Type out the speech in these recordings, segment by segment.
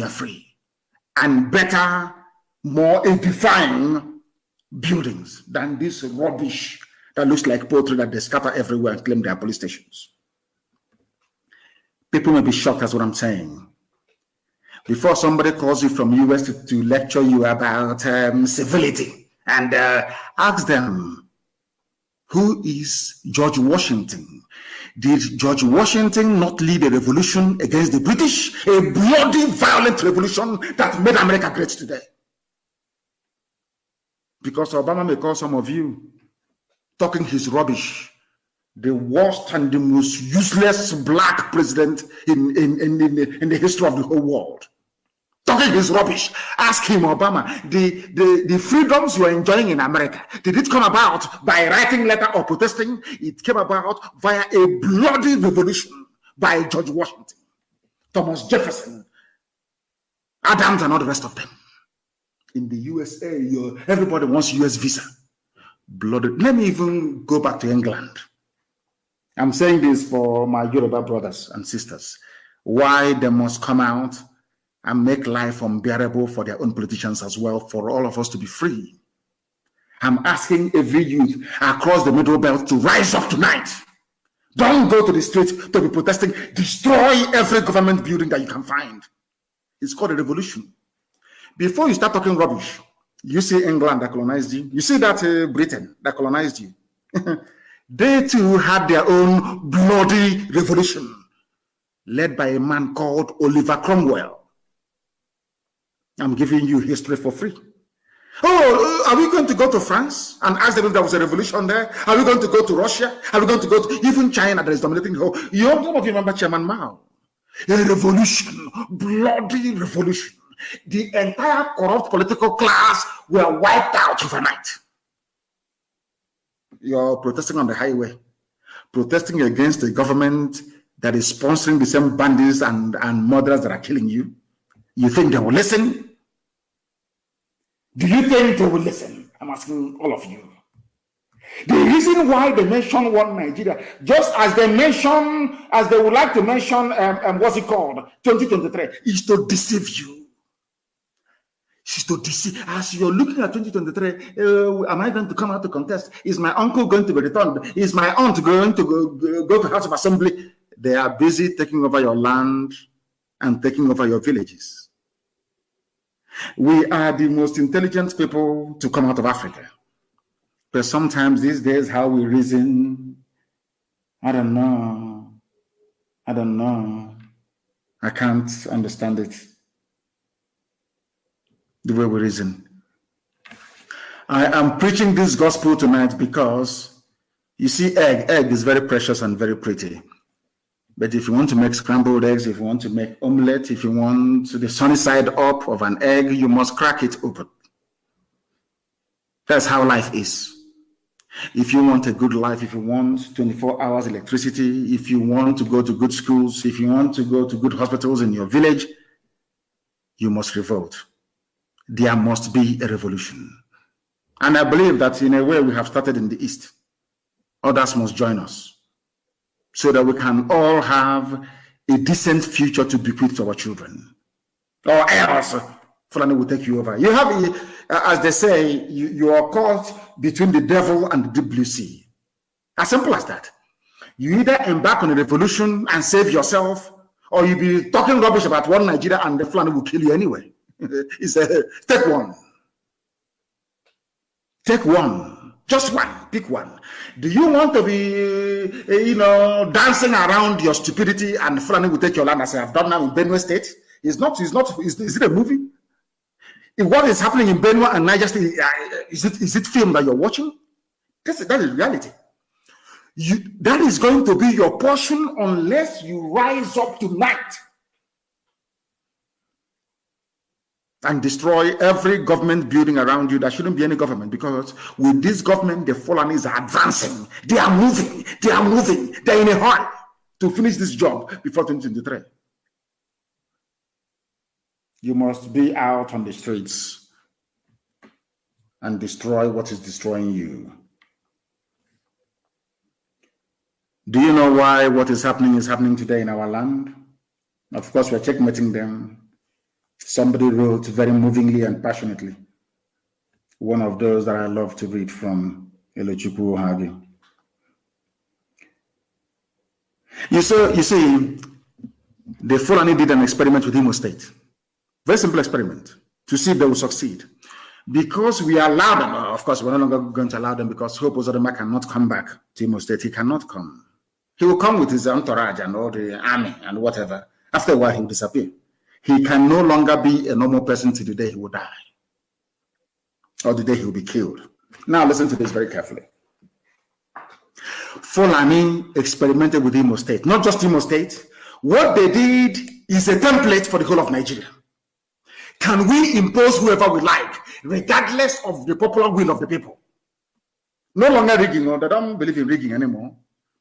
are free. And better, more edifying buildings than this rubbish that looks like poetry that they scatter everywhere and claim they are police stations. People may be shocked, that's what I'm saying. Before somebody calls you from US to lecture you about civility, and ask them, who is George Washington? Did George Washington not lead a revolution against the British? A bloody, violent revolution that made America great today. Because Obama may call some of you talking his rubbish the worst and the most useless black president in the history of the whole world. Talking his rubbish. Ask him, Obama, the freedoms you are enjoying in America, did it come about by writing letter or protesting? It came about via a bloody revolution by George Washington, Thomas Jefferson, Adams, and all the rest of them. In the USA, everybody wants US visa. Bloody. Let me even go back to England. I'm saying this for my Yoruba brothers and sisters. Why they must come out and make life unbearable for their own politicians as well, for all of us to be free. I'm asking every youth across the Middle Belt to rise up tonight. Don't go to the streets to be protesting. Destroy every government building that you can find. It's called a revolution. Before you start talking rubbish, you see England that colonized you. You see that Britain that colonized you. They too had their own bloody revolution, led by a man called Oliver Cromwell. I'm giving you history for free. Oh, are we going to go to France and ask them if there was a revolution there? Are we going to go to Russia? Are we going to go to even China that is dominating the whole? Some of you remember Chairman Mao? A revolution, bloody revolution. The entire corrupt political class were wiped out overnight. You're protesting on the highway, protesting against a government that is sponsoring the same bandits and murderers that are killing you. You think they will listen? Do you think they will listen? I'm asking all of you. The reason why they mention one Nigeria, just as they would like to mention, what's it called, 2023, is to deceive you. She's to deceive. As you're looking at 2023, am I going to come out to contest? Is my uncle going to be returned? Is my aunt going to go to House of Assembly? They are busy taking over your land and taking over your villages. We are the most intelligent people to come out of Africa. But sometimes these days, how we reason, I don't know. I can't understand it. The way we reason. I am preaching this gospel tonight because you see, egg is very precious and very pretty. But if you want to make scrambled eggs, if you want to make omelette, if you want the sunny side up of an egg, you must crack it open. That's how life is. If you want a good life, if you want 24 hours electricity, if you want to go to good schools, if you want to go to good hospitals in your village, you must revolt. There must be a revolution. And I believe that in a way we have started in the East. Others must join us so that we can all have a decent future to bequeath to our children. Or else, Fulani will take you over. You have, as they say, you are caught between the devil and the deep blue sea. As simple as that. You either embark on a revolution and save yourself, or you be talking rubbish about one Nigeria and the Fulani will kill you anyway. Take one. Take one. Just one. Pick one. Do you want to be, dancing around your stupidity and Fulani will take your land as I have done now in Benue State? Is it a movie? If what is happening in Benue and Niger State, is it film that you're watching? That is reality. That is going to be your portion unless you rise up tonight and destroy every government building around you. That shouldn't be any government, because with this government, the Fulanis are advancing. They are moving. They're in a hurry to finish this job before 2023. You must be out on the streets and destroy what is destroying you. Do you know why what is happening today in our land? Of course, we're checkmating them. Somebody wrote very movingly and passionately, one of those that I love to read from Elechukwu Hagi. You see, the Fulani did an experiment with Imo State. Very simple experiment to see if they will succeed. Because we allowed them, of course, we're no longer going to allow them because Hope Uzodinma cannot come back to Imo State. He cannot come. He will come with his entourage and all the army and whatever. After a while, he will disappear. He can no longer be a normal person till the day he will die or the day he will be killed. Now, listen to this very carefully. Fulani experimented with Imo State, not just Imo State. What they did is a template for the whole of Nigeria. Can we impose whoever we like, regardless of the popular will of the people? No longer rigging, or they don't believe in rigging anymore,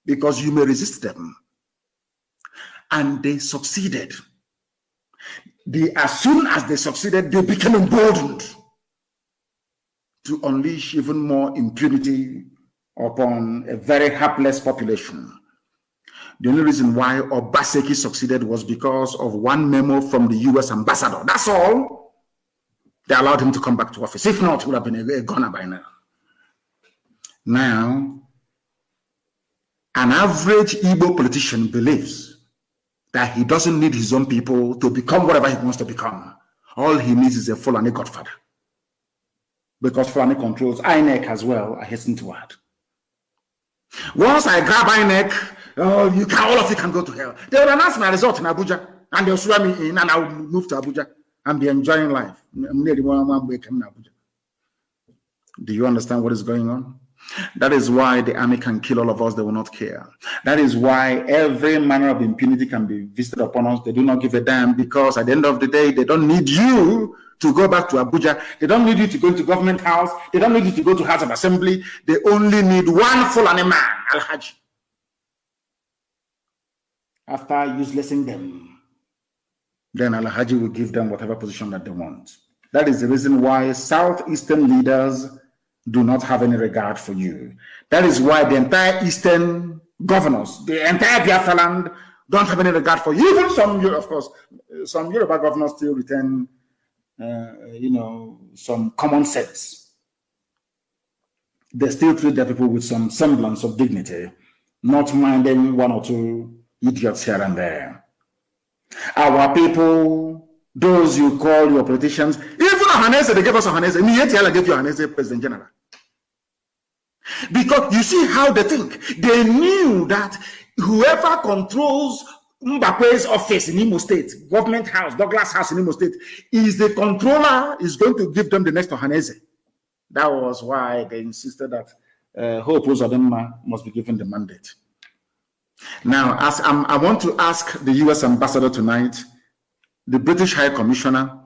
because you may resist them. And they succeeded. As soon as they succeeded, they became emboldened to unleash even more impunity upon a very hapless population. The only reason why Obaseki succeeded was because of one memo from the US ambassador. That's all. They allowed him to come back to office. If not, he would have been a goner by now. Now, an average Igbo politician believes that he doesn't need his own people to become whatever he wants to become. All he needs is a Fulani godfather. Because Fulani controls INEC as well, I hasten to add. Once I grab INEC, all of you can go to hell. They will announce my result in Abuja, and they'll swear me in, and I will move to Abuja and be enjoying life. Do you understand what is going on? That is why the army can kill all of us, they will not care. That is why every manner of impunity can be visited upon us. They do not give a damn, because at the end of the day, they don't need you to go back to Abuja. They don't need you to go to government house. They don't need you to go to House of Assembly. They only need one Fulani man, Al-Haji. After uselessing them, then Al-Haji will give them whatever position that they want. That is the reason why Southeastern leaders do not have any regard for you. That is why the entire Eastern governors, the entire Biafra land, don't have any regard for you. Even some, of course, some Yoruba governors still retain, some common sense. They still treat their people with some semblance of dignity, not minding one or two idiots here and there. Our people, those you call your politicians, even Ohanese, they gave us Ohanese. Mietiala gave you Ohanese President General. Because you see how they think. They knew that whoever controls Mbakwe's office in Imo State, government house, Douglas House in Imo State, is the controller, is going to give them the next Ohanese. That was why they insisted that Hope Uzodinma must be given the mandate. Now, I want to ask the US ambassador tonight, the British High Commissioner,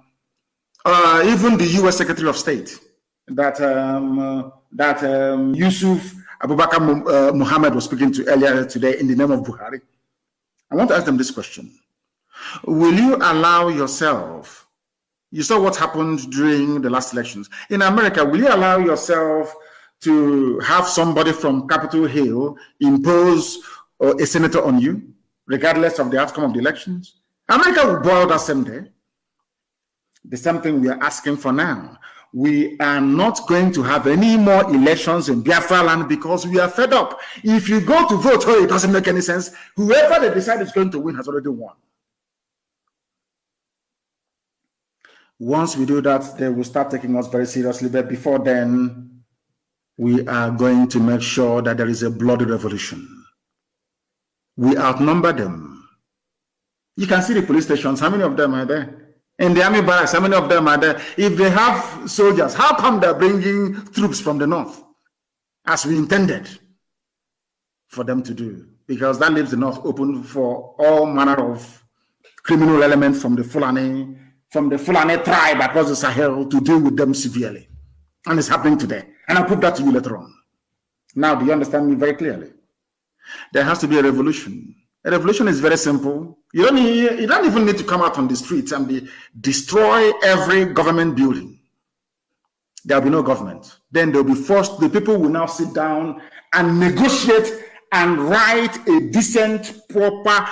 even the US Secretary of State, that Yusuf Abubakar Muhammad was speaking to earlier today in the name of Buhari. I want to ask them this question. Will you allow yourself, you saw what happened during the last elections. In America, will you allow yourself to have somebody from Capitol Hill impose a senator on you, regardless of the outcome of the elections? America will boil that same day. The same thing we are asking for now. We are not going to have any more elections in Biafra land because we are fed up. If you go to vote, it doesn't make any sense. Whoever they decide is going to win has already won. Once we do that, they will start taking us very seriously. But before then, we are going to make sure that there is a bloody revolution. We outnumber them. You can see the police stations. How many of them are there? In the army barracks, how many of them are there? If they have soldiers, how come they're bringing troops from the north, as we intended for them to do? Because that leaves the north open for all manner of criminal elements from the Fulani tribe across the Sahel to deal with them severely. And it's happening today. And I'll put that to you later on. Now, do you understand me very clearly? There has to be a revolution. A revolution is very simple. You don't even need to come out on the streets and destroy every government building. There will be no government. Then they'll be forced, the people will now sit down and negotiate and write a decent, proper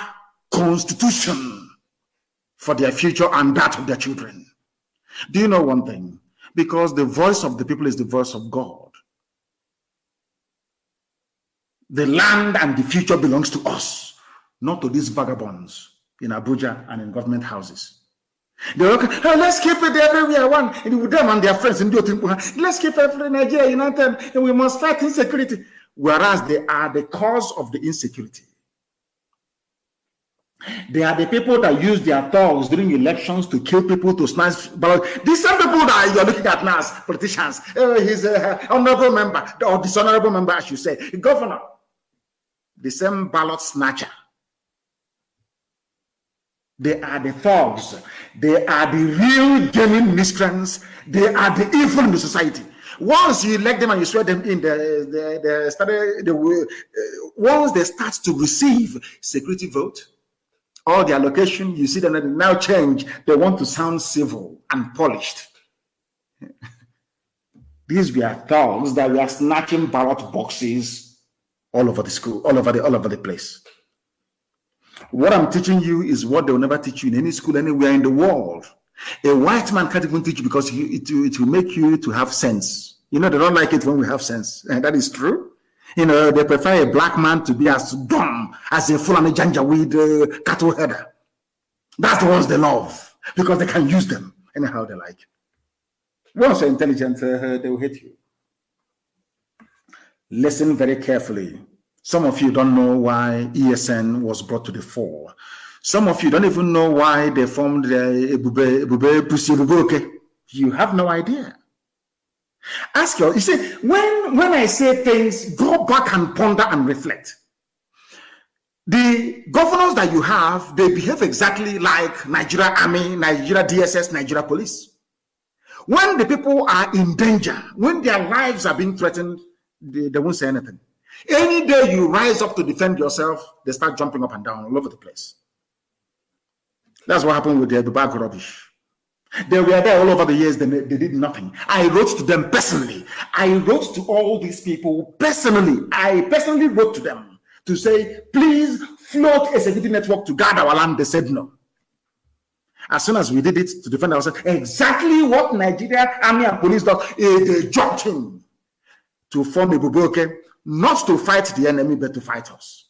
constitution for their future and that of their children. Do you know one thing? Because the voice of the people is the voice of God. The land and the future belongs to us, not to these vagabonds in Abuja and in government houses. They're okay, oh, let's keep it everywhere one. And with them and their friends, let's keep every Nigeria united, and we must fight insecurity. Whereas they are the cause of the insecurity. They are the people that use their thugs during elections to kill people, to snatch ballots. These same people that you're looking at now as politicians, he's an honorable member, or dishonorable member, I should say, governor, the same ballot snatcher. They are the thugs. They are the real genuine miscreants. They are the evil in the society. Once you elect them and you swear them in, once they start to receive security vote, all their location, you see them now change. They want to sound civil and polished. These were thugs that were snatching ballot boxes all over the school, all over the place. What I'm teaching you is what they will never teach you in any school anywhere in the world. A white man can't even teach you because it will make you to have sense. You know, they don't like it when we have sense, and that is true. You know, they prefer a black man to be as dumb as a Fulani Janjaweed cattle header. That's the ones they love because they can use them anyhow they like. Once you're intelligent, they will hate you. Listen very carefully. Some of you don't know why ESN was brought to the fore. Some of you don't even know why they formed the Ebube. You have no idea. Ask you see, when I say things, go back and ponder and reflect. The governors that you have, they behave exactly like Nigeria Army, Nigeria DSS, Nigeria Police. When the people are in danger, when their lives are being threatened, they won't say anything. Any day you rise up to defend yourself, they start jumping up and down all over the place. That's what happened with the bag rubbish. They were there all over the years, they did nothing. I wrote to them personally. I wrote to all these people personally. I personally wrote to them to say, please float a security network to guard our land. They said no. As soon as we did it to defend ourselves, exactly what Nigeria Army and Police does, they jumped in to form a buboke, not to fight the enemy, but to fight us,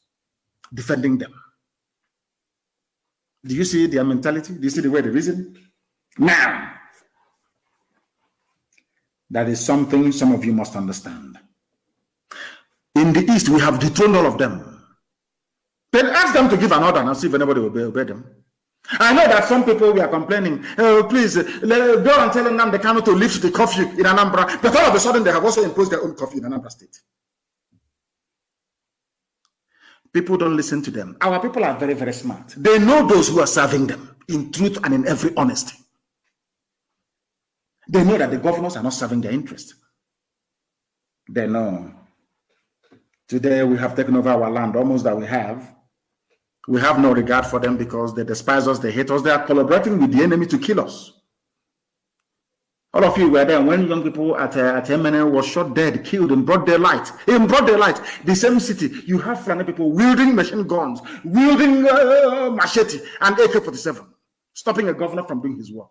defending them. Do you see their mentality? Do you see the way they reason? Now, that is something some of you must understand. In the East, we have dethroned all of them. Then ask them to give an order and see if anybody will obey them. I know that some people were complaining, oh, please, go and tell Nnamdi Kanu to lift the curfew in Anambra. But all of a sudden, they have also imposed their own curfew in Anambra State. People don't listen to them. Our people are very, very smart. They know those who are serving them in truth and in every honesty. They know that the governors are not serving their interest. They know. Today we have taken over our land, almost that we have. We have no regard for them because they despise us, they hate us, they are collaborating with the enemy to kill us. All of you were there when young people at MNN was shot dead, killed in broad daylight. In broad daylight, the same city, you have Fulani people wielding machine guns, wielding machete and AK-47, stopping a governor from doing his work.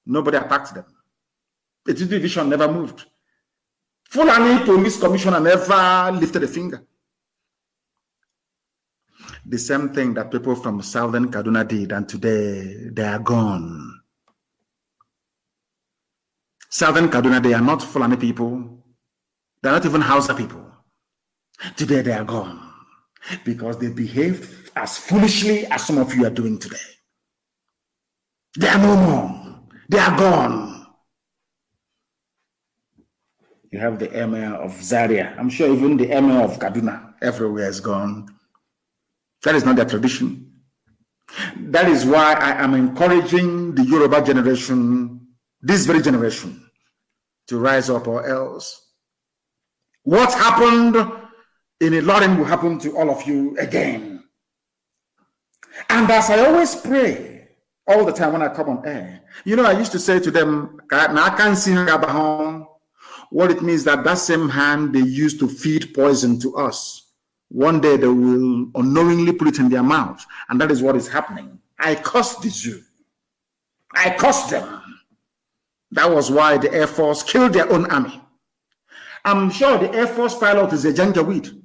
Nobody attacked them. The division never moved. Fulani Police Commissioner never lifted a finger. The same thing that people from Southern Kaduna did, and today they are gone. Southern Kaduna, they are not Fulani people. They are not even Hausa people. Today they are gone because they behave as foolishly as some of you are doing today. They are no more. They are gone. You have the emir of Zaria. I'm sure even the emir of Kaduna, everywhere is gone. That is not their tradition. That is why I am encouraging the Yoruba generation, this very generation, to rise up, or else what happened in Ilorin will happen to all of you again. And as I always pray all the time when I come on air, you know, I used to say to them, I can't see what it means that same hand they used to feed poison to us, one day they will unknowingly put it in their mouth, and that is what is happening. I cursed the Jew. I cursed them. That was why the Air Force killed their own army. I'm sure the Air Force pilot is a Janjaweed.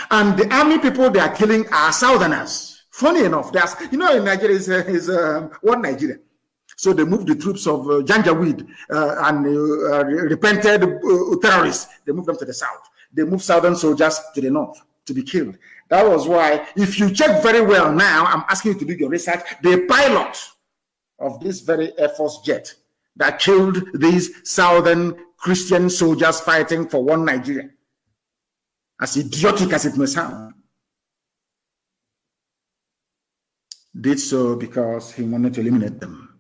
And the army people they are killing are Southerners. Funny enough, there's, in Nigeria is one Nigeria. So they moved the troops of Janjaweed and repented terrorists. They moved them to the south. They moved Southern soldiers to the north to be killed. That was why, if you check very well now, I'm asking you to do your research, the pilot of this very Air Force jet that killed these Southern Christian soldiers fighting for one Nigeria, as idiotic as it may sound, did so because he wanted to eliminate them.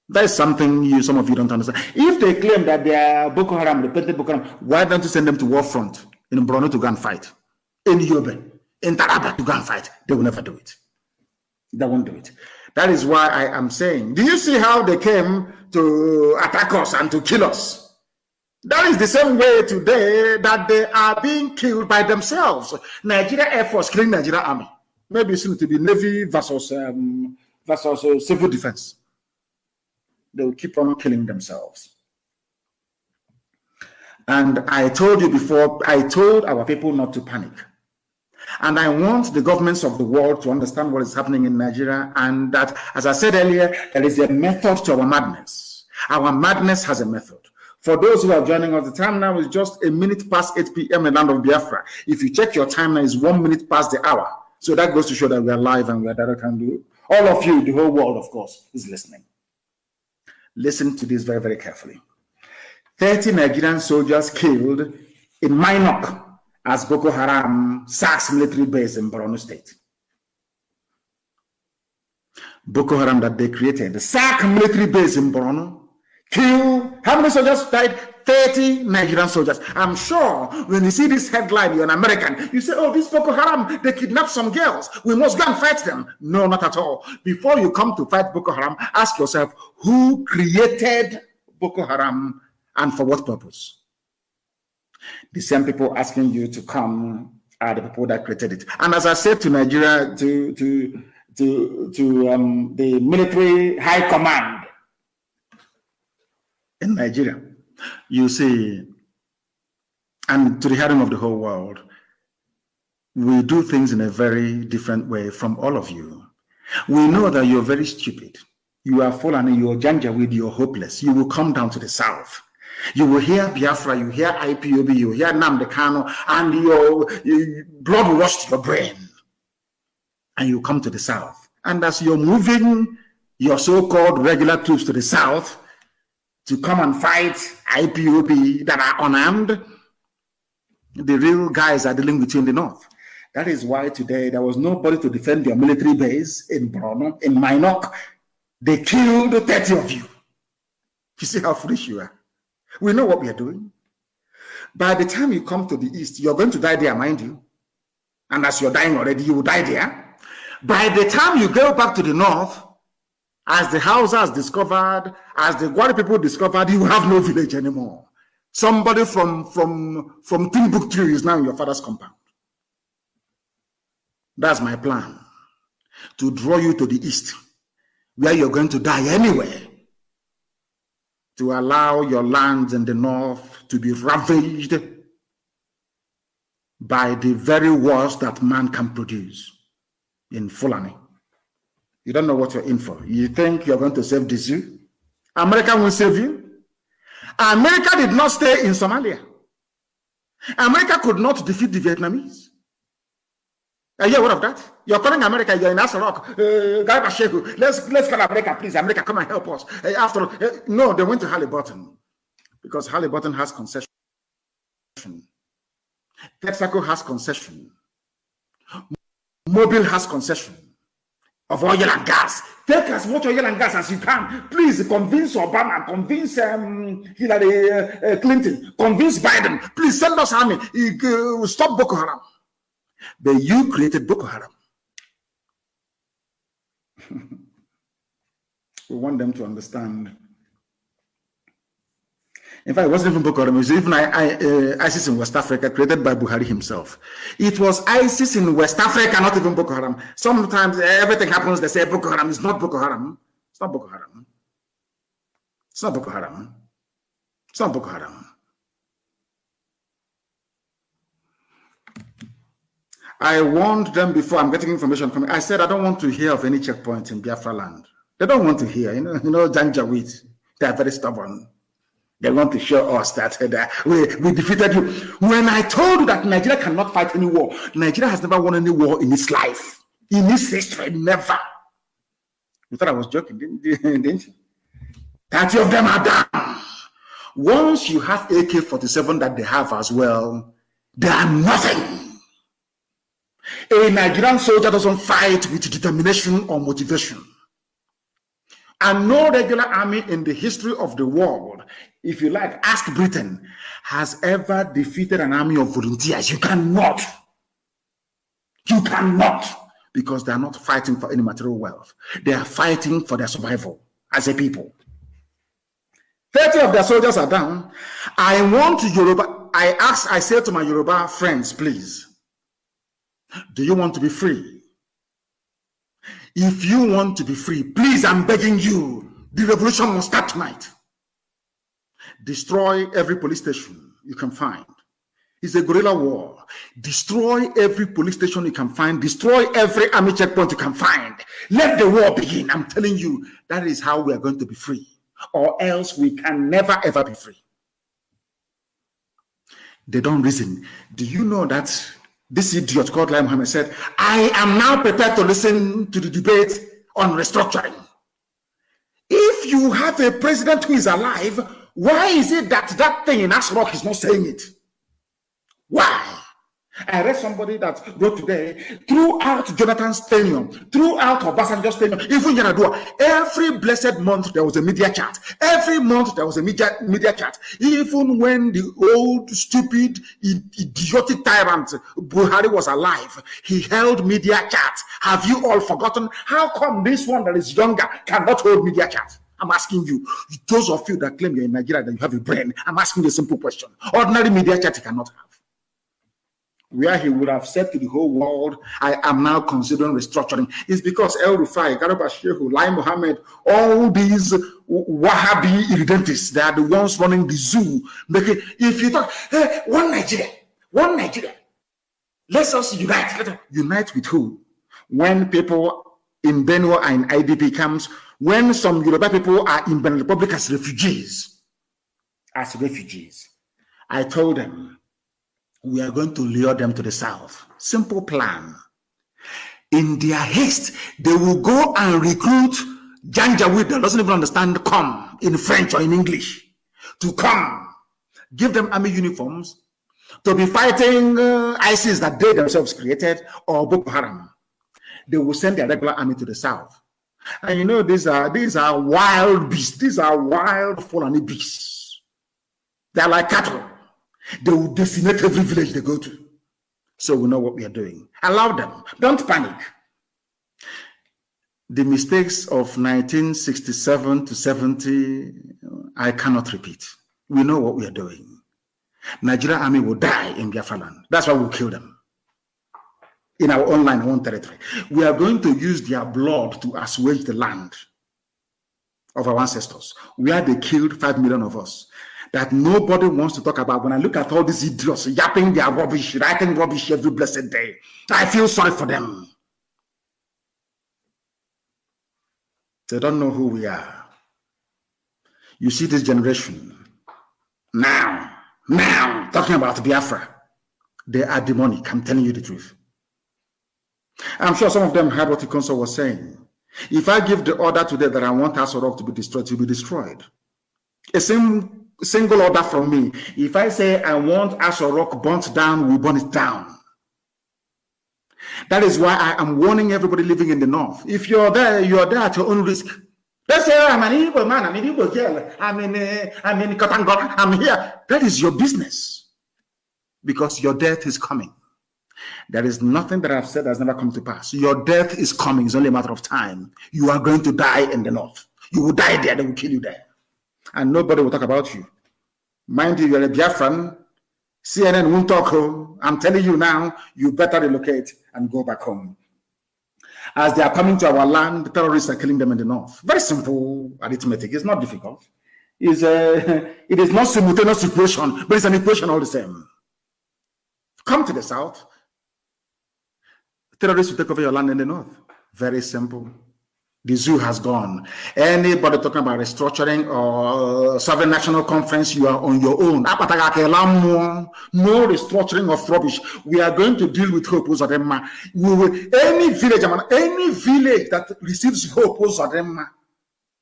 That is something some of you don't understand. If they claim that they are Boko Haram, repentant Boko Haram, why don't you send them to war front in Borno to go and fight? In Yobe, in Taraba to go and fight? They will never do it. They won't do it. That is why I am saying, do you see how they came to attack us and to kill us? That is the same way today that they are being killed by themselves. Nigeria Air Force killing Nigeria Army. Maybe soon to be Navy versus civil defense. They will keep on killing themselves. And I told you before, I told our people not to panic. And I want the governments of the world to understand what is happening in Nigeria, and that, as I said earlier, there is a method to our madness. Our madness has a method. For those who are joining us, the time now is just a minute past 8 p.m. in the land of Biafra. If you check your time now, it's 1 minute past the hour. So that goes to show that we are live and we are direct and do. All of you, the whole world, of course, is listening. Listen to this very, very carefully. 30 Nigerian soldiers killed in Minok as Boko Haram sacks military base in Borno State. Boko Haram that they created, the sack military base in Borno, kill, how many soldiers died? 30 Nigerian soldiers. I'm sure when you see this headline, you're an American, you say, oh, this Boko Haram, they kidnapped some girls. We must go and fight them. No, not at all. Before you come to fight Boko Haram, ask yourself, who created Boko Haram and for what purpose? The same people asking you to come are the people that created it. And as I said to Nigeria, to the military high command in Nigeria, you see, and to the hearing of the whole world, we do things in a very different way from all of you. We know that you're very stupid. You are fallen, you're Janjaweed, you're hopeless. You will come down to the south. You will hear Biafra, you hear IPOB, you hear Nnamdi Kanu, and your blood will rush to your brain. And you come to the south. And as you're moving your so-called regular troops to the south to come and fight IPOB that are unarmed, the real guys are dealing with you in the north. That is why today there was nobody to defend your military base in Borno, in Minok. They killed 30 of you. You see how foolish you are. We know what we are doing. By the time you come to the east, you're going to die there, mind you. And as you're dying already, you will die there. By the time you go back to the north, as the Hausas discovered, as the Gwari people discovered, you have no village anymore. Somebody from Timbuktu is now in your father's compound. That's my plan. To draw you to the east, where you're going to die anyway. To allow your lands in the north to be ravaged by the very worst that man can produce in Fulani. You don't know what you're in for. You think you're going to save the zoo? America will save you. America did not stay in Somalia. America could not defeat the Vietnamese. Are you aware of that? You're calling America, you're in Asarok. Let's call America, please. America, come and help us. After all, no, they went to Halliburton because Halliburton has concession. Texaco has concession. Mobile has concession of oil and gas. Take as much oil and gas as you can. Please convince Obama, convince Hillary Clinton, convince Biden. Please send us army. Stop Boko Haram. But you created Boko Haram. We want them to understand. In fact, it wasn't even Boko Haram. It was even ISIS in West Africa, created by Buhari himself. It was ISIS in West Africa, not even Boko Haram. Sometimes everything happens, they say Boko Haram is not Boko Haram. It's not Boko Haram. It's not Boko Haram. It's not Boko Haram. I warned them before. I'm getting information coming. I said I don't want to hear of any checkpoint in Biafra land. They don't want to hear. You know, Janjaweed. They are very stubborn. They want to show us that we defeated you. When I told you that Nigeria cannot fight any war, Nigeria has never won any war in its life, in its history, never. You thought I was joking, didn't you? 30 of them are down. Once you have AK-47 that they have as well, they are nothing. A Nigerian soldier doesn't fight with determination or motivation. And no regular army in the history of the world, if you like, ask Britain, has ever defeated an army of volunteers. You cannot. You cannot. Because they are not fighting for any material wealth. They are fighting for their survival as a people. 30 of their soldiers are down. I want Yoruba. I said to my Yoruba friends, please, do you want to be free? If you want to be free, please, I'm begging you, the revolution must start tonight. Destroy every police station you can find. It's a guerrilla war. Destroy every police station you can find. Destroy every army checkpoint you can find. Let the war begin. I'm telling you, that is how we are going to be free. Or else we can never, ever be free. They don't reason. Do you know that this idiot called Lai Mohammed said, I am now prepared to listen to the debate on restructuring. If you have a president who is alive, why is it that that thing in Asrock is not saying it? Why? I read somebody that wrote today, throughout Jonathan's tenure, throughout Obasanjo's tenure, even Yaradua, every blessed month there was a media chat. Every month there was a media chat. Even when the old, stupid, idiotic tyrant Buhari was alive, he held media chat. Have you all forgotten? How come this one that is younger cannot hold media chat? I'm asking you, those of you that claim you're in Nigeria, that you have a brain, I'm asking you a simple question. Ordinary media chat you cannot have. Where he would have said to the whole world, I am now considering restructuring, is because El Rufai, Garba Shehu, Lai Mohammed, all these Wahhabi irredentists, they are the ones running the zoo. If you talk, hey, one Nigeria, let's us unite. Unite with who? When people in Benue are in IDP camps, when some Yoruba people are in Benin Republic as refugees, I told them, we are going to lure them to the south. Simple plan. In their haste, they will go and recruit Janjaweed that doesn't even understand come in French or in English to come. Give them army uniforms to be fighting ISIS that they themselves created or Boko Haram. They will send their regular army to the south. And you know, these are wild beasts. These are wild Fulani beasts. They are like cattle. They will decimate every village they go to. So we know what we are doing. Allow them. Don't panic. The mistakes of 1967 to 70, I cannot repeat. We know what we are doing. Nigerian army will die in Biafra land. That's why we'll kill them. In our own land, our own territory. We are going to use their blood to assuage the land of our ancestors, where they killed 5 million of us. That nobody wants to talk about. When I look at all these idiots yapping their rubbish, writing rubbish every blessed day, I feel sorry for them. They don't know who we are. You see this generation now talking about Biafra. They are demonic. I'm telling you the truth. I'm sure some of them heard what the consul was saying. If I give the order today that I want Asorok to be destroyed, to be destroyed. A single order from me. If I say I want Asorok burnt down, we burn it down. That is why I am warning everybody living in the north. If you're there at your own risk. Let's say I'm an Igbo man, I'm an Igbo girl, I'm in Katangora, I'm here. That is your business. Because your death is coming. There is nothing that I've said that has never come to pass. Your death is coming. It's only a matter of time. You are going to die in the north. You will die there. They will kill you there. And nobody will talk about you. Mind you, you're a Biafran. CNN won't talk. I'm telling you now, you better relocate and go back home. As they are coming to our land, the terrorists are killing them in the north. Very simple arithmetic. It's not difficult. It is not simultaneous equation, but it's an equation all the same. Come to the south, terrorists will take over your land in the north. Very simple. The zoo has gone. Anybody talking about restructuring or sovereign national conference, you are on your own. No restructuring of rubbish. We are going to deal with Hope Uzodinma. Any village that receives Hope Uzodinma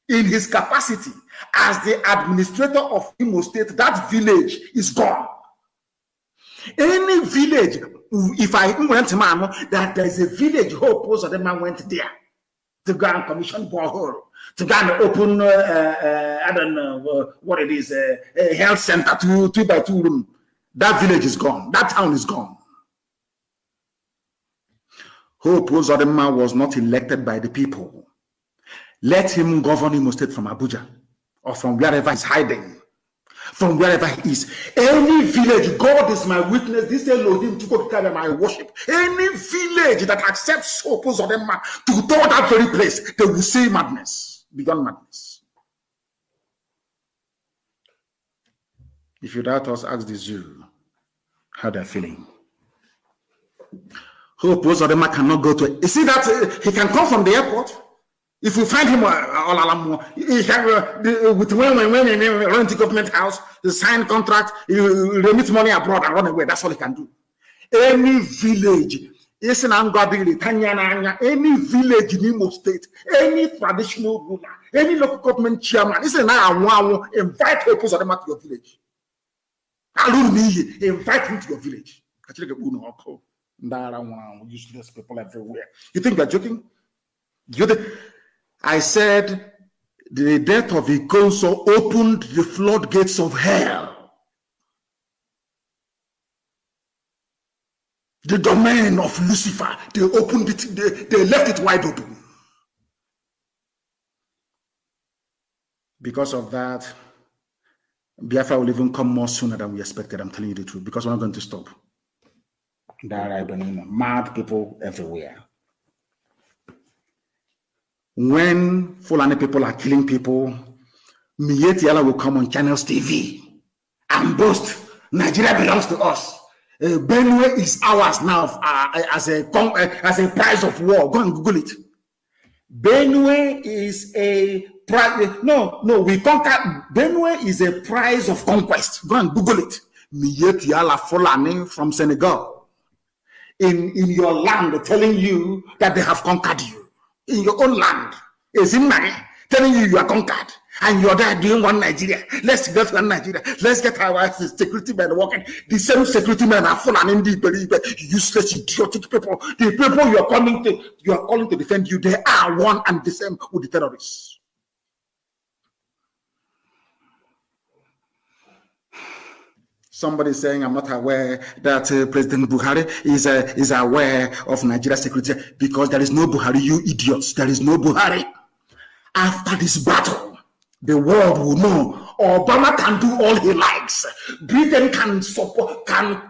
in his capacity as the administrator of Imo State, that village is gone. Any village, if I went to Mamo, that there is a village Hope Uzodinma went there to go and commission borehole, to go and open, I don't know what it is, a health center, 2x2 room. That village is gone. That town is gone. Hope Uzodinma was not elected by the people. Let him govern Imo State from Abuja or from wherever he's hiding. From wherever he is. Any village, God is my witness, this Elohim to go carry my worship. Any village that accepts Hope Uzodinma to go to that very place, they will see madness, beyond madness. If you doubt us, ask the zoo how they're feeling. Hope Uzodinma cannot go to it. You see that he can come from the airport. If we find him with when rent the government house, the signed contract, he remit money abroad and run away. That's all he can do. Any village, any village in Imo State, any traditional ruler, any local government chairman, invite Hope Uzodinma to your village. Invite him to your village. Useless people everywhere. You think we're joking? I said the death of Ikonso opened the floodgates of hell. The domain of Lucifer, they opened it, they left it wide open. Because of that, Biafra will even come more sooner than we expected. I'm telling you the truth, because we're not going to stop. There are mad people everywhere. When Fulani people are killing people, Mietiala will come on Channels TV and boast, Nigeria belongs to us. Benue is ours now as a prize of war. Go and Google it. Benue is a prize. We conquer. Benue is a prize of conquest. Go and Google it. Mietiala Fulani from Senegal in your land telling you that they have conquered you. In your own land, is in money, telling you are conquered, and you're there doing one Nigeria. Let's get one Nigeria. Let's get our security men working. The same security men are full and indeed useless, idiotic people. The people you are calling to defend you, they are one and the same with the terrorists. Somebody saying, I'm not aware that President Buhari is aware of Nigeria's security because there is no Buhari, you idiots. There is no Buhari. After this battle, the world will know Obama can do all he likes. Britain can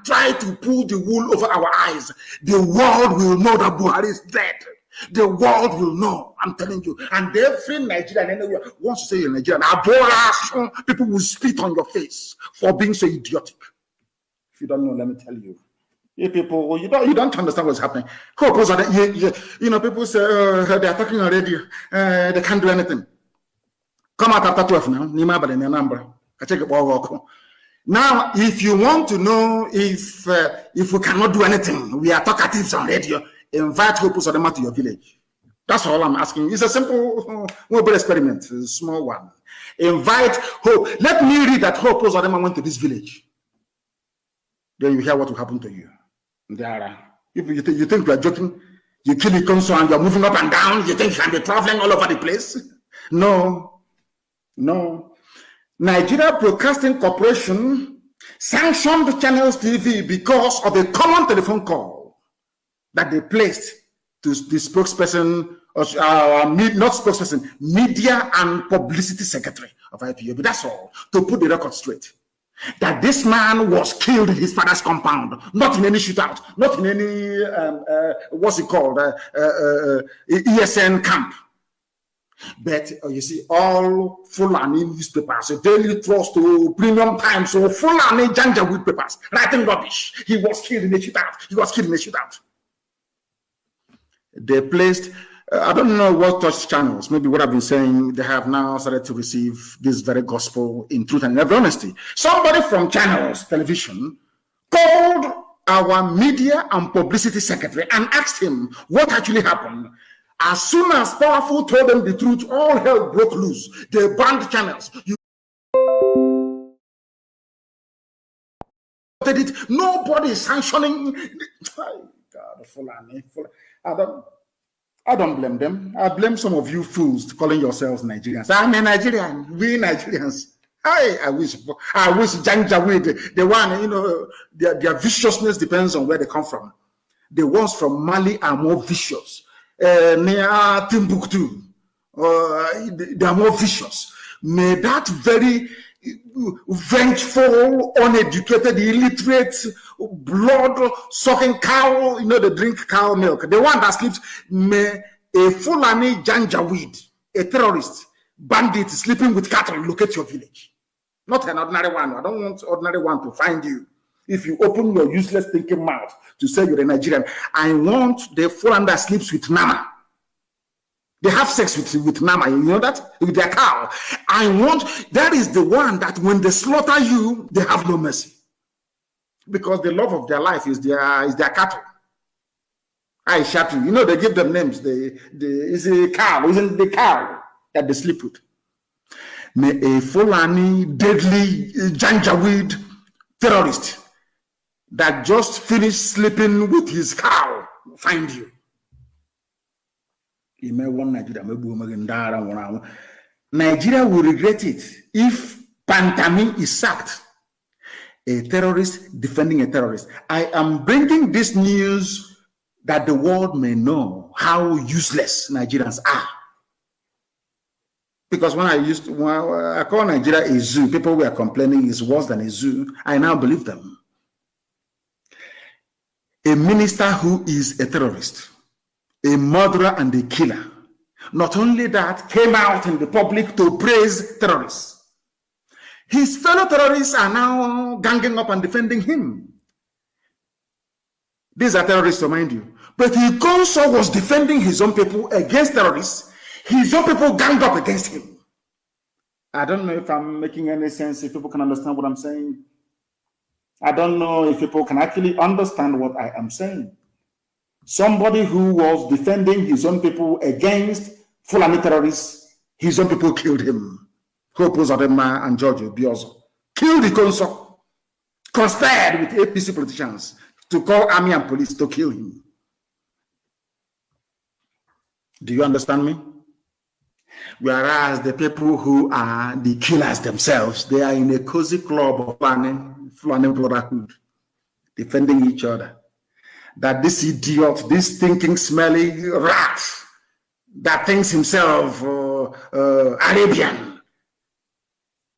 try to pull the wool over our eyes. The world will know that Buhari is dead. The world will know, I'm telling you. And every Nigerian anywhere wants to say you're Nigerian. People will spit on your face for being so idiotic. If you don't know, let me tell you. You people, you don't understand what's happening. People say they are talking on radio. They can't do anything. Come out after 12 now. Now, if you want to know if we cannot do anything, we are talkatives on radio. Invite Hope Uzodinma to your village. That's all I'm asking. It's a simple mobile experiment, a small one. Invite Hope. Let me read that Hope Uzodinma went to this village. Then you hear what will happen to you. If you think we are joking, you kill Ikonso and you're moving up and down, you think you can be traveling all over the place? No. Nigeria Broadcasting Corporation sanctioned Channels TV because of a common telephone call that they placed to the spokesperson, not spokesperson, media and publicity secretary of IPOB. That's all, to put the record straight. that this man was killed in his father's compound, not in any shootout, not in any, what's it called, ESN camp. But you see, all Fulani newspapers, Daily Trust, Premium Times, so Fulani Janjaweed papers, writing rubbish. He was killed in a shootout. He was killed in a shootout. They placed, I don't know what touch channels, maybe what I've been saying, they have now started to receive this very gospel in truth and in every honesty. Somebody from Channels Television called our media and publicity secretary and asked him what actually happened. As soon as Powerful told them the truth, all hell broke loose. They banned Channels. Nobody is sanctioning. Oh, God, Fulani. I don't blame them. I blame some of you fools calling yourselves Nigerians. I'm a Nigerian. We Nigerians. I wish Janjaweed, the one, you know, their viciousness depends on where they come from. The ones from Mali are more vicious. Near Timbuktu, they are more vicious. May that very vengeful, uneducated, illiterate, blood-sucking cow, you know, they drink cow milk. The one that sleeps, may a Fulani Janjaweed, a terrorist, bandit sleeping with cattle, locate your village. Not an ordinary one. I don't want ordinary one to find you. If you open your useless thinking mouth to say you're a Nigerian, I want the Fulani that sleeps with Nama. They have sex with Nama, you know that? With their cow. I want, that is the one that when they slaughter you, they have no mercy. Because the love of their life is their cattle. I shot you. You know, they give them names. It's a cow, isn't the cow that they sleep with. May a Fulani, deadly Janjaweed terrorist that just finished sleeping with his cow find you. Nigeria will regret it if Pantami is sacked. A terrorist defending a terrorist. I am bringing this news that the world may know how useless Nigerians are. Because when I call Nigeria a zoo, people were complaining it's worse than a zoo. I now believe them. A minister who is a terrorist, a murderer and a killer, not only that, came out in the public to praise terrorists. His fellow terrorists are now ganging up and defending him. These are terrorists, to mind you. But he also was defending his own people against terrorists. His own people ganged up against him. I don't know if I'm making any sense, if people can understand what I'm saying. I don't know if people can actually understand what I am saying. Somebody who was defending his own people against Fulani terrorists, his own people killed him. Hope Uzodinma and George Obiozo killed the consul, conspired with APC politicians to call army and police to kill him. Do you understand me? Whereas the people who are the killers themselves, they are in a cozy club of Fulani brotherhood, defending each other. That this idiot, this thinking, smelly rat that thinks himself Arabian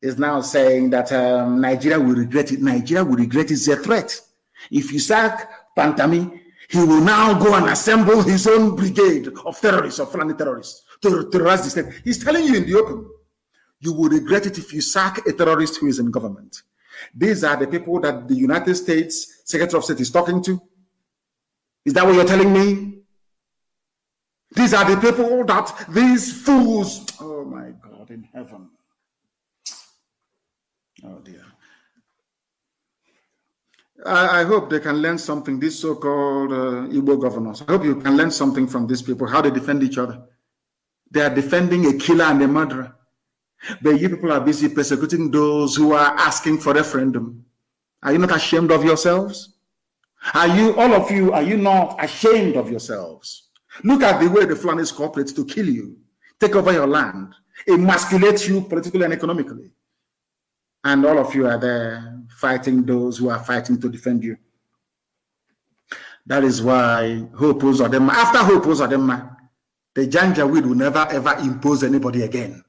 is now saying that Nigeria will regret it. Nigeria will regret it. It's a threat. If you sack Pantami, he will now go and assemble his own brigade of terrorists, of Fulani terrorists, to terrorize the state. He's telling you in the open, you will regret it if you sack a terrorist who is in government. These are the people that the United States Secretary of State is talking to. Is that what you're telling me? These are the people that these fools, oh my God, in heaven. Oh dear. I hope they can learn something, these so-called Igbo governors. I hope you can learn something from these people, how they defend each other. They are defending a killer and a murderer. But you people are busy persecuting those who are asking for referendum. Are you not ashamed of yourselves? Are you, all of you, are you not ashamed of yourselves? Look at the way the Fulanis cooperate to kill you, take over your land, emasculate you politically and economically. And all of you are there fighting those who are fighting to defend you. That is why Hope Uzodinma, after Hope Uzodinma, the Janjaweed will never ever impose anybody again.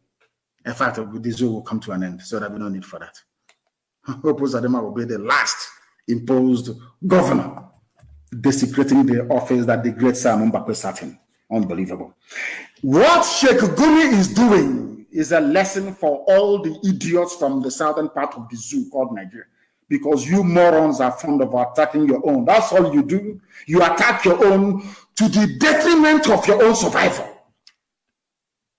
In fact, this will come to an end, so that we don't need for that. Zadema will be the last imposed governor, desecrating the office that the great Simon Mbakwe sat in. Unbelievable. What Sheikh Gumi is doing is a lesson for all the idiots from the southern part of the zoo called Nigeria. Because you morons are fond of attacking your own. That's all you do. You attack your own to the detriment of your own survival.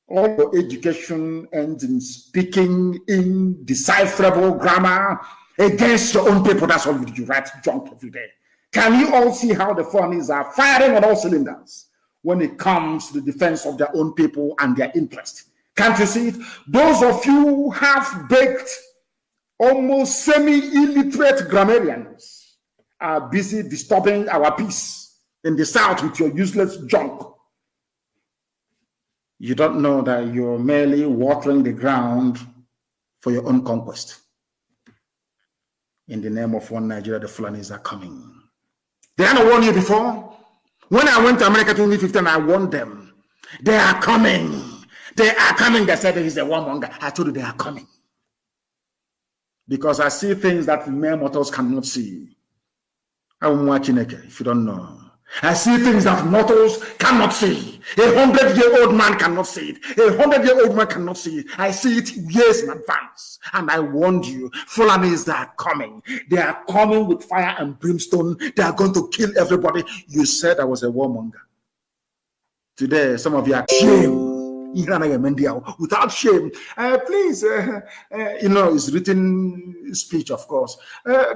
All your education ends in speaking indecipherable grammar against your own people. That's all you do. You write junk every day. Can you all see how the foreigners are firing on all cylinders when it comes to the defense of their own people and their interest? Can't you see it? Those of you half-baked, almost semi-illiterate grammarians are busy disturbing our peace in the South with your useless junk. You don't know that you're merely watering the ground for your own conquest. In the name of one Nigeria, the Fulanis are coming. Did I not warn you before? When I went to America 2015, I warned them. They are coming. They are coming. They said he's a warmonger. I told you they are coming. Because I see things that mere mortals cannot see. I'm watching it, if you don't know. I see things that mortals cannot see. A 100-year-old man cannot see it. A 100-year-old man cannot see it. I see it years in advance. And I warned you, Fulanis are coming. They are coming with fire and brimstone. They are going to kill everybody. You said I was a warmonger. Today, some of you are ashamed. Without shame. Please, it's written speech, of course.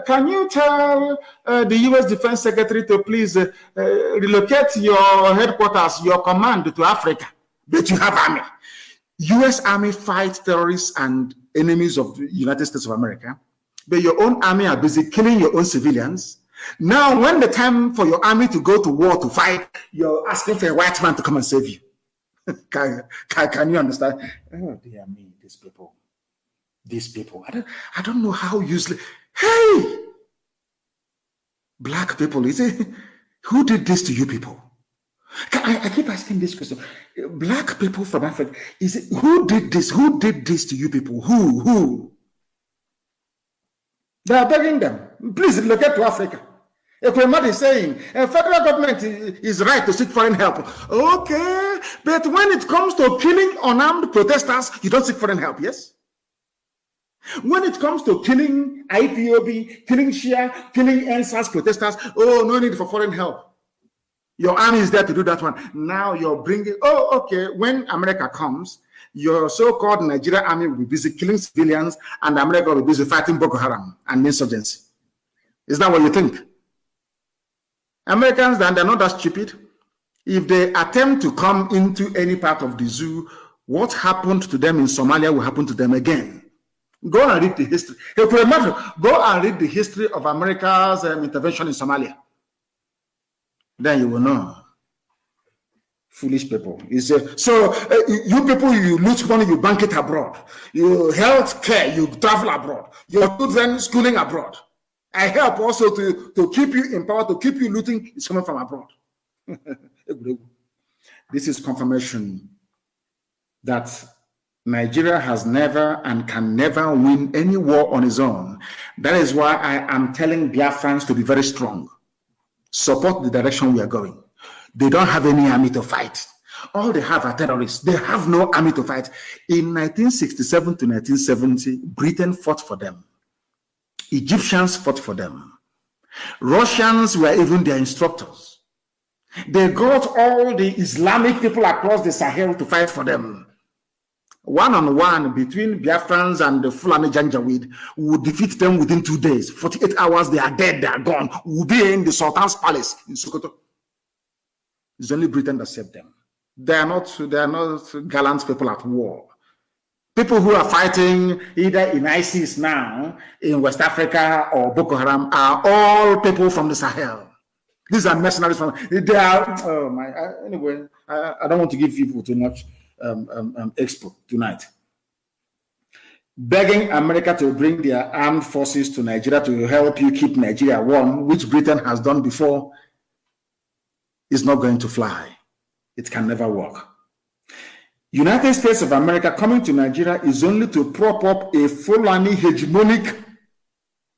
Can you tell the U.S. Defense Secretary to please relocate your headquarters, your command to Africa? But you have army. U.S. Army fights terrorists and enemies of the United States of America. But your own army are busy killing your own civilians. Now, when the time for your army to go to war to fight, you're asking for a white man to come and save you. Can you understand? Oh dear me, these people. I don't know how useless. Hey, black people, is it? Who did this to you people? I keep asking this question. Black people from Africa, is it who did this? Who did this to you people? Who? They are begging them. Please relocate to Africa. Ekwemadi is saying federal government is right to seek foreign help. Okay, but when it comes to killing unarmed protesters, you don't seek foreign help, yes? When it comes to killing IPOB, killing Shia, killing NSAS protesters, no need for foreign help. Your army is there to do that one. Now you're bringing, okay, when America comes, your so-called Nigeria army will be busy killing civilians and America will be busy fighting Boko Haram and insurgency. Is that what you think? Americans, they're not that stupid. If they attempt to come into any part of the zoo, what happened to them in Somalia will happen to them again. Go and read the history. Go and read the history of America's intervention in Somalia. Then you will know. Foolish people. You people, you lose money, you bank it abroad. You health care, you travel abroad. Your children schooling abroad. I help also to keep you in power, to keep you looting. It's coming from abroad. This is confirmation that Nigeria has never and can never win any war on its own. That is why I am telling Biafrans to be very strong. Support the direction we are going. They don't have any army to fight. All they have are terrorists. They have no army to fight. In 1967 to 1970, Britain fought for them. Egyptians fought for them. Russians were even their instructors. They got all the Islamic people across the Sahel to fight for them. One-on-one between Biafrans and the Fulani Janjaweed, we would defeat them within 2 days. 48 hours, they are dead, they are gone. We'll be in the Sultan's palace in Sokoto. It's only Britain that saved them. They are not gallant people at war. People who are fighting either in ISIS now, in West Africa, or Boko Haram are all people from the Sahel. These are mercenaries from, they are, anyway, I don't want to give people too much expo tonight. Begging America to bring their armed forces to Nigeria to help you keep Nigeria warm, which Britain has done before, is not going to fly. It can never work. United States of America coming to Nigeria is only to prop up a Fulani hegemonic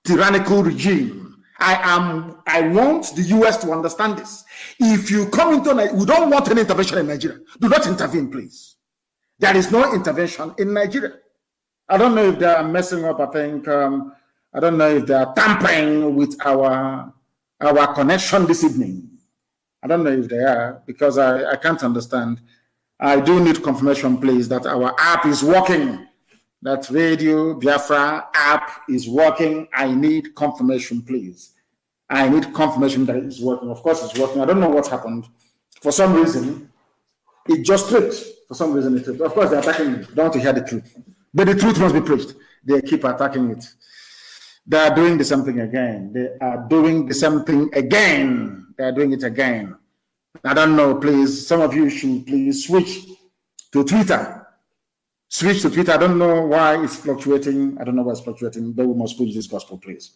tyrannical regime. I want the US to understand this. If you come into Nigeria, we don't want any intervention in Nigeria. Do not intervene, please. There is no intervention in Nigeria. I don't know if they are messing up. I think I don't know if they are tampering with our connection this evening. I don't know if they are, because I can't understand. I do need confirmation, please, that our app is working. That Radio Biafra app is working. I need confirmation, please. I need confirmation that it is working. Of course, it's working. I don't know what happened. For some reason, it just tripped. For some reason, it tripped. Of course, they're attacking it. They don't want to hear the truth. But the truth must be preached. They keep attacking it. They are doing the same thing again. They are doing the same thing again. They are doing it again. I don't know, please. Some of you should please switch to Twitter. Switch to Twitter. I don't know why it's fluctuating. I don't know why it's fluctuating, but we must preach this gospel, please.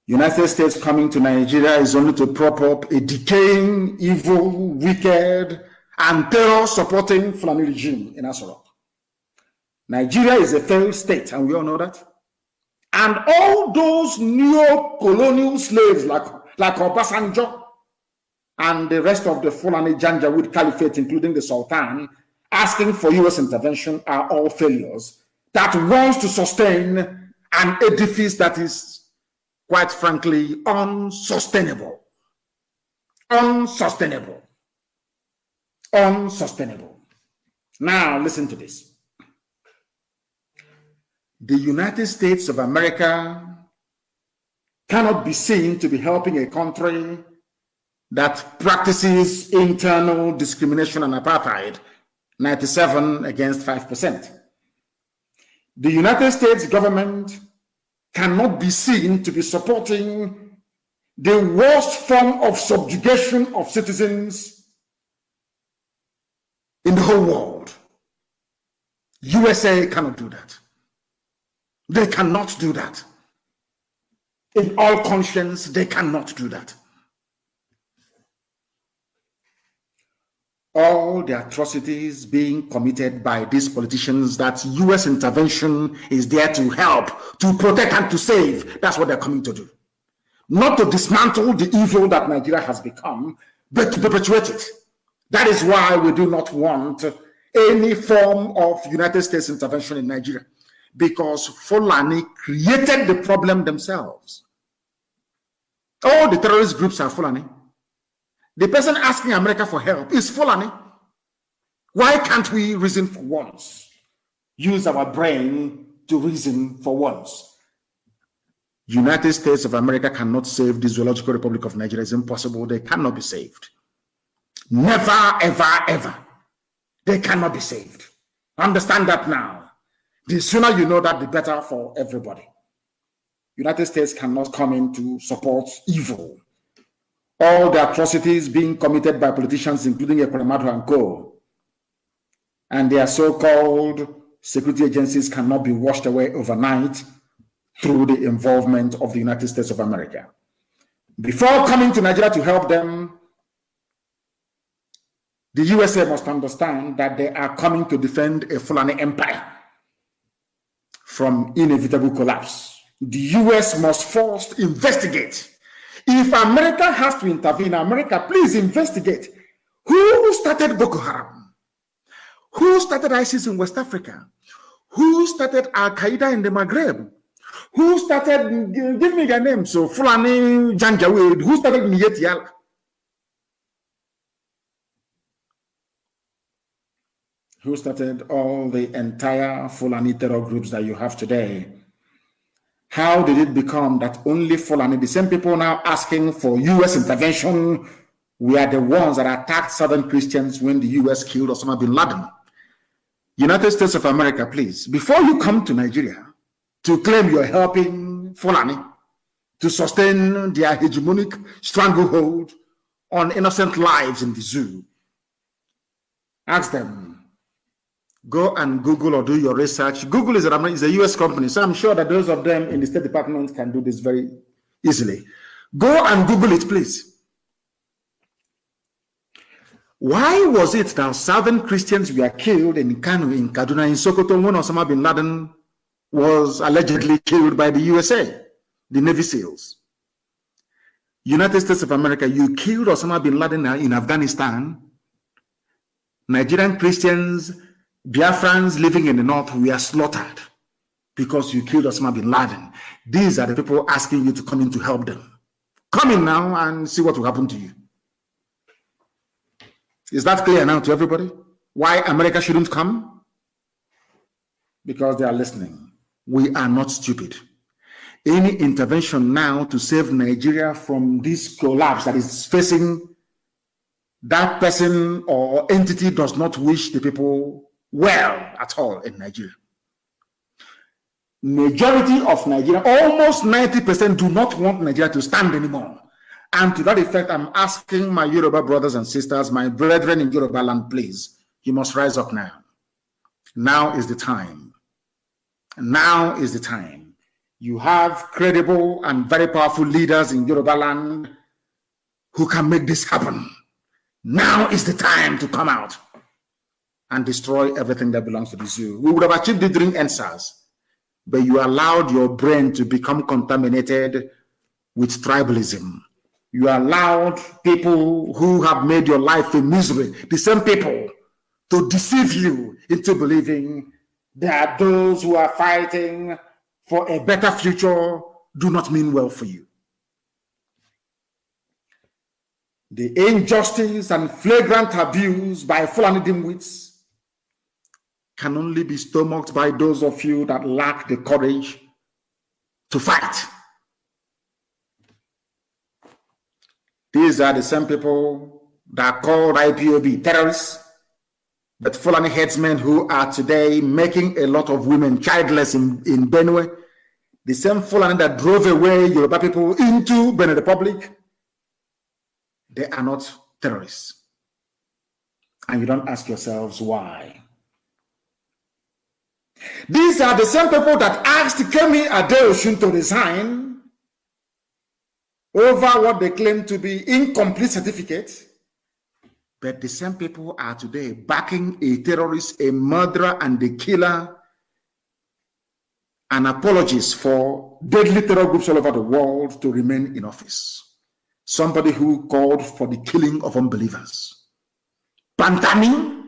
United States coming to Nigeria is only to prop up a decaying, evil, wicked, and terror-supporting Fulani regime in Asarok. Nigeria is a failed state, and we all know that. And all those neo-colonial slaves like Obasanjo and the rest of the Fulani Janjaweed Caliphate, including the Sultan, asking for U.S. intervention are all failures that wants to sustain an edifice that is, quite frankly, unsustainable. Unsustainable. Unsustainable. Now, listen to this. The United States of America cannot be seen to be helping a country that practices internal discrimination and apartheid, 97 against 5%. The United States government cannot be seen to be supporting the worst form of subjugation of citizens in the whole world. USA cannot do that. They cannot do that. In all conscience, they cannot do that. All the atrocities being committed by these politicians that U.S. intervention is there to help, to protect and to save, that's what they're coming to do. Not to dismantle the evil that Nigeria has become, but to perpetuate it. That is why we do not want any form of United States intervention in Nigeria, because Fulani created the problem themselves. All the terrorist groups are Fulani. The person asking America for help is Fulani. Why can't we reason for once? Use our brain to reason for once. United States of America cannot save the Zoological Republic of Nigeria. It's impossible. They cannot be saved. Never, ever, ever. They cannot be saved. Understand that now. The sooner you know that, the better for everybody. United States cannot come in to support evil. All the atrocities being committed by politicians, including Ekweremadu and co. And their so-called security agencies cannot be washed away overnight through the involvement of the United States of America. Before coming to Nigeria to help them, the USA must understand that they are coming to defend a Fulani empire from inevitable collapse. The US must first investigate. If America has to intervene, America, please investigate. Who started Boko Haram? Who started ISIS in West Africa? Who started Al-Qaeda in the Maghreb? Who started, give me their name, so Fulani Janjaweed. Who started Niyet Yala? Who started all the entire Fulani terror groups that you have today? How did it become that only Fulani, the same people now asking for U.S. intervention, we are the ones that attacked Southern Christians when the U.S. killed Osama bin Laden? United States of America, please, before you come to Nigeria to claim you're helping Fulani to sustain their hegemonic stranglehold on innocent lives in the zoo, ask them. Go and Google or do your research. Google is a US company, so I'm sure that those of them in the State Department can do this very easily. Go and Google it, please. Why was it that Southern Christians were killed in Kanu, in Kaduna, in Sokoto, when Osama bin Laden was allegedly killed by the USA, the Navy SEALs. United States of America, you killed Osama bin Laden in Afghanistan. Nigerian Christians, Biafrans living in the north, we are slaughtered because you killed Osama bin Laden. These are the people asking you to come in to help them. Come in now and see what will happen to you. Is that clear now to everybody? Why America shouldn't come? Because they are listening. We are not stupid. Any intervention now to save Nigeria from this collapse that is facing that person or entity does not wish the people well at all in Nigeria. Majority of Nigeria, almost 90%, do not want Nigeria to stand anymore. And to that effect, I'm asking my Yoruba brothers and sisters, my brethren in Yoruba land, please, you must rise up now. Now is the time. Now is the time. You have credible and very powerful leaders in Yoruba land who can make this happen. Now is the time to come out and destroy everything that belongs to the zoo. We would have achieved it during NSAS, but you allowed your brain to become contaminated with tribalism. You allowed people who have made your life a misery, the same people, to deceive you into believing that those who are fighting for a better future do not mean well for you. The injustice and flagrant abuse by Fulani dimwits can only be stomached by those of you that lack the courage to fight. These are the same people that called IPOB terrorists, but Fulani headsmen who are today making a lot of women childless in Benue, the same Fulani that drove away Yoruba people into Benin Republic, they are not terrorists. And you don't ask yourselves why. These are the same people that asked Kemi Adeosun to resign over what they claim to be incomplete certificate. But the same people are today backing a terrorist, a murderer, and a killer, and apologists for deadly terror groups all over the world to remain in office. Somebody who called for the killing of unbelievers. Pantami,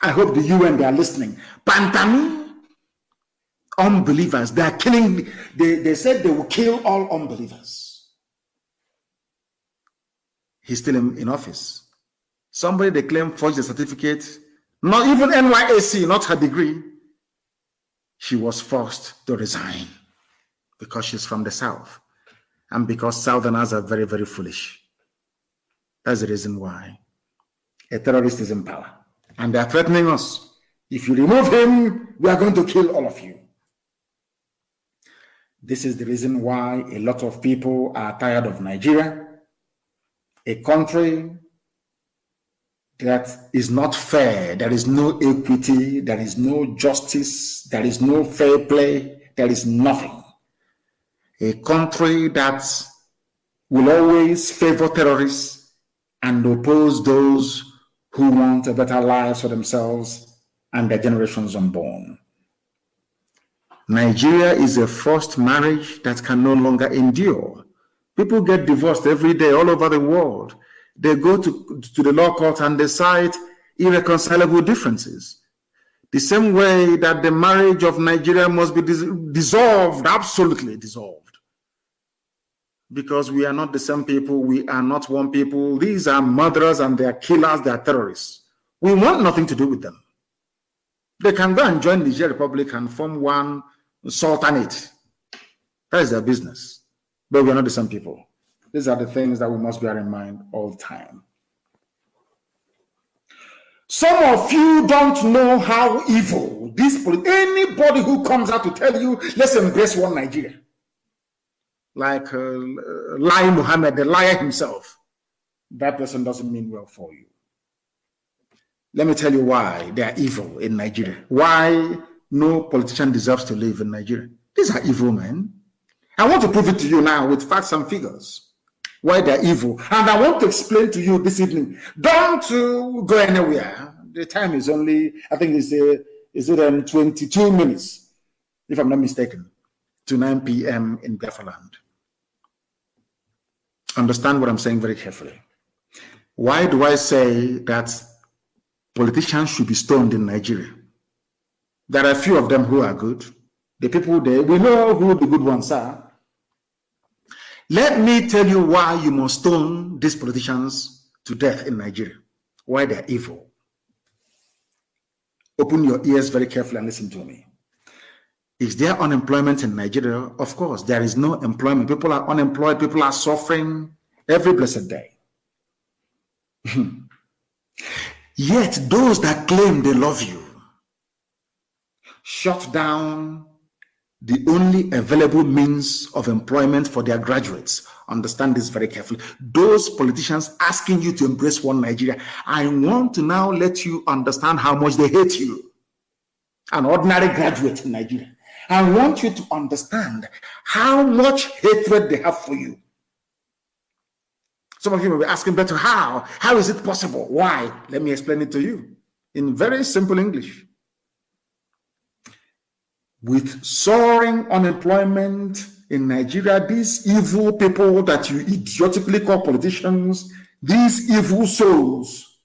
I hope the UN, they are listening. Pantami, unbelievers, they are killing, they said they will kill all unbelievers. He's still in office. Somebody they claim forged a certificate, not even NYSC, not her degree. She was forced to resign because she's from the South. And because Southerners are very, very foolish. That's the reason why a terrorist is in power. And they are threatening us. If you remove him, we are going to kill all of you. This is the reason why a lot of people are tired of Nigeria, a country that is not fair. There is no equity. There is no justice. There is no fair play. There is nothing. A country that will always favor terrorists and oppose those who want a better life for themselves and their generations unborn. Nigeria is a forced marriage that can no longer endure. People get divorced every day all over the world. They go to the law court and they cite irreconcilable differences. The same way that the marriage of Nigeria must be dissolved, absolutely dissolved. Because we are not the same people, we are not one people. These are murderers and they are killers, they are terrorists. We want nothing to do with them. They can go and join the Niger Republic and form one sultanate. That is their business. But we are not the same people. These are the things that we must bear in mind all the time. Some of you don't know how evil this politics. Anybody who comes out to tell you, let's embrace one Nigeria, like Lai Muhammad, the liar himself, that person doesn't mean well for you. Let me tell you why they are evil in Nigeria. Why no politician deserves to live in Nigeria. These are evil men. I want to prove it to you now with facts and figures. Why they're evil. And I want to explain to you this evening. Don't go anywhere. The time is only, I think it's 22 minutes. if I'm not mistaken, to 9 p.m. in Biafra land. Understand what I'm saying very carefully. Why do I say that politicians should be stoned in Nigeria? There are a few of them who are good. The people there, we know who the good ones are. Let me tell you why you must stone these politicians to death in Nigeria. Why they're evil. Open your ears very carefully and listen to me. Is there unemployment in Nigeria? Of course, there is no employment. People are unemployed. People are suffering every blessed day. Yet those that claim they love you shut down the only available means of employment for their graduates. Understand this very carefully. Those politicians asking you to embrace one Nigeria, I want to now let you understand how much they hate you. An ordinary graduate in Nigeria. I want you to understand how much hatred they have for you. Some of you may be asking, better how? How is it possible? Why? Let me explain it to you in very simple English. With soaring unemployment in Nigeria, these evil people that you idiotically call politicians, these evil souls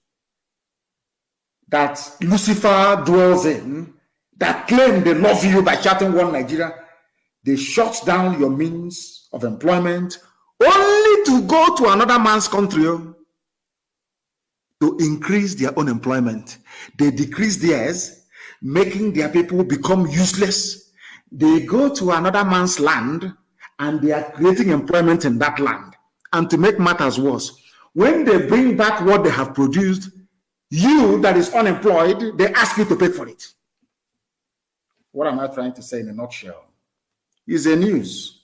that Lucifer dwells in, that claim they love you by shouting one Nigeria, they shut down your means of employment only to go to another man's country to increase their own employment. They decrease theirs, making their people become useless. They go to another man's land and they are creating employment in that land. And to make matters worse, when they bring back what they have produced, you that is unemployed, they ask you to pay for it. What am I trying to say in a nutshell? It's a news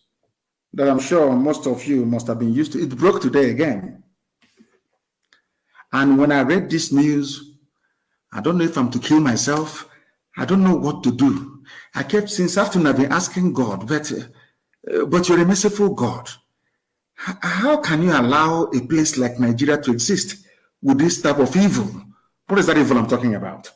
that I'm sure most of you must have been used to. It broke today again. And when I read this news, I don't know if I'm to kill myself. I don't know what to do. I kept, since afternoon, I've been asking God, but you're a merciful God. How can you allow a place like Nigeria to exist with this type of evil? What is that evil I'm talking about?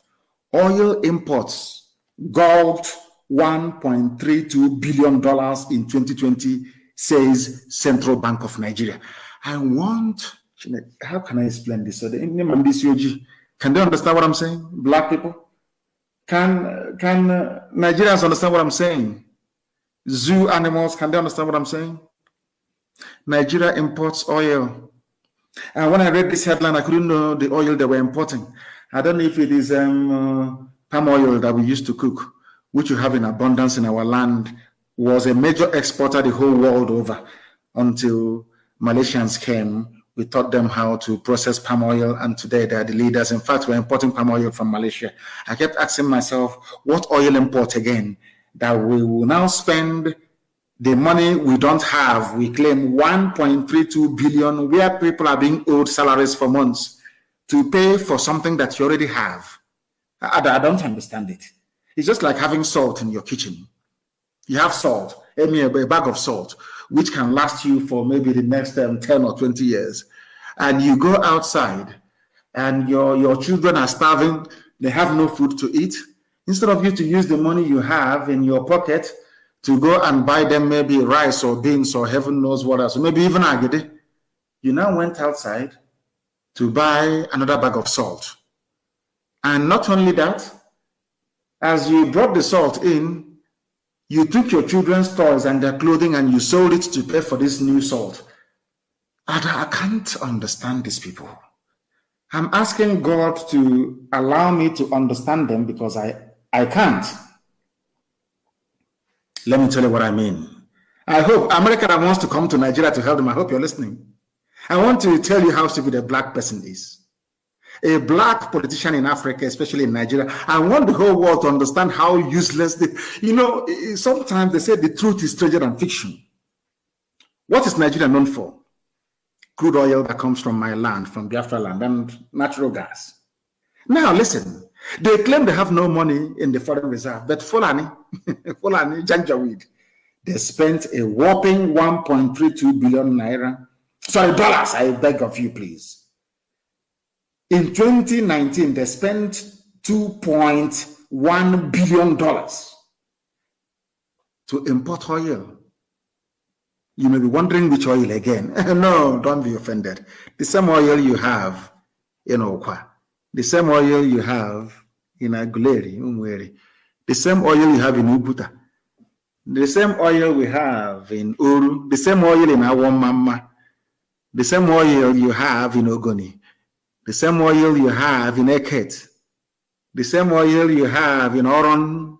Oil imports gulped $1.32 billion in 2020, says Central Bank of Nigeria. I want, how can I explain this? So can they understand what I'm saying? Black people? Can Nigerians understand what I'm saying? Zoo animals, can they understand what I'm saying? Nigeria imports oil. And when I read this headline, I couldn't know the oil they were importing. I don't know if it is palm oil that we used to cook, which we have in abundance in our land, was a major exporter the whole world over until Malaysians came. We taught them how to process palm oil, and today they are the leaders. In fact, we're importing palm oil from Malaysia. I kept asking myself, what oil import again? That we will now spend the money we don't have. We claim 1.32 billion, where people are being owed salaries for months, to pay for something that you already have. I don't understand it. It's just like having salt in your kitchen. You have salt, a bag of salt, which can last you for maybe the next 10 or 20 years. And you go outside and your children are starving, they have no food to eat. Instead of you to use the money you have in your pocket to go and buy them maybe rice or beans or heaven knows what else, maybe even agede, you now went outside to buy another bag of salt. And not only that, as you brought the salt in, you took your children's toys and their clothing and you sold it to pay for this new salt. I can't understand these people. I'm asking God to allow me to understand them because I can't. Let me tell you what I mean. I hope America that wants to come to Nigeria to help them, I hope you're listening. I want to tell you how stupid a black person is. A black politician in Africa, especially in Nigeria, I want the whole world to understand how useless sometimes they say the truth is stranger than fiction. What is Nigeria known for? Crude oil that comes from my land, from Biafra land, and natural gas. Now listen, they claim they have no money in the foreign reserve, but Fulani, Janjaweed, they spent a whopping 1.32 billion naira. Sorry, dollars, I beg of you, please. In 2019, they spent $2.1 billion. to import oil. You may be wondering which oil again. No, don't be offended. The same oil you have in Okwa, the same oil you have in Aguleri, Umweri, the same oil you have in Ubuta, the same oil we have in Uru, the same oil in Awamama, the same oil you have in Ogoni, the same oil you have in Eket, the same oil you have in Oron,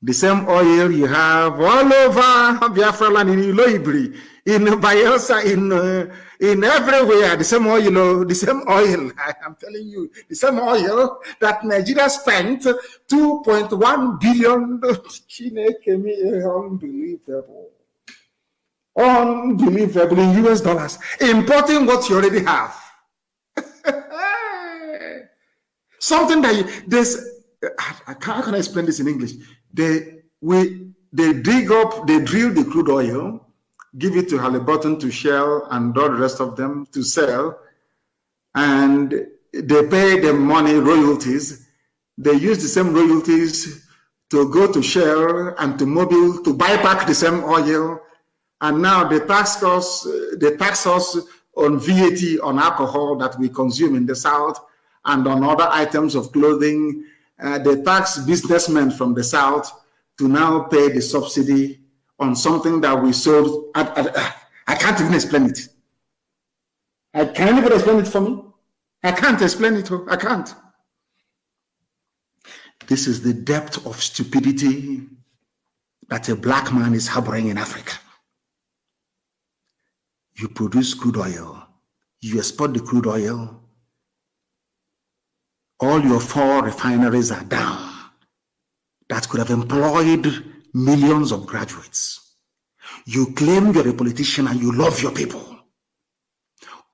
the same oil you have all over Biafra land, in Iloibri, in Bayelsa, in everywhere. The same oil, the same oil. I'm telling you, the same oil that Nigeria spent 2.1 billion. Unbelievable in US dollars, importing what you already have. Something that how can I explain this in English? They drill the crude oil, give it to Halliburton, to Shell, and all the rest of them to sell, and they pay them money, royalties. They use the same royalties to go to Shell and to Mobil to buy back the same oil, and now they tax us on VAT on alcohol that we consume in the South and on other items of clothing. They tax businessmen from the South to now pay the subsidy on something that we sold. I can't even explain it. Can anybody explain it for me? I can't explain it. I can't. This is the depth of stupidity that a black man is harboring in Africa. You produce crude oil. You export the crude oil. All your 4 refineries are down that could have employed millions of graduates. You claim you're a politician and you love your people.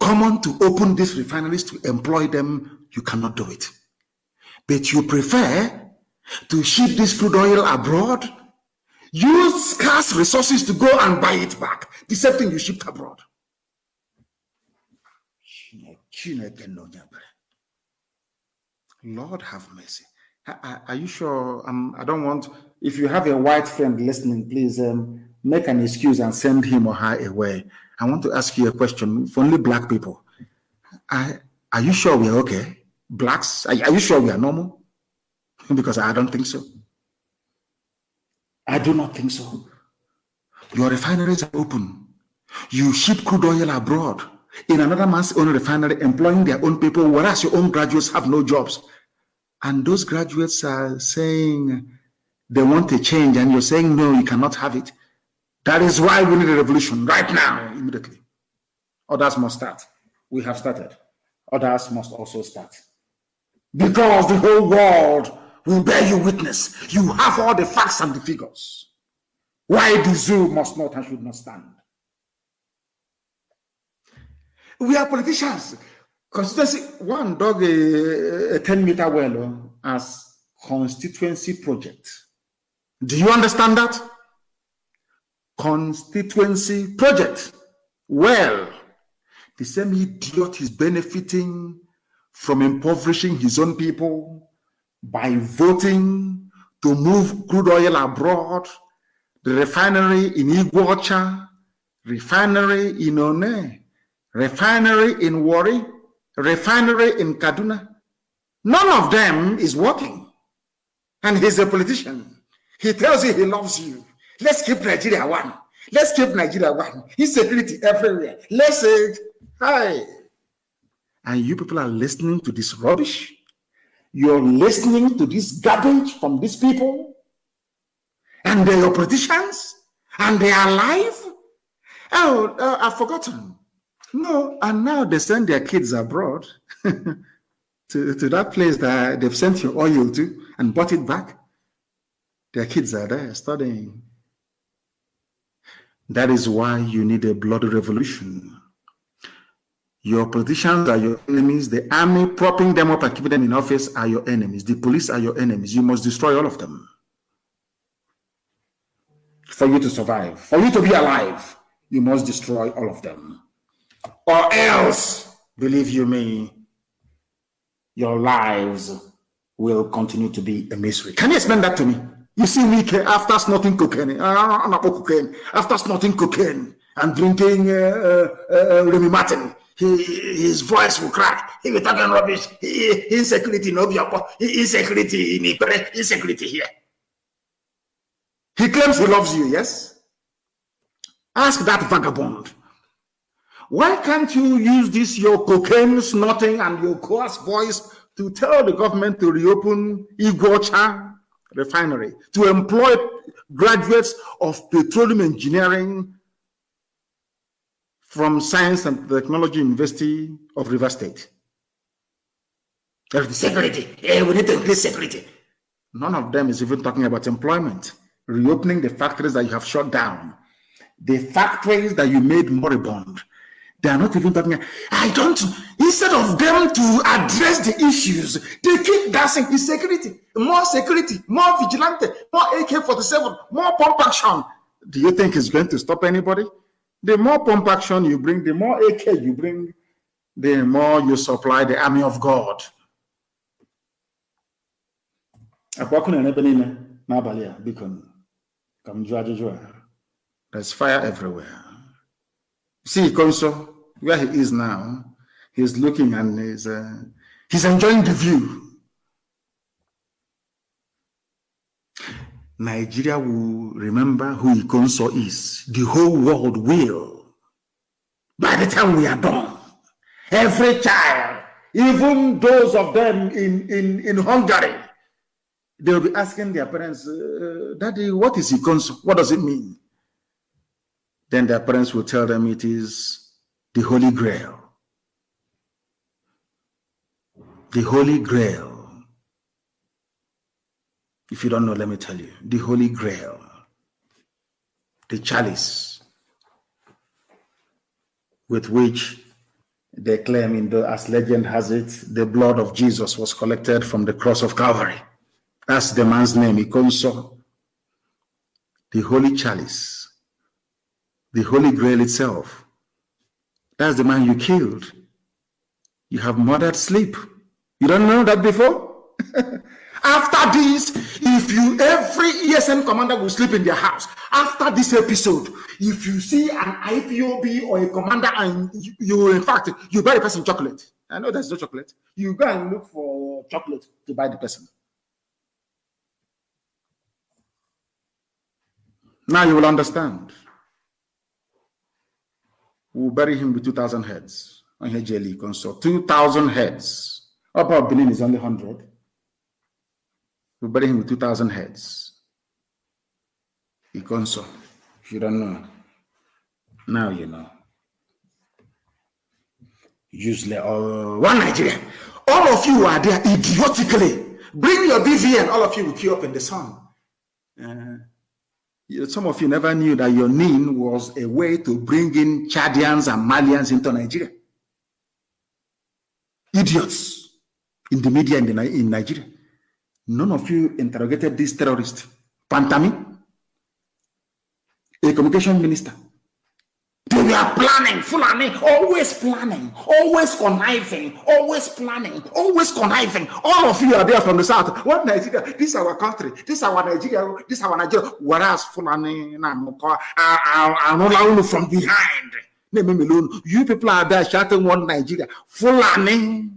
Come on to open these refineries to employ them, you cannot do it. But you prefer to ship this crude oil abroad, use scarce resources to go and buy it back. The same thing you shipped abroad. Lord have mercy. Are you sure? I don't want, if you have a white friend listening, please make an excuse and send him or her away. I want to ask you a question for only black people. Are you sure we're okay? Blacks, are you sure we are normal? Because I don't think so. I do not think so. Your refineries are open. You ship crude oil abroad in another man's own refinery, employing their own people, whereas your own graduates have no jobs. And those graduates are saying they want a change, and you're saying, no, you cannot have it. That is why we need a revolution right now, immediately. Others must start. We have started. Others must also start. Because the whole world will bear you witness. You have all the facts and the figures. Why the zoo must not and should not stand. We are politicians. Constituency, one dug a 10-meter well as constituency project. Do you understand that? Constituency project. Well, the same idiot is benefiting from impoverishing his own people by voting to move crude oil abroad, the refinery in Iguacha, refinery in One, refinery in Warri, refinery in Kaduna. None of them is working. And he's a politician. He tells you he loves you. Let's keep Nigeria one. Let's keep Nigeria one. Insecurity everywhere. Let's say, hi. And you people are listening to this rubbish? You're listening to this garbage from these people? And they're your politicians? And they are alive? Oh, I've forgotten. No, and now they send their kids abroad to that place that they've sent your oil to and bought it back. Their kids are there studying. That is why you need a bloody revolution. Your politicians are your enemies. The army propping them up and keeping them in office are your enemies. The police are your enemies. You must destroy all of them for you to survive. For you to be alive, you must destroy all of them. Or else, believe you me, your lives will continue to be a mystery. Can you explain that to me? You see Iyke after snorting cocaine, after snorting cocaine and drinking Remy Martin, his voice will crack. He will talk rubbish. Insecurity in Obiapo, insecurity in Ipere, insecurity here. He claims he loves you, yes? Ask that vagabond. Why can't you use this, your cocaine snorting and your coarse voice, to tell the government to reopen Iguacha refinery, to employ graduates of petroleum engineering from Science and Technology University of River State? Security. Yeah, we need to increase security. None of them is even talking about employment. Reopening the factories that you have shut down. The factories that you made moribund. They are not even talking. Instead of them to address the issues, they keep dancing insecurity, more vigilante, more AK-47, more pump action. Do you think it's going to stop anybody? The more pump action you bring, the more AK you bring, the more you supply the army of God. There's fire everywhere. See, Konso, where he is now, he's looking and he's enjoying the view. Nigeria will remember who Konso is. The whole world will. By the time we are done, every child, even those of them in Hungary, they'll be asking their parents, Daddy, what is Konso? What does it mean? Then their parents will tell them it is the Holy Grail. The Holy Grail. If you don't know, let me tell you. The Holy Grail. The chalice with which they claim, as legend has it, the blood of Jesus was collected from the cross of Calvary. That's the man's name, Ikonso. The Holy Chalice. The Holy Grail itself. That's the man you killed. You have murdered sleep. You don't know that before? After this, every ESN commander will sleep in their house. After this episode, if you see an IPOB or a commander and you buy the person chocolate. I know there's no chocolate. You go and look for chocolate to buy the person. Now you will understand. We'll bury him with 2,000 heads. On here, Jelly Consort. 2,000 heads. Upper Benin is only 100. We'll bury him with 2,000 heads. Consort. If you don't know, now you know. Usually, one Nigeria. All of you are there idiotically. Bring your BVN. All of you will queue up in the sun. Some of you never knew that your NIN was a way to bring in Chadians and Malians into Nigeria. Idiots in the media in Nigeria. None of you interrogated this terrorist, Pantami, a communication minister. They were planning, Fulani, always planning, always conniving, always planning, always conniving. All of you are there from the south. What Nigeria? This is our country. This is our Nigeria. This is our Nigeria. Whereas Fulani are from behind. You people are there shouting one Nigeria. Fulani.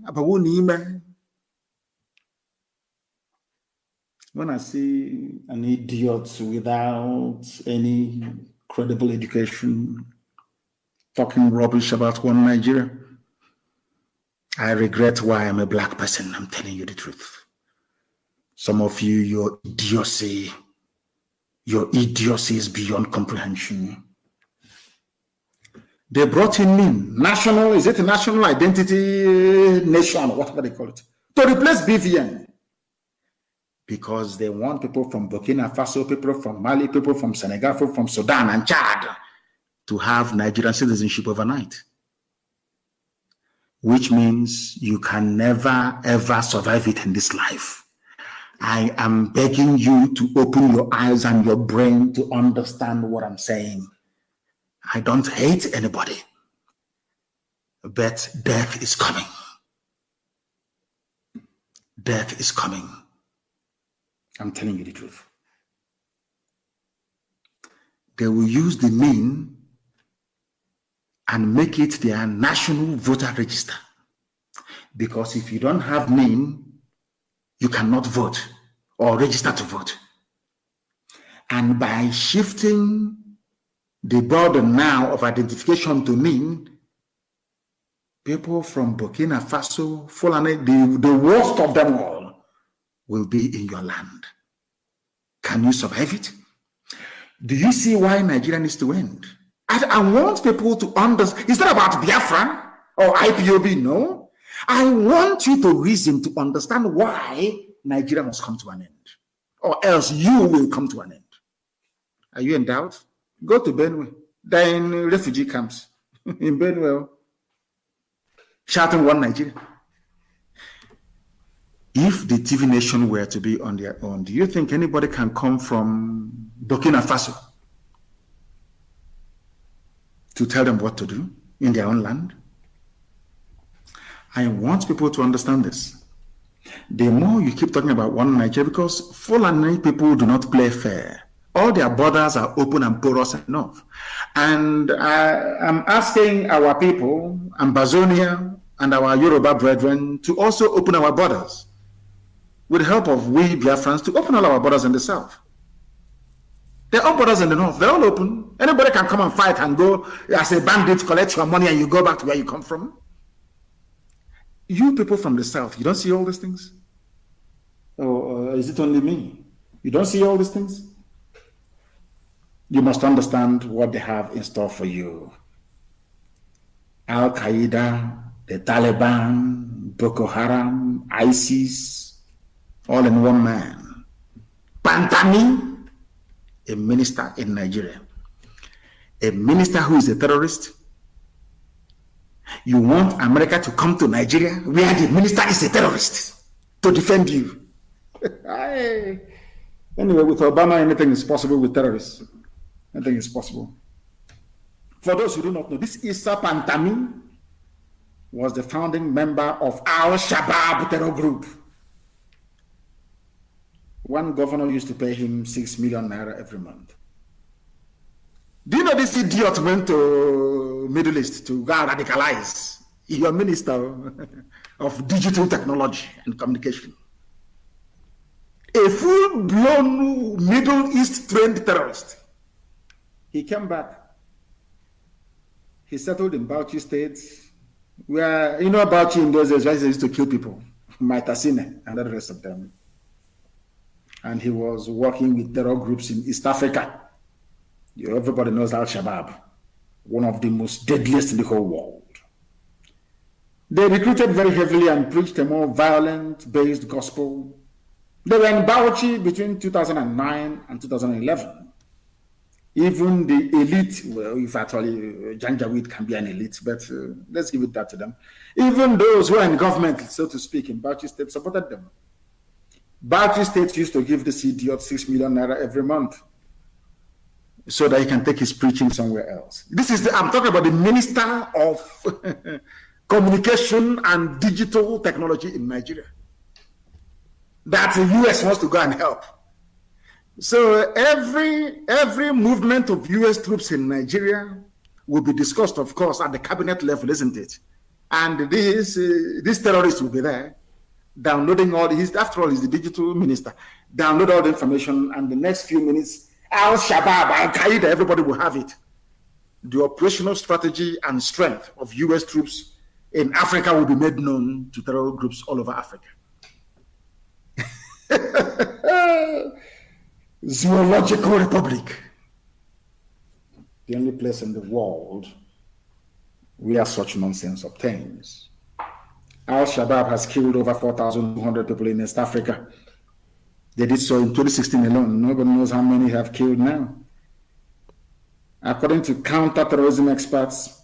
When I see an idiot without any credible education talking rubbish about one Nigeria, I regret why I'm a black person. I'm telling you the truth. Some of you, your idiocy is beyond comprehension. They brought in national, is it a national identity nation, or whatever they call it, to replace BVN. Because they want people from Burkina Faso, people from Mali, people from Senegal, people from Sudan and Chad to have Nigerian citizenship overnight. Which means you can never, ever survive it in this life. I am begging you to open your eyes and your brain to understand what I'm saying. I don't hate anybody, but death is coming. Death is coming. I'm telling you the truth. they will use the NIN and make it their national voter register. Because if you don't have NIN, you cannot vote or register to vote. And by shifting the burden now of identification to NIN, people from Burkina Faso, Fulani, the worst of them all, will be in your land. Can you survive it? Do you see why Nigeria needs to end? I want people to understand. It's not about Biafra or IPOB, no. I want you to reason to understand why Nigeria must come to an end, or else you will come to an end. Are you in doubt? Go to Benue. They're in refugee camps in Benue, shouting one Nigeria. If the TV nation were to be on their own, do you think anybody can come from Burkina Faso to tell them what to do in their own land? I want people to understand this. The more you keep talking about one Nigeria, because Fulani people do not play fair. All their borders are open and porous enough. And I'm asking our people, Ambazonia and our Yoruba brethren, to also open our borders. With the help of we Biafrans, to open all our borders in the south. There are borders in the north. They're all open. Anybody can come and fight and go as a bandit, collect your money, and you go back to where you come from. You people from the south, you don't see all these things? Or is it only me? You don't see all these things? You must understand what they have in store for you. Al-Qaeda, the Taliban, Boko Haram, ISIS, all in one man. Pantami, a minister in Nigeria. A minister who is a terrorist. You want America to come to Nigeria where the minister is a terrorist to defend you. Anyway, with Obama, anything is possible with terrorists. Anything is possible. For those who do not know, this Issa Pantami was the founding member of Al-Shabaab terror group. One governor used to pay him 6 million naira every month. Do you know this idiot went to Middle East to go and radicalize? You're minister of digital technology and communication. A full-blown Middle East trained terrorist. He came back. He settled in Bauchi State, where, you know, Bauchi in those days, they used to kill people, Maitasine and the rest of them. And he was working with terror groups in East Africa. Everybody knows Al-Shabaab, one of the most deadliest in the whole world. They recruited very heavily and preached a more violent-based gospel. They were in Bauchi between 2009 and 2011. Even the elite, well, if actually Janjaweed can be an elite, but let's give it that to them. Even those who are in government, so to speak, in Bauchi State supported them. Bauchi State used to give this idiot 6 million naira every month so that he can take his preaching somewhere else. This is I'm talking about the Minister of Communication and Digital Technology in Nigeria. That the US wants to go and help. So every movement of US troops in Nigeria will be discussed, of course, at the cabinet level, isn't it? And this terrorist will be there, downloading all his, after all, he's the digital minister, download all the information, and the next few minutes, Al-Shabaab, Al-Qaeda, everybody will have it. The operational strategy and strength of US troops in Africa will be made known to terror groups all over Africa. Zoological Republic, the only place in the world where such nonsense obtains. Al-Shabaab has killed over 4,200 people in East Africa. They did so in 2016 alone. Nobody knows how many have killed now. According to counter-terrorism experts,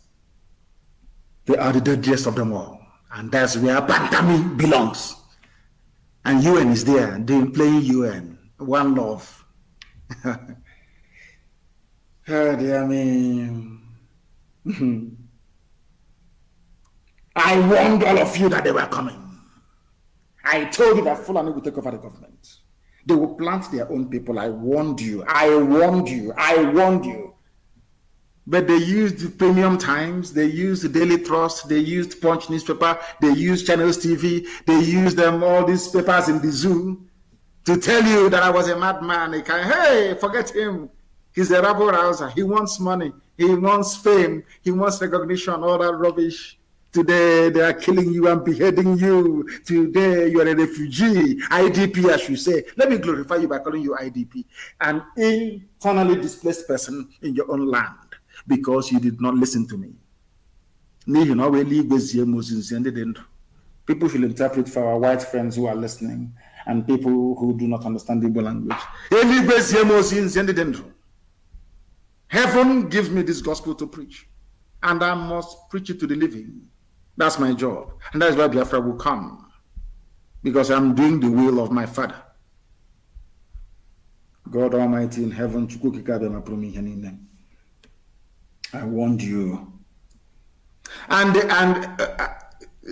they are the deadliest of them all. And that's where Pantami belongs. And UN is there, doing playing UN. One love. Oh, dear me. I warned all of you that they were coming. I told you that Fulani would take over the government. They will plant their own people. I warned you. I warned you. I warned you. But they used Premium Times, they used the Daily Trust, they used Punch newspaper, they used Channels TV, they used all these papers in the zoo to tell you that I was a madman. Hey, forget him. He's a rabble rouser. He wants money. He wants fame. He wants recognition, all that rubbish. Today, they are killing you and beheading you. Today, you are a refugee. IDP, I should say. Let me glorify you by calling you IDP. An internally displaced person in your own land. Because you did not listen to me. People should interpret for our white friends who are listening and people who do not understand the Igbo language. Heaven gives me this gospel to preach, and I must preach it to the living. That's my job, and that is why Biafra will come, because I'm doing the will of my Father. God Almighty in heaven, I warned you. And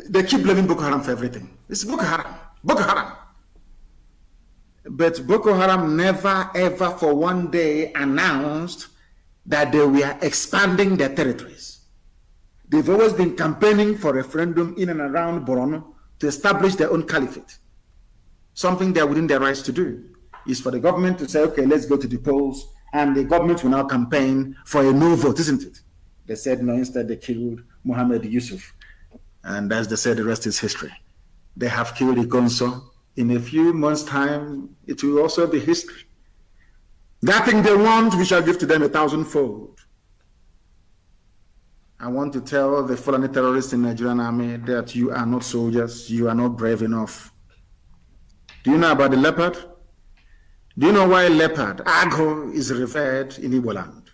they keep blaming Boko Haram for everything. It's Boko Haram. Boko Haram. But Boko Haram never, ever for one day announced that they were expanding their territories. They've always been campaigning for referendum in and around Borno to establish their own caliphate. Something they're within their rights to do is for the government to say, okay, let's go to the polls. And the government will now campaign for a no vote, isn't it? They said no, instead they killed Mohammed Yusuf. And as they said, the rest is history. They have killed Igonso. In a few months' time, it will also be history. That thing they want, we shall give to them 1,000-fold. I want to tell the Fulani terrorists in the Nigerian army that you are not soldiers, you are not brave enough. Do you know about the leopard? Do you know why leopard, Agho, is revered in Igbo land?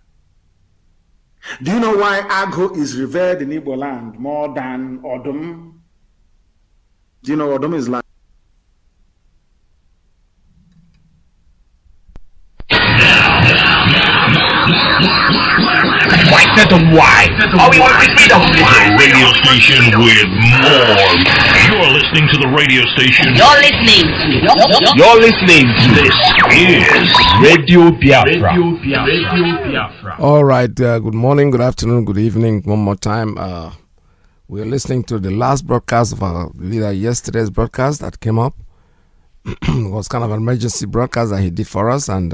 Do you know why Agho is revered in Igbo land more than Odum? Do you know Odum is like? Why? All we want is freedom. It's a radio station with more. You're listening to the radio station. You're listening to this is Radio Biafra. Radio Biafra. All right. Good morning, good afternoon, good evening. One more time. We're listening to the last broadcast of our leader yesterday's broadcast that came up. It was kind of an emergency broadcast that he did for us, and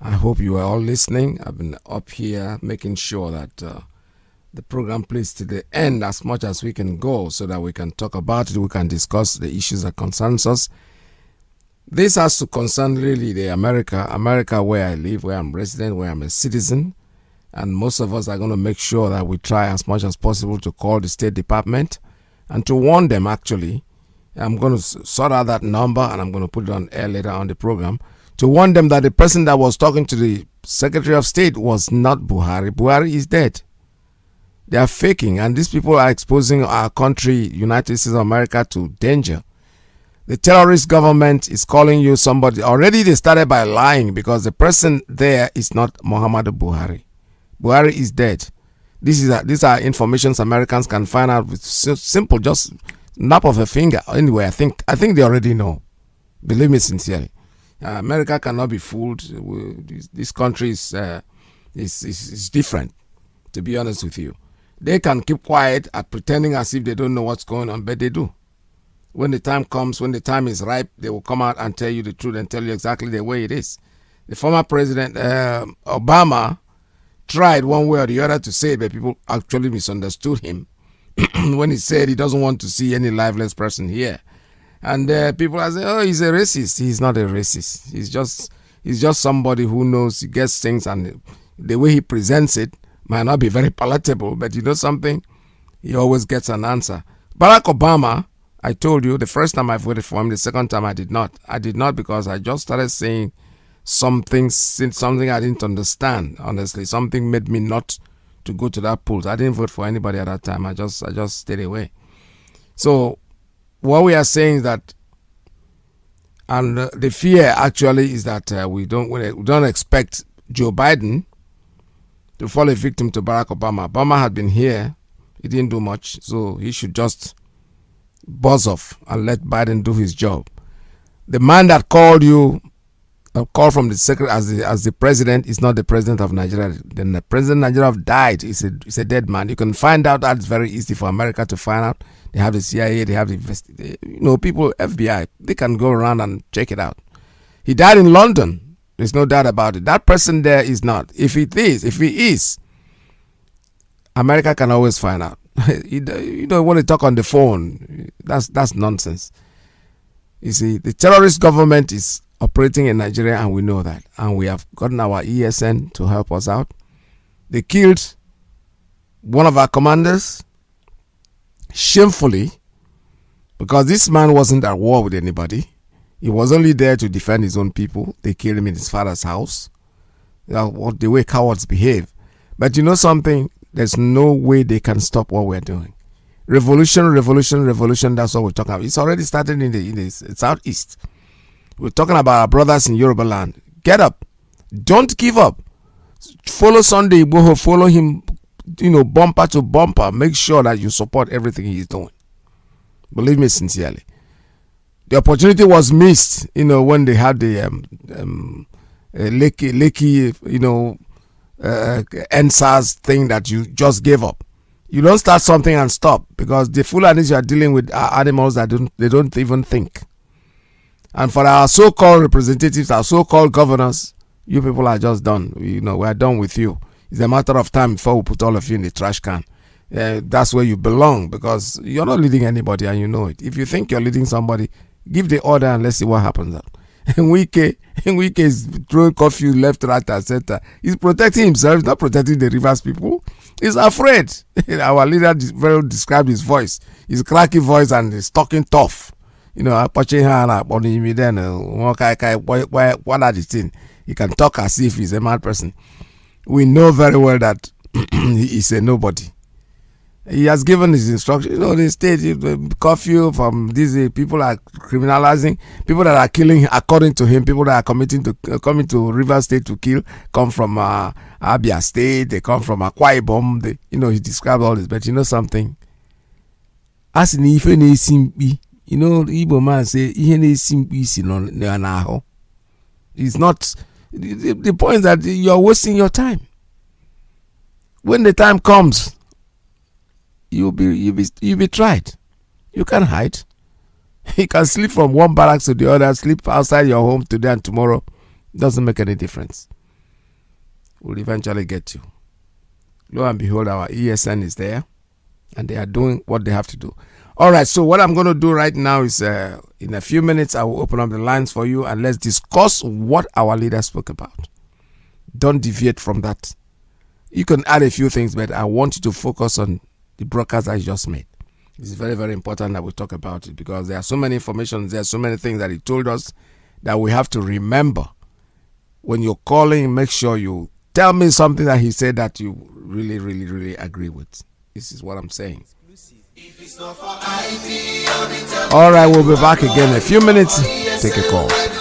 I hope you are all listening. I've been up here making sure that the program plays to the end as much as we can go so that we can talk about it, we can discuss the issues that concerns us. This has to concern really the America where I live, where I'm resident, where I'm a citizen. And most of us are going to make sure that we try as much as possible to call the State Department and to warn them, actually. I'm going to sort out that number and I'm going to put it on air later on the program, to warn them that the person that was talking to the Secretary of State was not Buhari. Buhari is dead. They are faking, and these people are exposing our country, United States of America, to danger. The terrorist government is calling you somebody. Already they started by lying because the person there is not Muhammadu Buhari. Buhari is dead. These are informations Americans can find out with simple, just snap of a finger. Anyway, I think they already know. Believe me sincerely. America cannot be fooled. This country is different, to be honest with you. They can keep quiet at pretending as if they don't know what's going on, but they do. When the time comes, when the time is ripe, they will come out and tell you the truth and tell you exactly the way it is. The former president, Obama, tried one way or the other to say it, but people actually misunderstood him when he said he doesn't want to see any lifeless person here. And people are saying, oh, he's a racist. He's not a racist. He's just somebody who knows, he gets things, and the way he presents it might not be very palatable, but you know something? He always gets an answer. Barack Obama, I told you, the first time I voted for him, the second time I did not. I did not because I just started saying something I didn't understand, honestly. Something made me not to go to that polls. I didn't vote for anybody at that time. I just stayed away. So what we are saying is that, and the fear actually is that we don't expect Joe Biden to fall a victim to Barack Obama. Obama had been here. He didn't do much, so he should just buzz off and let Biden do his job. The man that called you, a call from the secretary as the president, is not the president of Nigeria. Then the president of Nigeria died. He's a dead man. You can find out that. It's very easy for America to find out. They have the CIA. They have the people, FBI. They can go around and check it out. He died in London. There's no doubt about it. That person there is not. If he is, America can always find out. You don't want to talk on the phone. That's nonsense. You see, the terrorist government is operating in Nigeria, and we know that. And we have gotten our ESN to help us out. They killed one of our commanders shamefully, because this man wasn't at war with anybody. He was only there to defend his own people. They killed him in his father's house. The way cowards behave. But you know something? There's no way they can stop what we're doing. Revolution, that's what we're talking about. It's already started in the southeast. We're talking about our brothers in Yoruba land. Get up. Don't give up. Follow Sunday Igboho. Follow him, bumper to bumper. Make sure that you support everything he's doing. Believe me sincerely. The opportunity was missed, when they had the Lekki, NSAS thing that you just gave up. You don't start something and stop, because the Fulanis you are dealing with are animals that they don't even think. And for our so-called representatives, our so-called governors, you people are just done. We are done with you. It's a matter of time before we put all of you in the trash can. That's where you belong, because you're not leading anybody and you know it. If you think you're leading somebody, give the order and let's see what happens. Iyke is throwing curfew left, right, and center. He's protecting himself. He's not protecting the Rivers people. He's afraid. Our leader very described his voice. His cracky voice, and he's talking tough. Punching her on him. Then what are the things? He can talk as if he's a mad person. We know very well that he is a nobody. He has given his instructions. The state curfew from these people are criminalizing people that are killing. According to him, people that are coming to River State to kill come from Abia State. They come from Akwa Ibom. He described all this. But you know something? As in if any simpi, Igbo man say ihe simpi si no na. It's not the point that you're wasting your time. When the time comes, you'll be tried. You can't hide. You can sleep from one barracks to the other, sleep outside your home today and tomorrow. Doesn't make any difference. We'll eventually get you. Lo and behold, our ESN is there, and they are doing what they have to do. All right, so what I'm going to do right now is in a few minutes, I will open up the lines for you, and let's discuss what our leader spoke about. Don't deviate from that. You can add a few things, but I want you to focus on the broadcast I just made. It's very, very important that we talk about it, because there are so many information, there are so many things that he told us that we have to remember. When you're calling, make sure you tell me something that he said that you really, really, really agree with. This is what I'm saying. All right, we'll be back again in a few minutes. Take a call. Thank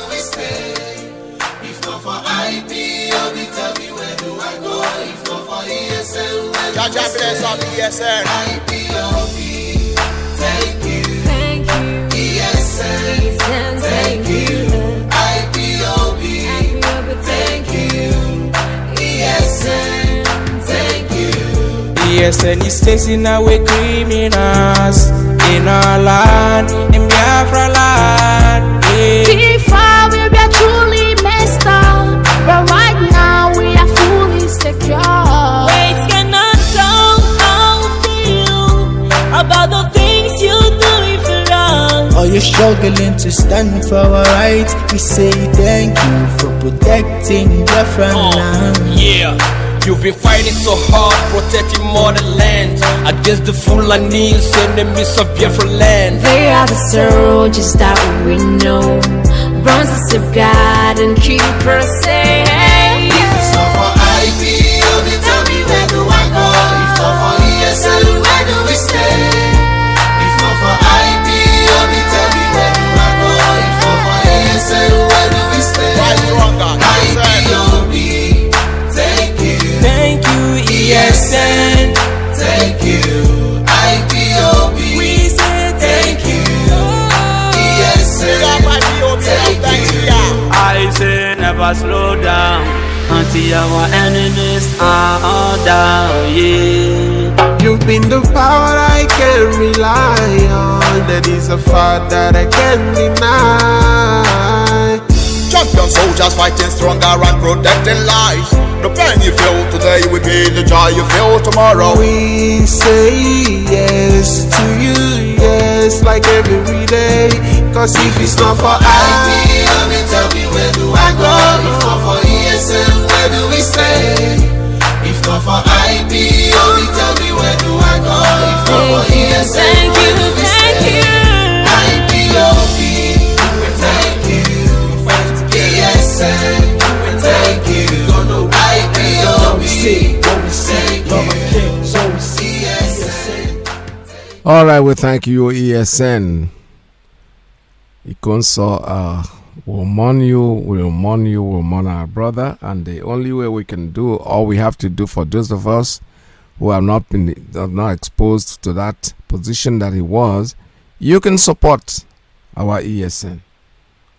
you, ESN, thank you, IPOB, thank you, ESN, thank you. ESN is chasing away criminals in our land, in Biafra land. Before we were truly messed up, but right now we are fully secure. About the things you do if you're wrong. Are you struggling to stand for our rights? We say thank you for protecting Biafra land. Yeah, you've been fighting so hard, protecting motherland against the Fulanis, enemies of Biafra land. They are the soldiers that we know, bronzes of God and keep us safe. It's not for IPOB, tell me where do I go? It's not for ESL, where do we stay? If not for IPOB, tell me where do I go? If not for ESL, where do we stay? IPOB, thank you. Thank you, ESN. Thank you, IPOB. We say thank you, ESN. our enemies are all down, yeah. You've been the power I can rely on. That is a fact that I can't deny. Champion soldiers fighting stronger and protecting lives. The pain you feel today will be the joy you feel tomorrow. We say yes to you, yes, like every day. Cause if it's not for IPOB, tell me where do I go? If not for ESM, where do we stay? If not for IPOB, tell me where do I go? If not for ESM, where do we stay? IPOB, thank you. ESM, thank you. IPOB, thank you. All right, we thank you, ESN. Ikonso, we'll mourn you, we'll mourn our brother, and the only way we can do, all we have to do for those of us who have not exposed to that position that he was, you can support our ESN.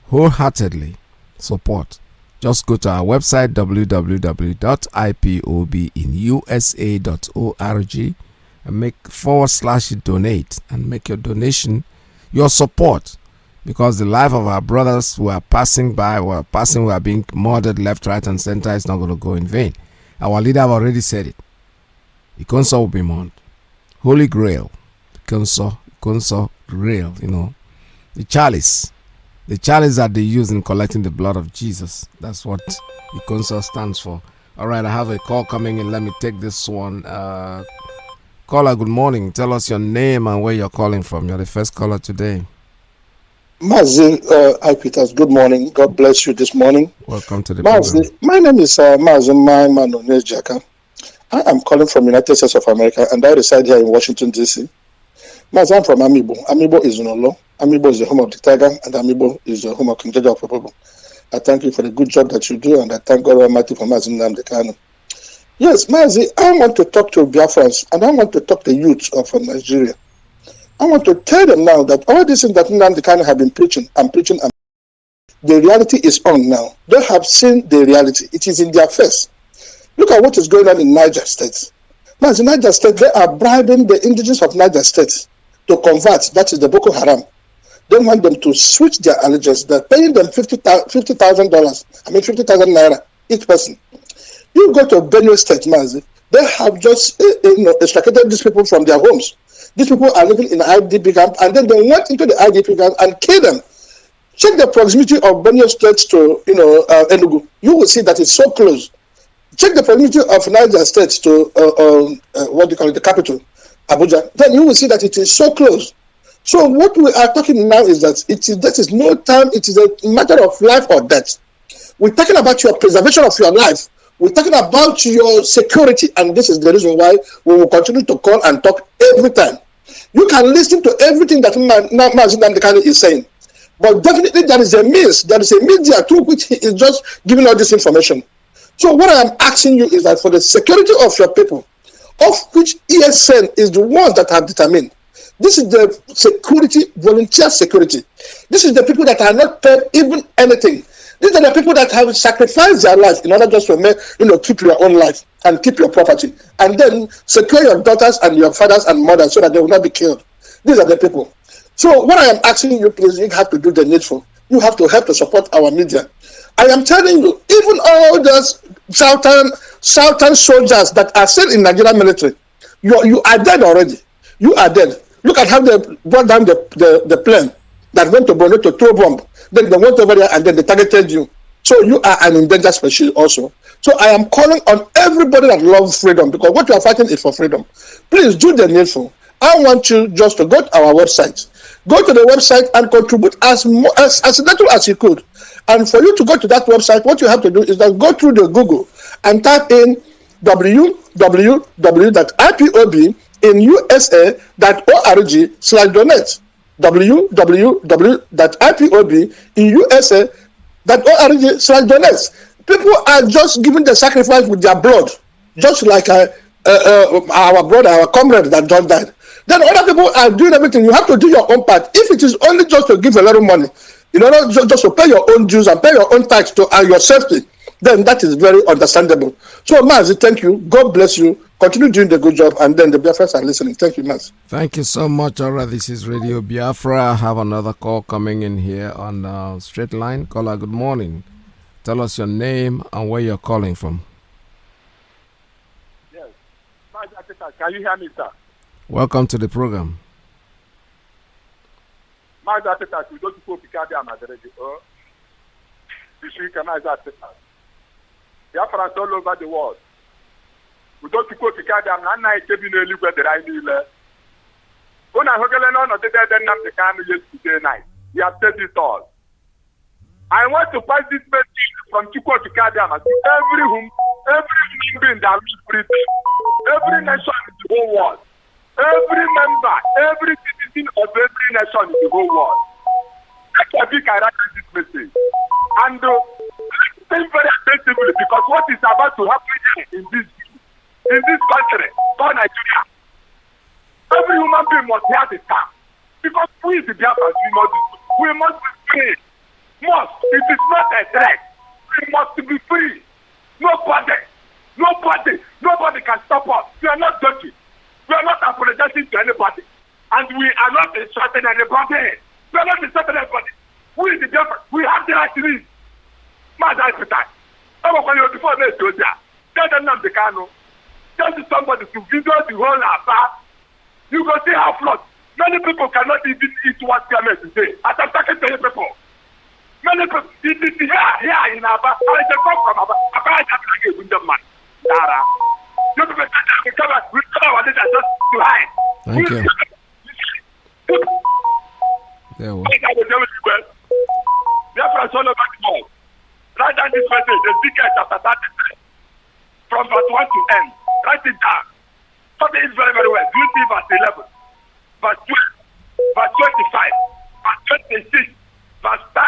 Wholeheartedly support. Just go to our website, www.ipobinusa.org, and make /donate and make your donation, your support. Because the life of our brothers who are passing by, who are being murdered left, right, and center is not going to go in vain. Our leader have already said it. Ikonso will be mourned. Holy Grail. Ikonso Grail, the chalice that they use in collecting the blood of Jesus. That's what Ikonso stands for. All right, I have a call coming in. Let me take this one. Caller, good morning. Tell us your name and where you're calling from. You're the first caller today. Mazi Iyke, good morning. God bless you this morning. Welcome to the program. My name is Mazi Nnamdi Kanu. I am calling from United States of America, and I reside here in Washington, D.C. Mazi, I'm from Amibo. Amibo is Unolo. Amibo is the home of the tiger, and Amibo is the home of King George of People. I thank you for the good job that you do, and I thank God Almighty for Mazi Nnamdi Kanu. Yes, Mazi, I want to talk to Biafrans, and I want to talk to youth of Nigeria. I want to tell them now that all these things that Nnamdi Kanu have been preaching, and the reality is on now. They have seen the reality. It is in their face. Look at what is going on in Niger State. Now, in Niger State, they are bribing the indigenous of Niger State to convert. That is the Boko Haram. They want them to switch their allegiance. They're paying them $50,000. 50,000 naira each person. You go to Benue State, Mazi. They have just extracted these people from their homes. These people are living in the IDP camp, and then they went into the IDP camp and killed them. Check the proximity of Benue State to Enugu. You will see that it's so close. Check the proximity of Niger State to the capital, Abuja. Then you will see that it is so close. So what we are talking now is that that is no time. It is a matter of life or death. We're talking about your preservation of your life. We're talking about your security, and this is the reason why we will continue to call and talk every time. You can listen to everything that Mazi Nnamdi Kanu is saying, but definitely there is a means, there is a media through which he is just giving all this information. So what I am asking you is that for the security of your people, of which ESN is the ones that have determined, this is the security, volunteer security. This is the people that are not paid even anything. These are the people that have sacrificed their life in order just to keep your own life and keep your property, and then secure your daughters and your fathers and mothers so that they will not be killed. These are the people. So what I am asking you, please, you have to do the needful. You have to help to support our media. I am telling you, even all those southern soldiers that are still in Nigerian military, you are dead already. You are dead. Look at how they brought down the plane that went to Borno to throw bomb. Then they went over there and then they targeted you. So you are an endangered species also. So I am calling on everybody that loves freedom, because what you are fighting is for freedom. Please do the needful. I want you just to go to our website. Go to the website and contribute as little as you could. And for you to go to that website, what you have to do is that go through the Google and type in www.ipobinusa.org/donate. www.ipobinusa.org/donate. People are just giving the sacrifice with their blood, just like our brother, our comrade that just died. Then other people are doing everything. You have to do your own part. If it is only just to give a little money, just to pay your own dues and pay your own tax to your safety, then that is very understandable. So, Mazi, thank you. God bless you. Continue doing the good job, and then the Biafras are listening. Thank you, Mazi. Thank you so much. All right, this is Radio Biafra. I have another call coming in here on straight line. Caller, good morning. Tell us your name and where you're calling from. Yes. Can you hear me, sir? Welcome to the program. Mazi Nnamdi, we don't go Picard and Madrid. This week, Mazi Nnamdi. Biafrans all over the world. We don't go Picard and Nana Kevin where the right dealer. When I heard on the dead Nnamdi Kanu yesterday night, he has said it all. I want to pass this message from Chukwu to Kadama to every human being that lives free, every nation in the whole world, every member, every citizen of every nation in the whole world. That's why I write this message. And think very attentively because what is about to happen in this country, called Nigeria, every human being must hear the sound. Because we the Biafrans, we must be free. Must. It is not a threat. We must be free. Nobody can stop us. We are not dirty. We are not apologizing to anybody. And we are not insulting anybody. We are not insulting anybody. We the Biafrans, we have the right to live. Mazi Nnamdi. Some of you before they told you. Tell them Nnamdi Kanu. Tell somebody to video the whole affair. You go see how flood. Many people cannot even eat one payment today. As I'm talking to you people. Many people, it is here in Aba. I just come from Aba. Aba is not a good man. Dara. You people come our leaders just to hide. Thank you. There we go. Therefore, all over the world. Write down this message, Ezekiel chapter 33. From verse 1 to end. Write it down. Something is very, very well. Do you see verse 11? Verse 12, verse 25, verse 26, verse 30,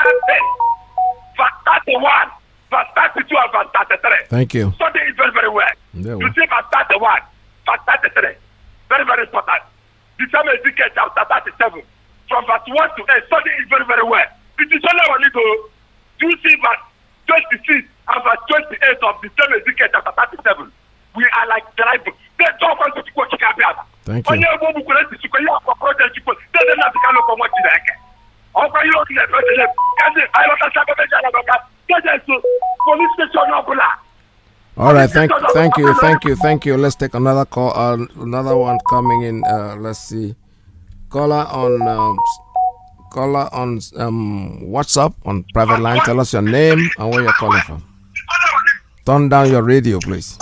verse 31, verse 32, and verse 33. Thank you. Something is very, very well. You see verse 31, verse 33. Very, very important. The same Ezekiel chapter 37. From verse 1 to 8. Something is very, very well. It is only one little. Do you see verse 26 and verse 28 of the same Ezekiel chapter 37? We are like tribal. They don't want to go to Kabiaba. Thank you. All right, thank you. Let's take another call. Another one coming in. Let's see. Caller on WhatsApp on private line. Tell us your name and where you're calling from. Turn down your radio, please.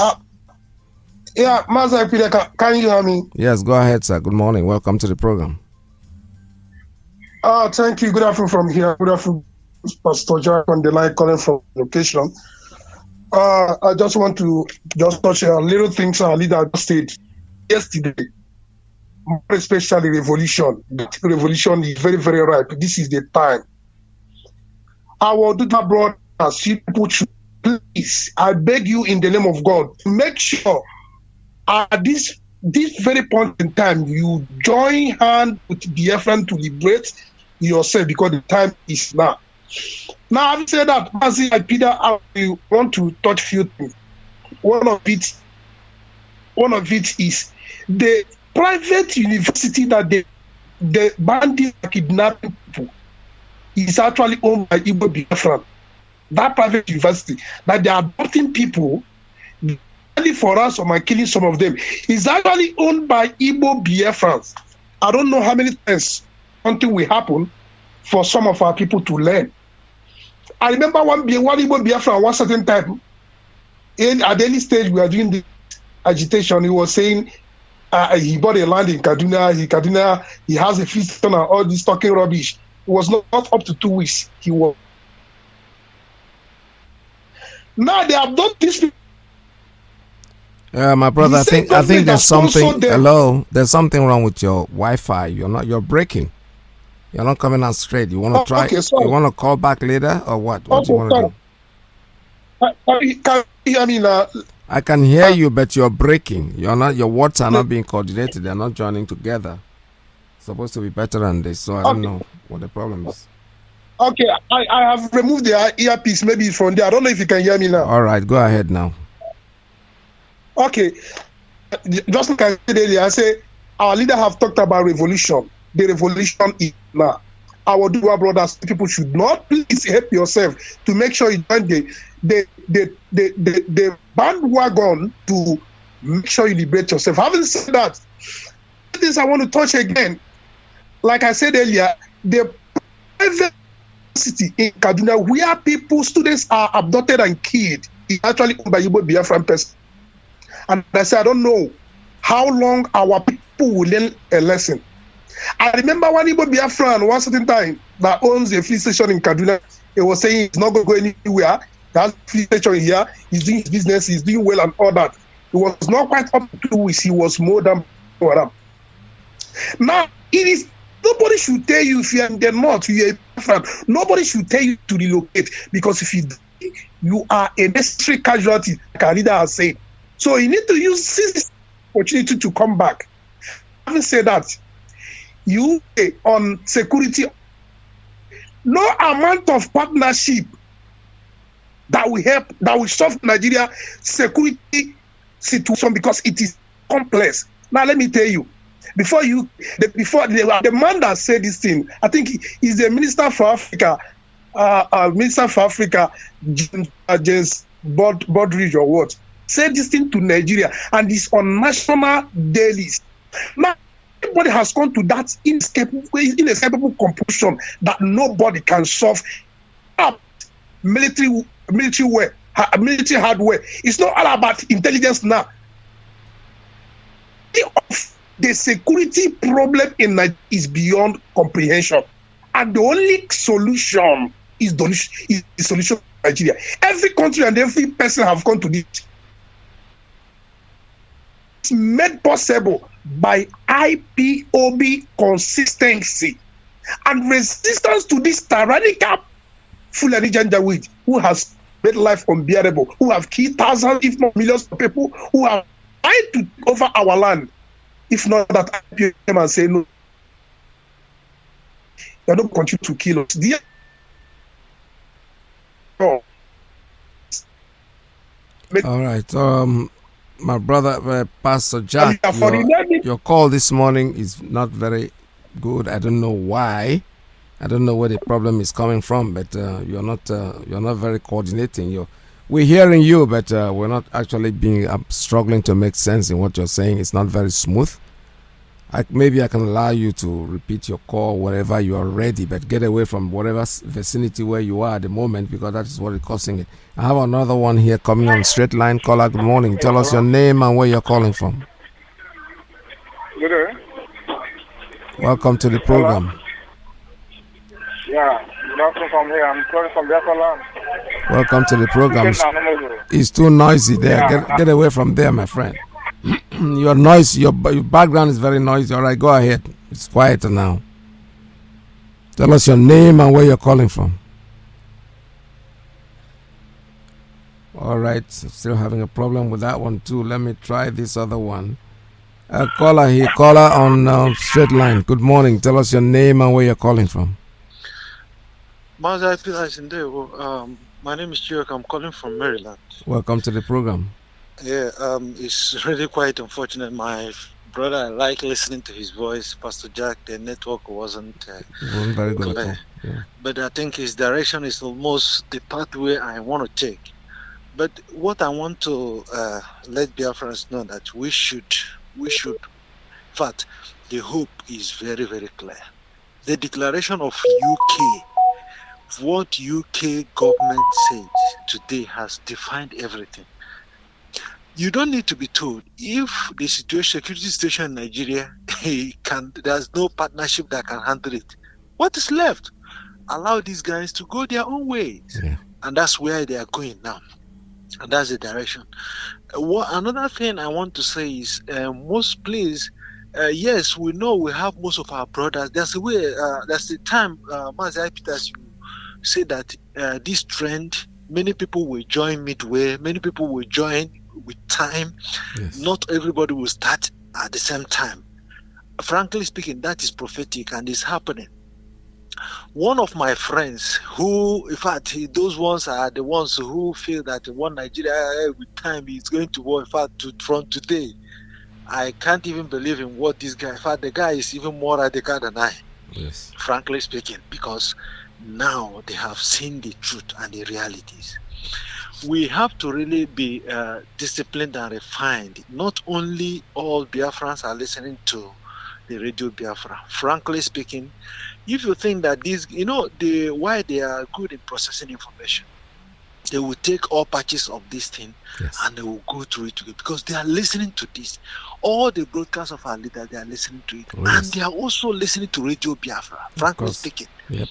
Yeah, Mazi Iyke, can you hear me? Yes, go ahead, sir. Good morning. Welcome to the program. Thank you. Good afternoon from here. Good afternoon, Pastor Jack on the line calling from location. I just want to touch a little things our leader said yesterday. More especially revolution. The revolution is very, very ripe. This is the time. Our Duda brothers, people should please, I beg you in the name of God, make sure at this very point in time, you join hand with Biafran to liberate yourself because the time is now. Now, having said that, Mazi Iyke, I want to touch a few things. One of it is the private university that the bandits are kidnapping people is actually owned by Igbo Biafran. That private university that they are adopting people only for us or killing some of them is actually owned by Igbo Biafrans. I don't know how many times something will happen for some of our people to learn. I remember one Igbo Biafran one certain time at the early stage we are doing the agitation. He was saying he bought a land in Kaduna. He has a feast and all this talking rubbish. It was not up to 2 weeks. He was. Now they have done this. My brother, I think there's something. Hello, there's something wrong with your Wi-Fi. You're breaking. You're not coming out straight. You want to try? Okay, you want to call back later or what? What do you want to do? Can you hear me now? I can hear you, but you're breaking. You're not. Your words are not being coordinated. They're not joining together. It's supposed to be better than this. So I don't know what the problem is. Okay, I have removed the earpiece. Maybe it's from there. I don't know if you can hear me now. All right, go ahead now. Okay, just like I said earlier, I say our leader have talked about revolution. The revolution is now. Our Dua brothers, people should not please help yourself to make sure you join the bandwagon to make sure you liberate yourself. Having said that, this I want to touch again. Like I said earlier, the private university in Kaduna where students are abducted and killed is actually owned by Igbo Biafran person. And I say I don't know how long our people will learn a lesson. I remember one Igbo Biafran one certain time that owns a fleet station in Kaduna. He was saying he's not going to go anywhere. He has a fleet station here. He's doing his business. He's doing well and all that. It was not quite up to 2 weeks. He was more than around. Now, it is nobody should tell you if you're in the north, you're a Biafran. Nobody should tell you to relocate because if you are a necessary casualty, like our leader has said. So you need to use this opportunity to come back. Having said that, you on security, no amount of partnership that will help, that will solve Nigeria security situation because it is complex. Now let me tell you, the man that said this thing, I think he's the Minister for Africa, James Bodridge or what, said this thing to Nigeria and it's on national dailies. Now everybody has gone to that inescapable conclusion that nobody can solve military hardware. It's not all about intelligence now. The security problem in Nigeria is beyond comprehension, and the only solution is the solution of Nigeria. Every country and every person have gone to this. It's made possible by IPOB consistency and resistance to this tyrannical Fulani Janjaweed who has made life unbearable, who have killed thousands, if not millions of people, who have tried to take over our land. If not that IPOB came and say no, they don't continue to kill us. All right. My brother, Pastor Jack, your call this morning is not very good. I don't know why. I don't know where the problem is coming from, but you're not very coordinating. We're hearing you, but we're not actually struggling to make sense in what you're saying. It's not very smooth. Maybe I can allow you to repeat your call wherever you are ready, but get away from whatever vicinity where you are at the moment because that is what is causing it. I have another one here coming on straight line. Caller, good morning. Tell us your name and where you're calling from. Good day. Welcome to the program. Yeah, good afternoon from here. I'm calling from Biafra land. Welcome to the program. It's too noisy there. Get away from there, my friend. Your noise, your background is very noisy. All right, go ahead. It's quieter now. Tell us your name and where you're calling from. All right, still having a problem with that one too. Let me try this other one. Caller here, caller on straight line. Good morning. Tell us your name and where you're calling from. Mazi Iyke, my name is Chiyok. I'm calling from Maryland. Welcome to the program. Yeah, it's really quite unfortunate. My brother, I like listening to his voice. Pastor Jack, the network wasn't very good clear. at all. Yeah. But I think his direction is almost the pathway I want to take. But what I want to let Biafrans know that we should, in fact, the hope is very, very clear. The declaration of UK, what UK government said today has defined everything. You don't need to be told if the security situation in Nigeria there's no partnership that can handle it. What is left? Allow these guys to go their own ways, and that's where they are going now, and that's the direction. Another thing I want to say is most places. Yes, we know we have most of our brothers. There's a way. That's the time, Mazi Iyke, you say that this trend, many people will join midway. Many people will join with time. Yes. Not everybody will start at the same time. Frankly speaking, that is prophetic and is happening. One of my friends who, in fact, those ones are the ones who feel that one Nigeria with time is going to war. In fact, from today, I can't even believe in what this guy. In fact, the guy is even more radical than I. Yes. Frankly speaking, because now they have seen the truth and the realities. We have to really be disciplined and refined. Not only all Biafrans are listening to the Radio Biafra. Frankly speaking, if you think that these, why they are good in processing information, they will take all patches of this thing and they will go through it together because they are listening to this. All the broadcasts of our leaders, they are listening to it. And they are also listening to Radio Biafra, frankly speaking. Yep.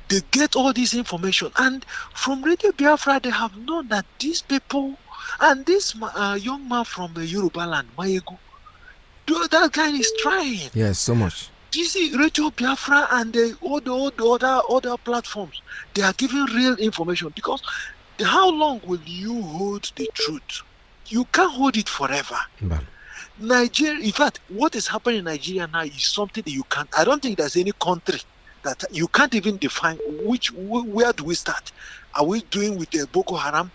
They get all this information, and from Radio Biafra, they have known that these people and this young man from Yoruba land, Mayegu, that guy is trying. Yes, so much. You see, Radio Biafra and all the other platforms, they are giving real information because how long will you hold the truth? You can't hold it forever. Nigeria, in fact, what is happening in Nigeria now is something that you can't. I don't think there's any country that you can't even define where do we start? Are we doing with Boko Haram?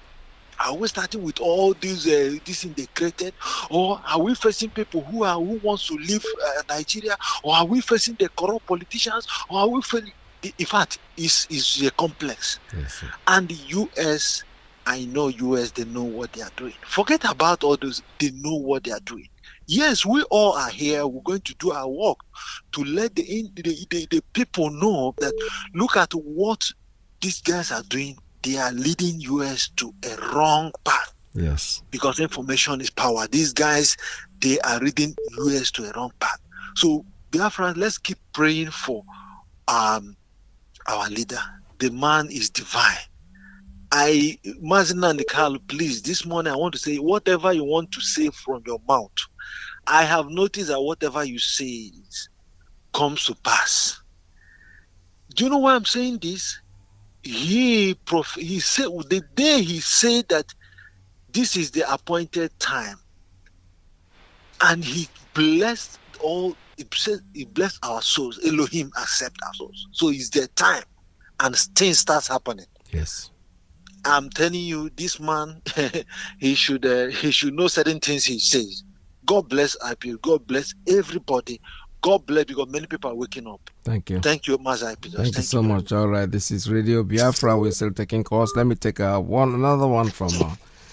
Are we starting with all these this integrated, or are we facing people who wants to leave Nigeria, or are we facing the corrupt politicians, or are we facing? In fact, it's a complex. Yes, and the US, I know US, they know what they are doing. Forget about all those. They know what they are doing. Yes, we all are here. We're going to do our work to let the people know that look at what these guys are doing. They are leading US to a wrong path. Yes. Because information is power. These guys, they are leading US to a wrong path. So, Biafra, let's keep praying for our leader. The man is divine. Mazi Nnamdi Kanu, please, this morning I want to say whatever you want to say from your mouth. I have noticed that whatever you say comes to pass. Do you know why I'm saying this? He said the day he said that this is the appointed time, and he blessed all. He blessed our souls. Elohim accept our souls. So it's their time, and things starts happening. Yes. I'm telling you, this man, he should know certain things he says. God bless IPO. God bless everybody. God bless, because many people are waking up. Thank you. Thank you, Mazi Iyke. Thank you so much. All right, this is Radio Biafra. We're still taking calls. Let me take another one from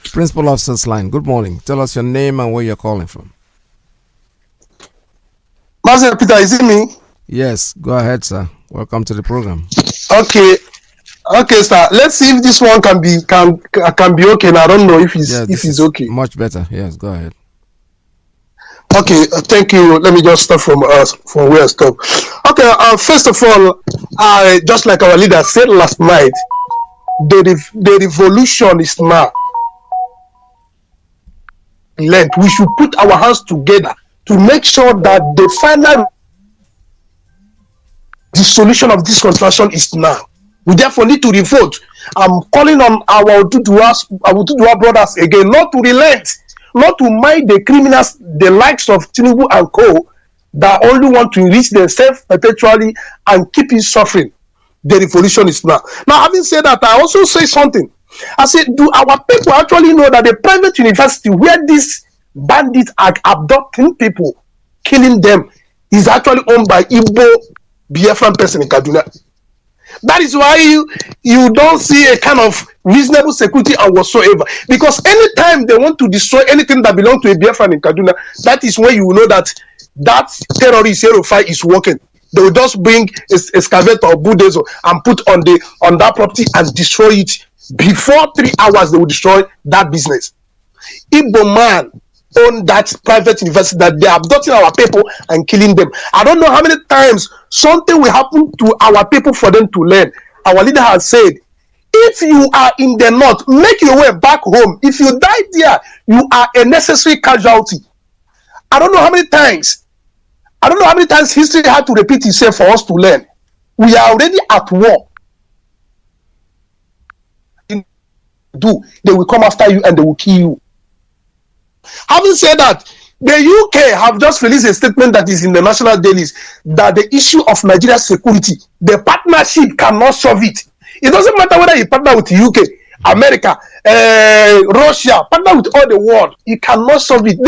Principal Officer's line. Good morning. Tell us your name and where you're calling from. Mazi Peter, is it me? Yes, go ahead, sir. Welcome to the program. Okay, sir. Let's see if this one can be okay. And I don't know if it's okay. Much better. Yes, go ahead. Okay, thank you. Let me just start from where I stopped. Okay, first of all, just like our leader said last night, the revolution is now. We should put our hands together to make sure that the solution of this contraction is now. We therefore need to revolt. I'm calling on our Ududua brothers again not to relent, not to mind the criminals, the likes of Tinubu and co, that only want to enrich themselves perpetually and keep it suffering. The revolution is now. Now, having said that, I also say something. I said, do our people actually know that the private university where these bandits are abducting people, killing them, is actually owned by Igbo Biafran person in Kaduna? That is why you don't see a kind of reasonable security and whatsoever. Because anytime they want to destroy anything that belongs to a Biafran in Kaduna, that is when you will know that terrorist Yerofai is working. They will just bring a excavator or bulldozer and put on that property and destroy it. Before 3 hours, they will destroy that business. Igbo man own that private university that they are abducting our people and killing them. I don't know how many times something will happen to our people for them to learn. Our leader has said, if you are in the north, make your way back home. If you die there, you are a necessary casualty. I don't know how many times history had to repeat itself for us to learn. We are already at war. They will come after you and they will kill you. Having said that, The UK have just released a statement that is in the national dailies that the issue of Nigeria's security, the partnership cannot solve it. It doesn't matter whether you partner with the UK, America, Russia, partner with all the world. You cannot solve it.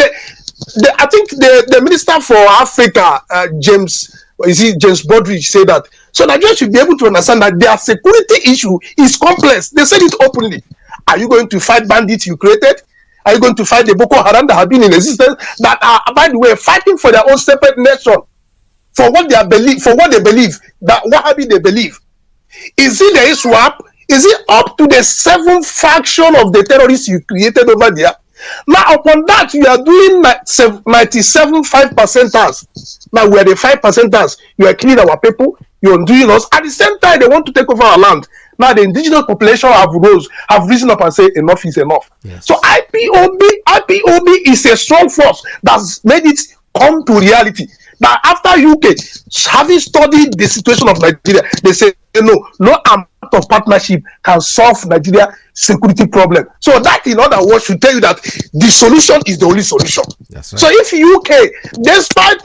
I think the Minister for Africa, James Bodridge, said that. So Nigeria should be able to understand that their security issue is complex. They said it openly. Are you going to fight bandits you created? Are you going to fight the Boko Haram that have been in existence, that are, by the way, fighting for their own separate nation, for what they believe, that Wahhabi they believe? Is it the ISWAP? Is it up to the 7th faction of the terrorists you created over there? Now, upon that, you are doing 97 5%ers. Now, we are the 5%ers. You are killing our people. You are doing us. At the same time, they want to take over our land. Now, the indigenous population have risen up and say enough is enough. Yes. So, IPOB is a strong force that's made it come to reality. Now, after UK having studied the situation of Nigeria, they say no amount of partnership can solve Nigeria security problem. So that, in other words, should tell you that the solution is the only solution. That's right. So if UK, despite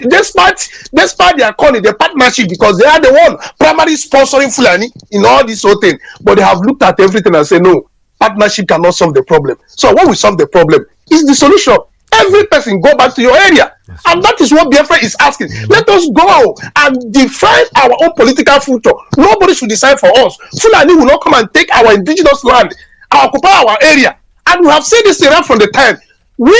their calling the partnership, because they are the one primarily sponsoring Fulani in all this whole thing, but they have looked at everything and say no, partnership cannot solve the problem. So what will solve the problem is the solution. Every person go back to your area. And that is what Biafra is asking. Let us go and define our own political future. Nobody should decide for us. Fulani will not come and take our indigenous land, occupy our area. And we have said this right from the time. We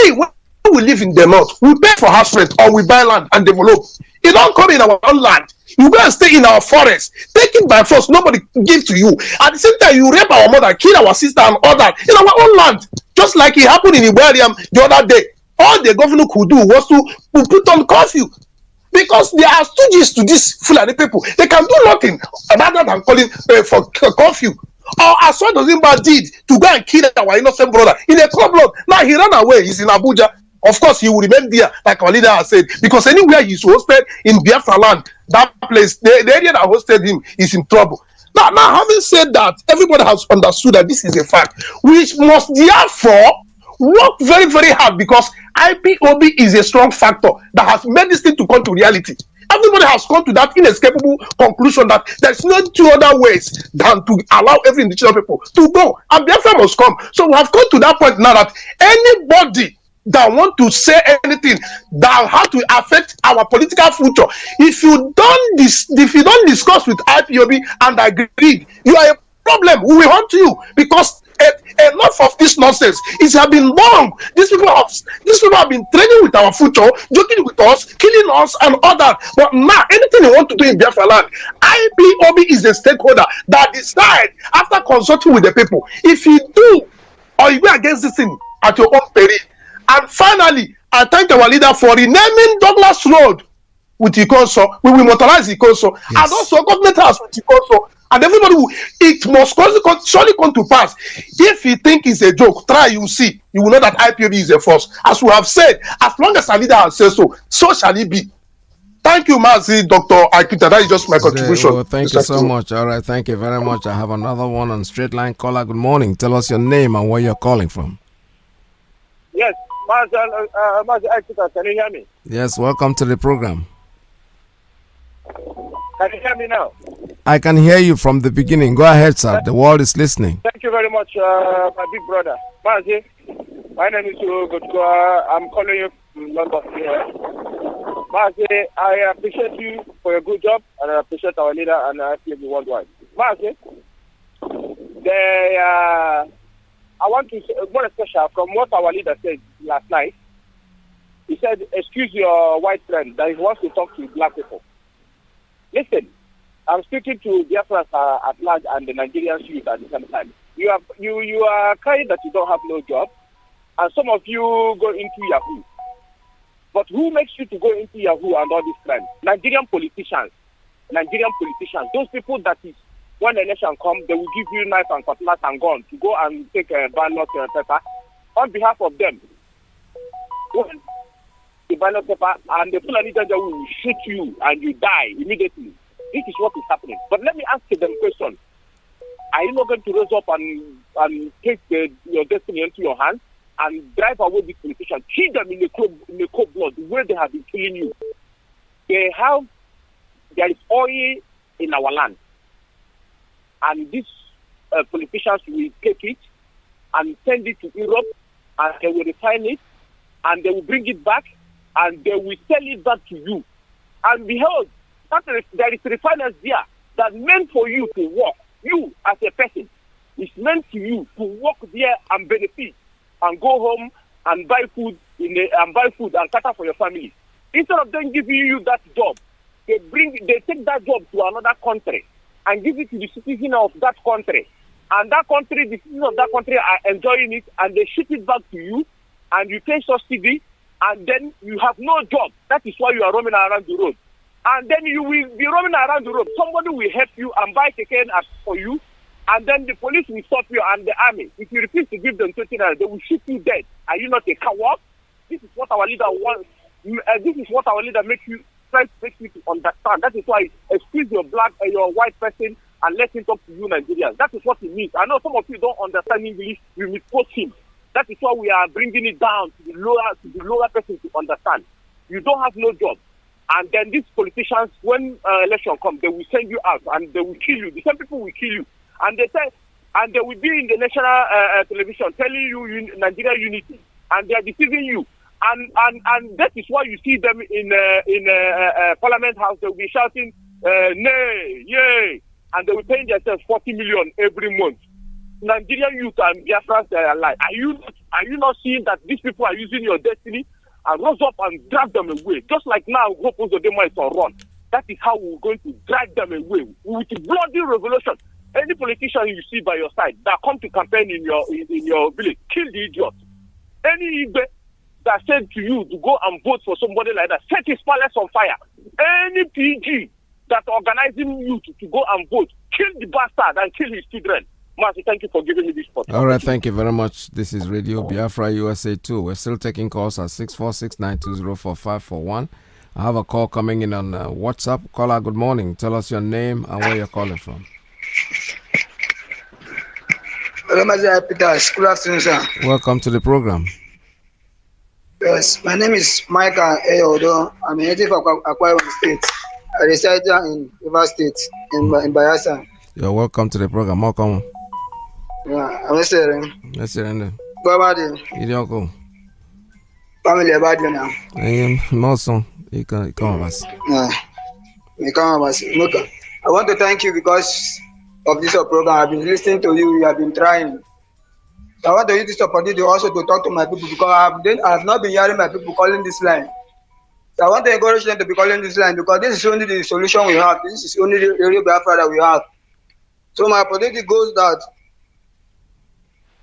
live in the north, we pay for house rent or we buy land and develop. You don't come in our own land. You go and stay in our forest. Take it by force. Nobody give to you. At the same time, you rape our mother, kill our sister and all that in our own land. Just like it happened in Iberiam the other day. All the governor could do was to put on curfew, because they are stooges to these Fulani people. They can do nothing rather than calling for curfew. Or as what Ozimba did to go and kill our innocent brother in a problem. Now he ran away. He's in Abuja. Of course, he will remain there, like our leader has said, because anywhere he's hosted in Biafra land, that place, the area that hosted him is in trouble. Now, having said that, everybody has understood that this is a fact. We must therefore work very, very hard, because IPOB is a strong factor that has made this thing to come to reality. Everybody has come to that inescapable conclusion that there's no two other ways than to allow every indigenous people to go. And Biafra must come. So we have come to that point now that anybody that want to say anything that have to affect our political future, if you don't discuss with IPOB and agree, you are a problem. We will hunt you, because enough of this nonsense. It has been long. These people have been training with our future, joking with us, killing us, and all that. But now, anything they want to do in Biafra land, IPOB is the stakeholder that decide after consulting with the people. If you do or you go against this thing at your own peril. And finally, I thank our leader for renaming Douglas Road with Ikonso. We will motorize Ikonso, and also government house with Ikonso. And everybody it must surely come to pass. If you think it's a joke, try, you see. You will know that IPOB is a force. As we have said, as long as our leader has said so, so shall it be. Thank you, Mazi, Dr. Akita. That is just my contribution. Well, thank you so much. All right, thank you very much. I have another one on straight line caller. Good morning. Tell us your name and where you're calling from. Yes, Mazi Iyke, can you hear me? Yes, welcome to the program. Can you hear me now? I can hear you from the beginning. Go ahead, sir. The world is listening. Thank you very much, my big brother. Mazi, my name is Godkwa. I'm calling you from London here. Mazi, I appreciate you for your good job, and I appreciate our leader, and I feel you worldwide. Mazi, I want to say more special from what our leader said last night. He said, excuse your white friend that he wants to talk to black people. Listen, I'm speaking to Biafrans at large and the Nigerian youth at the same time. You are crying that you don't have no job, and some of you go into Yahoo. But who makes you to go into Yahoo and all this crime? Nigerian politicians. Those people that is, when the election comes, they will give you knife and cutlass and gun to go and take a ballot paper on behalf of them. When the ballot paper and the Fulani Danger will shoot you and you die immediately. This is what is happening. But let me ask you them a question. Are you not going to raise up and take your destiny into your hands? and drive away these politicians. Kill them in the cold blood, the way they have been killing you. There is oil in our land. And these politicians will take it and send it to Europe, and they will refine it, and they will bring it back, and they will sell it back to you. And behold, there is refiners there that meant for you to work. You as a person, it's meant to you to work there and benefit and go home and buy food and cater for your family. Instead of them giving you that job, they take that job to another country and give it to the citizen of that country. And that country, the citizens of that country are enjoying it, and they ship it back to you, and you pay subsidy, and then you have no job. That is why you are roaming around the road. And then you will be roaming around the road. Somebody will help you and buy keke for you, and then the police will stop you and the army. If you refuse to give them 20 naira, they will shoot you dead. Are you not a coward? This is what our leader wants. This is what our leader makes you try to make you to understand. That is why excuse your black or your white person and let him talk to you Nigerians. That is what it means. I know some of you don't understand English. We misquote him. That is why we are bringing it down to the lower person to understand. You don't have no job. And then these politicians, when election comes, they will send you out and they will kill you. The same people will kill you. And they say, and they will be in the national television telling you Nigeria unity. And they are deceiving you. And that is why you see them in Parliament House. They will be shouting, nay, yay. And they will pay themselves 40 million every month. Nigerian youth and Biafrans are alive. Are you not seeing that these people are using your destiny and rose up and drag them away? Just like now, Hope Uzodinma is on run. That is how we're going to drag them away with bloody revolution. Any politician you see by your side that come to campaign in your village, kill the idiot. Any Igbe that said to you to go and vote for somebody like that, set his palace on fire. Any PG that organizing you to go and vote, kill the bastard and kill his children. Mazi, thank you for giving me this opportunity. All right, thank you very much. This is Radio Biafra USA 2. We're still taking calls at 646-920-4541. I have a call coming in on WhatsApp. Caller, good morning. Tell us your name and where you're calling from. Hello, Mazi Peters. Good afternoon, sir. Welcome to the program. Yes, my name is Michael Eyodo. I'm a native of Akwa Ibom State. I reside in River State, in Bayelsa. You're welcome to the program. Welcome. Yeah, I'm listening. Yes, sir. Go about it. Idioko. Family about you now. I am Molson. You come with us. Yeah. You come with us. Look, I want to thank you because of this program. I've been listening to you. You have been trying. I want to use this opportunity also to talk to my people because I have not been hearing my people calling this line. So I want to encourage them to be calling this line because this is only the solution we have. This is only the Radio Biafra that we have. So my opportunity goes that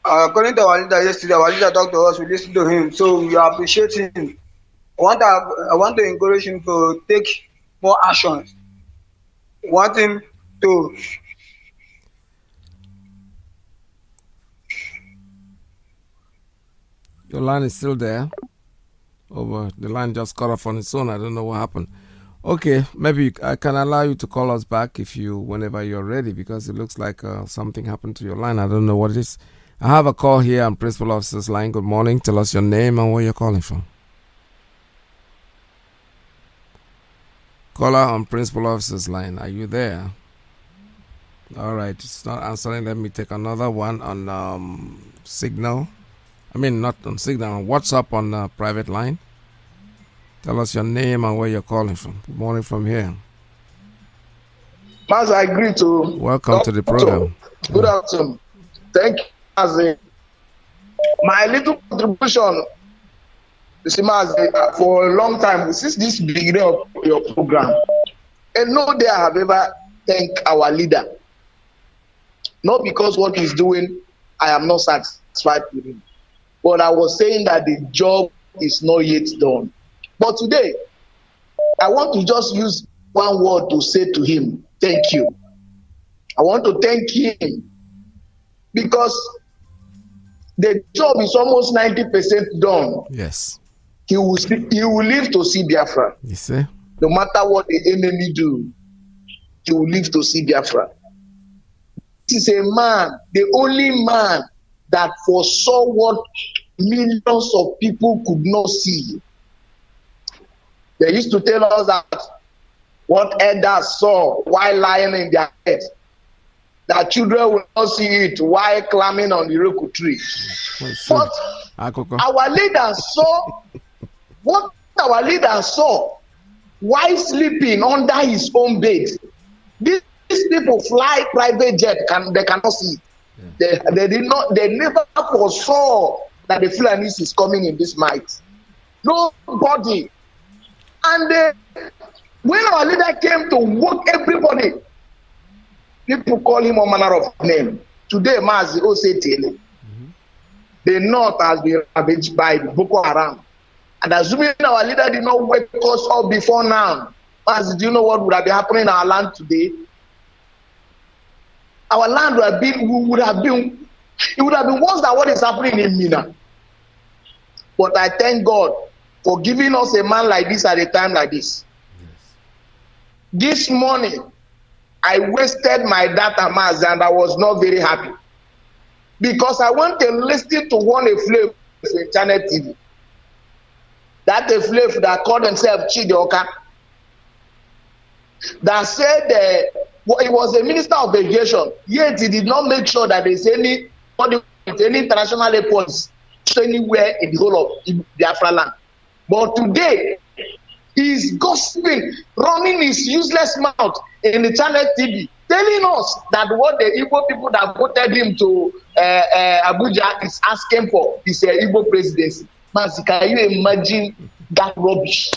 according to our leader yesterday, our leader talked to us, we listened to him, so we appreciate him. I want to encourage him to take more actions. I want him to Your line is still there. The line just cut off on its own. I don't know what happened. Okay, maybe I can allow you to call us back whenever you're ready, because it looks like something happened to your line. I don't know what it is. I have a call here on Principal Officer's line. Good morning. Tell us your name and where you're calling from. Caller on Principal Officer's line. Are you there? All right. It's not answering. Let me take another one on Signal. I mean, not on Signal, on WhatsApp on private line. Tell us your name and where you're calling from. Good morning from here. Mazi, I agree to. Welcome to the program. Good afternoon. Thank you, Mazi. My little contribution, you see, Mazi, for a long time, since this beginning of your program, and no day I have ever thanked our leader. Not because what he's doing, I am not satisfied with him. But I was saying that the job is not yet done. But today, I want to just use one word to say to him, thank you. I want to thank him because the job is almost 90% done. Yes. He will live to see Biafra. You see? No matter what the enemy do, he will live to see Biafra. This is a man, the only man that foresaw what millions of people could not see. They used to tell us that what elders saw while lying in their bed, that children will not see it while climbing on the Roku tree. But our leaders saw what our leaders saw while sleeping under his own bed. These people fly private jet, they cannot see it. They never foresaw that the Fulanis is coming in this might. Nobody. And when our leader came to work everybody, people call him all manner of name. Today, Mazi Iyke, the North has been ravaged by Boko Haram. And assuming our leader did not wake us up before now, Mazi, do you know what would have been happening in our land today? Our land would have been worse than what is happening in Mina. But I thank God for giving us a man like this at a time like this. This morning, I wasted my data, Mazi, and I was not very happy. Because I went to listen to one Eflef in Channel TV. That Eflef that called himself Chidioka. That said he was a minister of aviation, yet he did not make sure that there's any international airports anywhere in the whole of Biafra land. But today, he's gossiping, running his useless mouth in the Channel TV, telling us that what the Igbo people that voted him to Abuja is asking for is an Igbo presidency. Mazi, can you imagine that rubbish?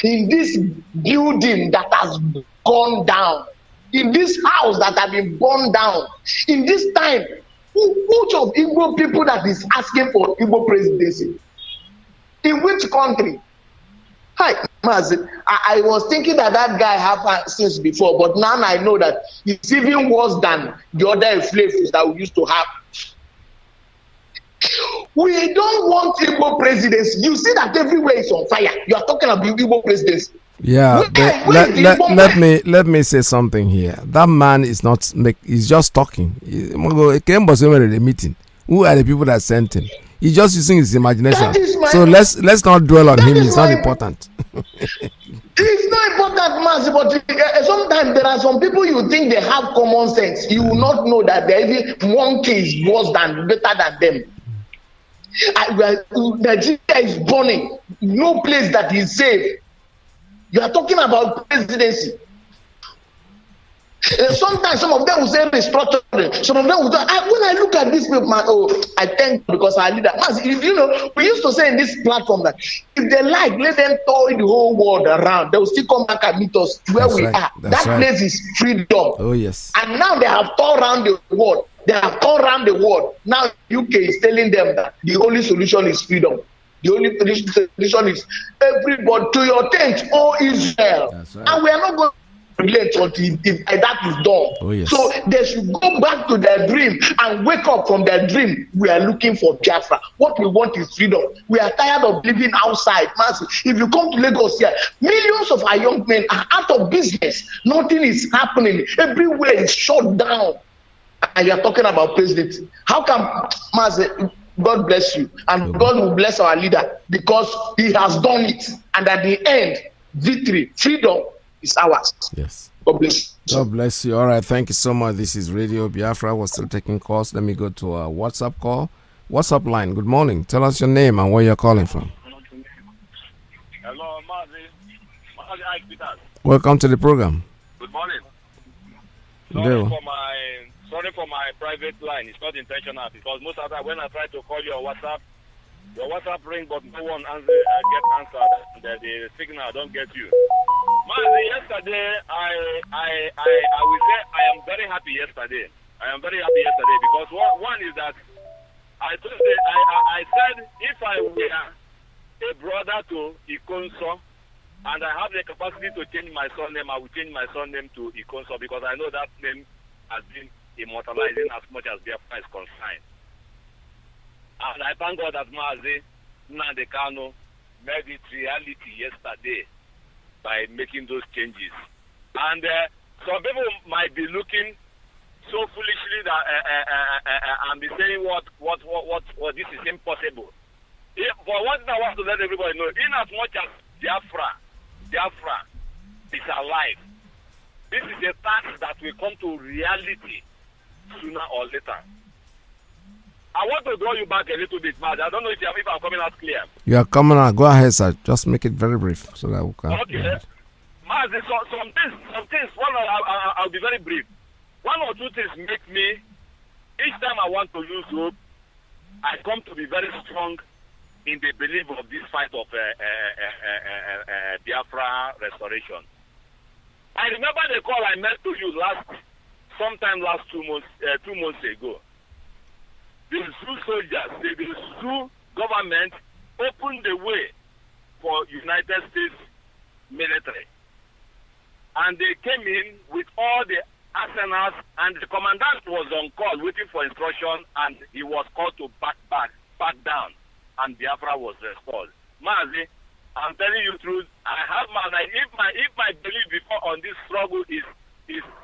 In this building that has gone down, in this house that has been burned down, in this time, which of Igbo people that is asking for Igbo presidency? In which country? Hi, Mazi. I was thinking that guy happened since before, but now I know that it's even worse than the other flavors that we used to have. We don't want Igbo presidency. You see that everywhere is on fire. You are talking about Igbo presidency. Yeah, let me say something here. That man is not he's just talking. He came to the meeting. Who are the people that sent him? He's just using his imagination. So let's not dwell on him. It's not important. It's not important, Mazi, but sometimes there are some people you think they have common sense. You will not know that there is one case worse than better than them. Nigeria is burning. No place that is safe. You are talking about presidency. Sometimes some of them will say restructuring. Some of them will. When I look at this people, man, I thank because our leader. If you know, we used to say in this platform that if they like, let them tour the whole world around. They will still come back and meet us where we are. That place is freedom. Oh yes. And now they have toured around the world. They have toured around the world. Now UK is telling them that the only solution is freedom. The only solution is everybody to your tent, oh Israel. Right. And we are not going to relate until that is done. Oh, yes. So they should go back to their dream and wake up from their dream. We are looking for Biafra. What we want is freedom. We are tired of living outside. If you come to Lagos here, millions of our young men are out of business. Nothing is happening. Everywhere is shut down. And you are talking about presidency. How come, Mazi, God bless you, and God will bless our leader because he has done it. And at the end, victory, freedom is ours. Yes. God bless you. God bless you. All right. Thank you so much. This is Radio Biafra. We're still taking calls. Let me go to a WhatsApp call. WhatsApp line. Good morning. Tell us your name and where you're calling from. Hello, Mazi. Mazi Iyke. Welcome to the program. Good morning. Sorry for my private line. It's not intentional because most of the time when I try to call you on WhatsApp, your WhatsApp ring but no one get answered. And the signal don't get you. Mazi, yesterday I will say I am very happy yesterday. I am very happy yesterday because one is that I said if I were a brother to Ikonso and I have the capacity to change my surname, I will change my surname to Ikonso because I know that name has been immortalizing as much as Biafra is concerned. And I thank God that Mazi Nnamdi Kanu made it reality yesterday by making those changes. And some people might be looking so foolishly that and be saying what this is impossible. For one thing I want to let everybody know, in as much as Biafra is alive, this is a task that will come to reality sooner or later. I want to draw you back a little bit, Mazi. I don't know if I'm coming out clear. You are coming out. Go ahead, sir. Just make it very brief so that we can. Okay. Mazi, some things. I'll be very brief. One or two things make me, each time I want to lose hope, I come to be very strong in the belief of this fight of Biafra restoration. I remember the call I made to you sometime last 2 months ago. The Zoo soldiers, the Zoo government opened the way for United States military. And they came in with all the arsenals, and the commandant was on call waiting for instruction, and he was called to back down, and Biafra was restored. Mazi, I'm telling you the truth, I have if my belief before on this struggle is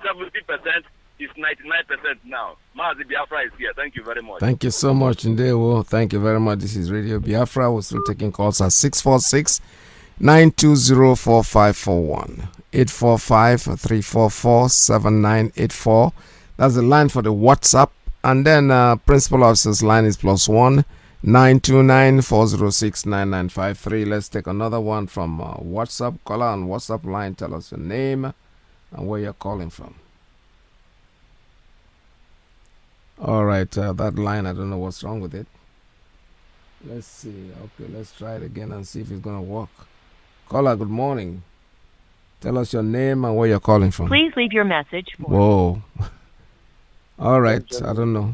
70%, it's 99% now. Mazi, Biafra is here. Thank you very much. Thank you so much, Ndewo. Thank you very much. This is Radio Biafra. We're still taking calls at 646-920-4541. 845-344-7984. That's the line for the WhatsApp. And then Principal Officer's line is +1 929-406-9953. Let's take another one from WhatsApp. Caller on WhatsApp line. Tell us your name and where you're calling from. All right, that line, I don't know what's wrong with it. Let's see. Okay, let's try it again and see if it's going to work. Caller, good morning. Tell us your name and where you're calling from. Please leave your message. Whoa. All right, I don't know.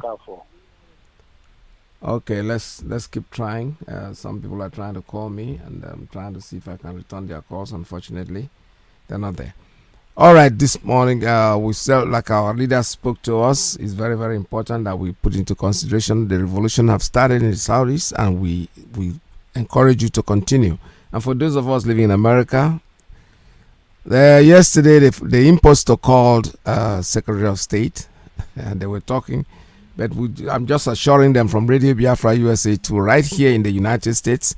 Okay, let's keep trying. Some people are trying to call me, and I'm trying to see if I can return their calls. Unfortunately, they're not there. All right, this morning we said, like our leader spoke to us, it's very, very important that we put into consideration the revolution have started in the Saudis, and we encourage you to continue. And for those of us living in America, yesterday the imposter called Secretary of State, and they were talking, but I'm just assuring them from Radio Biafra USA to right here in the United States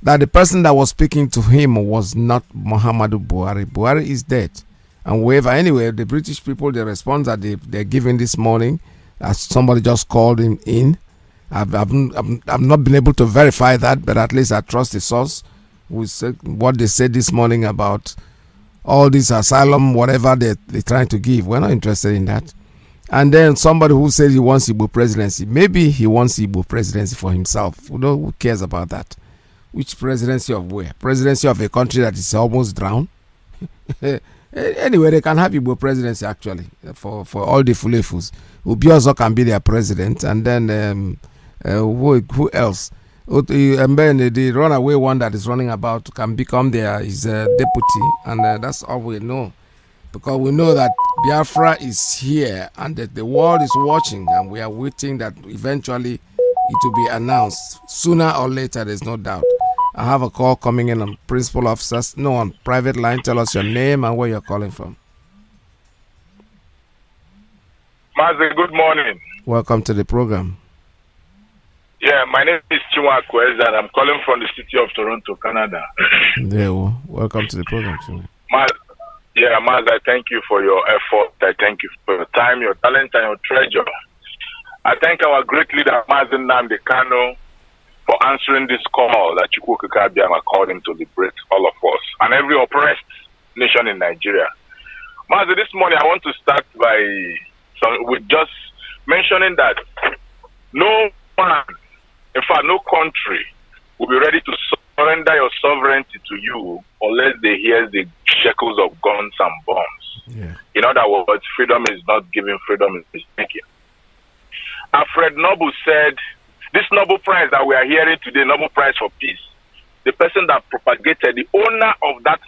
that the person that was speaking to him was not Muhammadu Buhari. Buhari is dead. And wherever, anyway, the British people, the response that they're giving this morning, as somebody just called him in, I've not been able to verify that, but at least I trust the source. We said what they said this morning about all this asylum, whatever they're trying to give. We're not interested in that. And then somebody who said he wants Igbo presidency. Maybe he wants Igbo presidency for himself. Who cares about that? Which presidency of where? Presidency of a country that is almost drowned? Anyway, they can have Igbo presidency actually for all the Fulefus. Ubiozo can be their president, and then who else? And then the runaway one that is running about can become his deputy, and that's all we know. Because we know that Biafra is here and that the world is watching, and we are waiting that eventually it will be announced sooner or later. There's no doubt. I have a call coming in on Principal Officers. No, on private line. Tell us your name and where you're calling from. Mazi, good morning. Welcome to the program. Yeah, my name is Chinua Kweza, and I'm calling from the city of Toronto, Canada. Welcome to the program, Chinua. Mazi, I thank you for your effort. I thank you for your time, your talent, and your treasure. I thank our great leader, Mazi Nnamdi Kanu, for answering this call that Chukwuka Biama called him to liberate all of us and every oppressed nation in Nigeria. Mazi, this morning I want to start with just mentioning that no man, in fact no country, will be ready to surrender your sovereignty to you unless they hear the shackles of guns and bombs. Yeah. In other words, freedom is not giving, freedom is taking. Alfred Nobel said, this Nobel Prize that we are hearing today, Nobel Prize for Peace, the person that propagated, the owner of that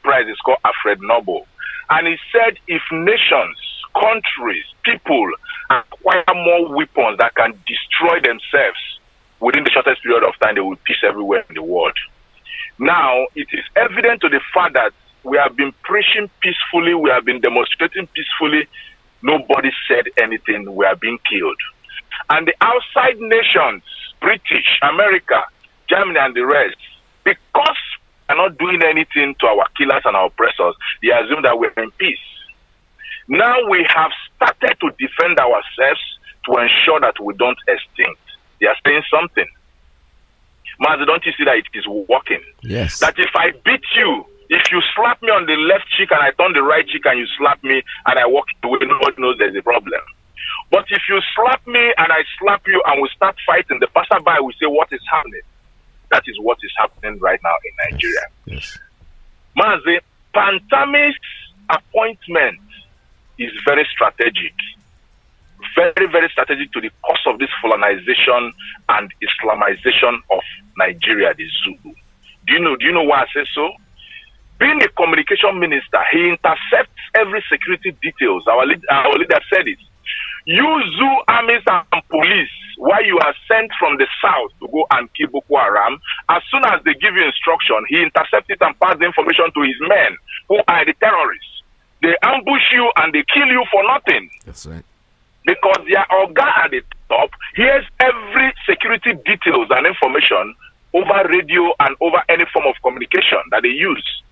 prize is called Alfred Nobel. And he said if nations, countries, people acquire more weapons that can destroy themselves within the shortest period of time, there will be peace everywhere in the world. Now, it is evident to the fact that we have been preaching peacefully, we have been demonstrating peacefully, nobody said anything, we are being killed. And the outside nations British, America, Germany, and the rest, because we're not doing anything to our killers and our oppressors, they assume that we're in peace. Now we have started to defend ourselves to ensure that we don't extinct. They are saying something. Mazi, don't you see that it is working? Yes. That if I beat you, if you slap me on the left cheek and I turn the right cheek and you slap me and I walk away, nobody knows there's a problem. But if you slap me and I slap you and we start fighting, the passerby will say, what is happening? That is what is happening right now in Nigeria. Yes. Mazi, Pantami's appointment is very strategic. Very, very strategic to the cause of this colonization and Islamization of Nigeria, the Zulu. Do you know why I say so? Being a communication minister, he intercepts every security details. Our leader said it. You Zulu armies and police, while you are sent from the south to go and kill Boko Haram, as soon as they give you instruction, he intercepts it and passes the information to his men, who are the terrorists. They ambush you and they kill you for nothing. That's right. Because their organ at the top hears every security details and information over radio and over any form of communication that they use.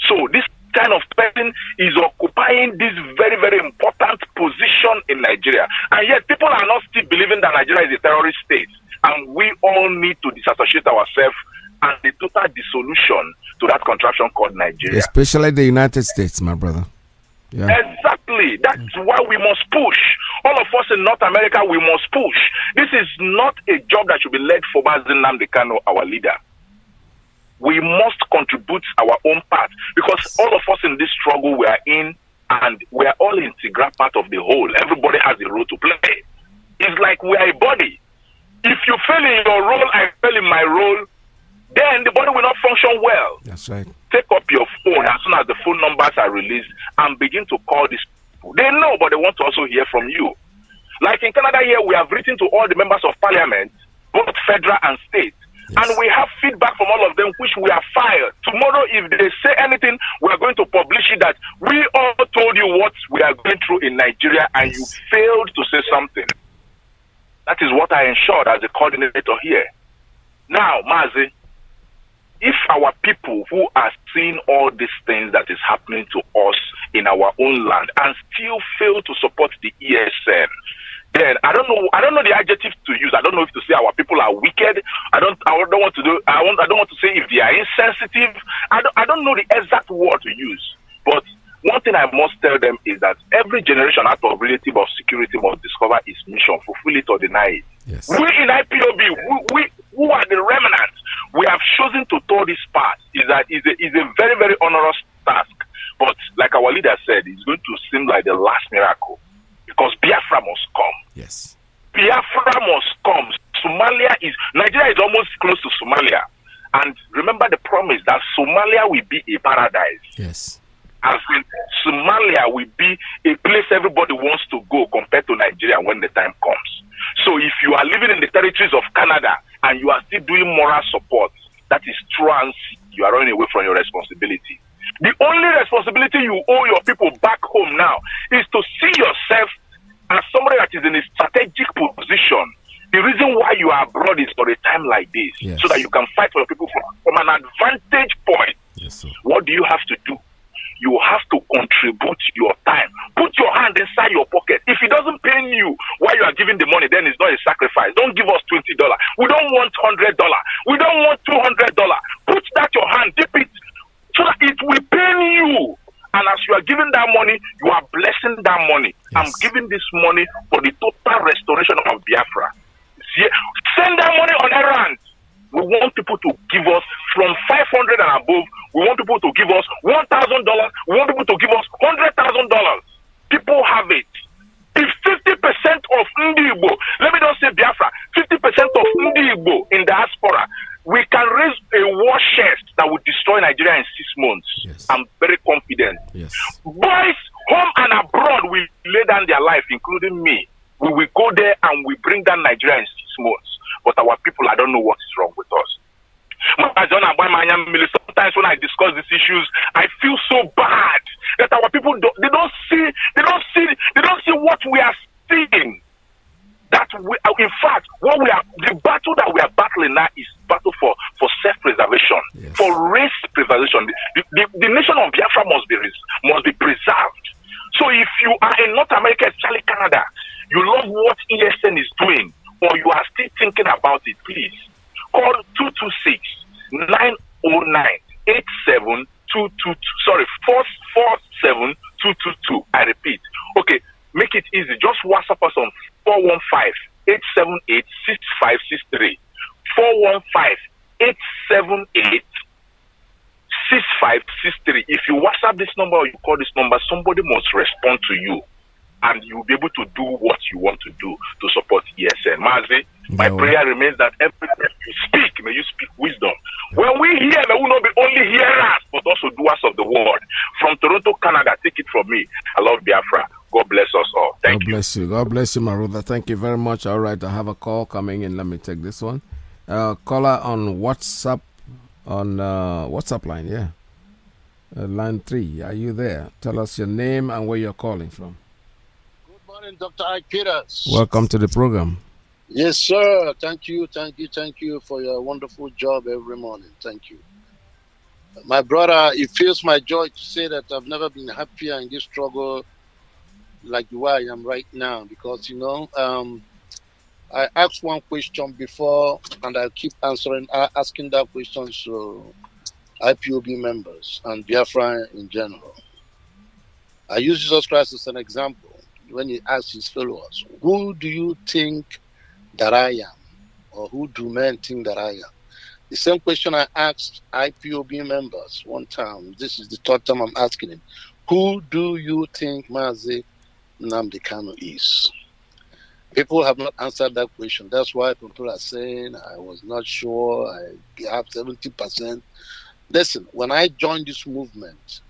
So this kind of person is occupying this very, very important position in Nigeria. And yet people are not still believing that Nigeria is a terrorist state. And we all need to disassociate ourselves and the total dissolution to that contraption called Nigeria. Especially the United States, my brother. Yeah. Exactly. That's why we must push. All of us in North America, we must push. This is not a job that should be led for Mazi Nnamdi Kanu, our leader. We must contribute our own part because all of us in this struggle we are in, and we are all integral part of the whole. Everybody has a role to play. It's like we are a body. If you fail in your role, I fail in my role, then the body will not function well. That's right. Take up your phone as soon as the phone numbers are released and begin to call these people. They know, but they want to also hear from you. Like in Canada here, we have written to all the members of parliament, both federal and state. Yes. And we have feedback from all of them, which we are fired. Tomorrow, if they say anything, we are going to publish it that we all told you what we are going through in Nigeria and you failed to say something. That is what I ensured as a coordinator here. Now, Mazi, if our people who are seeing all these things that is happening to us in our own land and still fail to support the ESN, then I don't know the adjective to use. I don't know if to say our people are wicked. I don't want to say if they are insensitive. I don't know the exact word to use. But one thing I must tell them is that every generation out of relative of security must discover its mission, fulfill it or deny it. Yes. We in IPOB, we who are the remnants, we have chosen to tour this path. Is a very, very onerous task. But like our leader said, it's going to seem like the last miracle. Because Biafra must come. Yes. Biafra must come. Nigeria is almost close to Somalia. And remember the promise that Somalia will be a paradise. Yes. As in, Somalia will be a place everybody wants to go compared to Nigeria when the time comes. So if you are living in the territories of Canada and you are still doing moral support, that is trans, you are running away from your responsibility. The only responsibility you owe your people back home now is to see yourself as somebody that is in a strategic position. The reason why you are abroad is for a time like this, yes, so that you can fight for your people from an advantage point. Yes, sir. What do you have to do? You have to contribute your time. Put your hand inside your pocket. If it doesn't pain you while you are giving the money, then it's not a sacrifice. Don't give us $20. We don't want $100. We don't want $200. Put that your hand, dip it, so that it will pain you. And as you are giving that money, you are blessing that money. Yes. I'm giving this money for the total restoration of Biafra. Send that money on errands. We want people to give us from 500 and above. We want people to give us $1,000. We want people to give us $100,000. People have it. If 50% of Ndi Igbo, let me not say Biafra, 50% of Ndi Igbo in diaspora, we can raise a war chest that will destroy Nigeria in 6 months. Yes. I'm very confident. Yes. Boys home and abroad will lay down their life, including me. We will go there and we bring down Nigeria in 6 months. But our people, I don't know what is wrong with us. Sometimes when I discuss these issues, I feel so bad that our people don't see what we are seeing. That in fact, the battle that we are battling now is battle for self-preservation, for race preservation. The nation of Biafra must be preserved. So if you are in North America, especially Canada, you love what ESN is doing, or you are still thinking about it, please call 447-222. I repeat. Okay, make it easy. Just WhatsApp us on 415-878-6563. 415-878-6563. If you WhatsApp this number or you call this number, somebody must respond to you, and you'll be able to do what you want to do to support ESN. Mazi, my prayer remains that every time you speak, may you speak wisdom. When we hear, may we not be only hearers, but also doers of the word. From Toronto, Canada, take it from me. I love Biafra. God bless us all. Thank you. God bless you. God bless you, Maruda. Thank you very much. All right, I have a call coming in. Let me take this one. Caller on WhatsApp, on WhatsApp line, yeah. Line 3. Are you there? Tell us your name and where you're calling from. Good morning, Dr. Ike Peters. Welcome to the program. Yes, sir. Thank you for your wonderful job every morning. Thank you. My brother, it feels my joy to say that I've never been happier in this struggle like the way I am right now, because, I asked one question before, and I keep asking that question to IPOB members and Biafra in general. I use Jesus Christ as an example when he asked his followers, who do you think that I am? Or who do men think that I am? The same question I asked IPOB members one time. This is the third time I'm asking him. Who do you think Mazi Nnamdi Kanu is? People have not answered that question. That's why people are saying, I was not sure, I have 70%. Listen, when I joined this movement,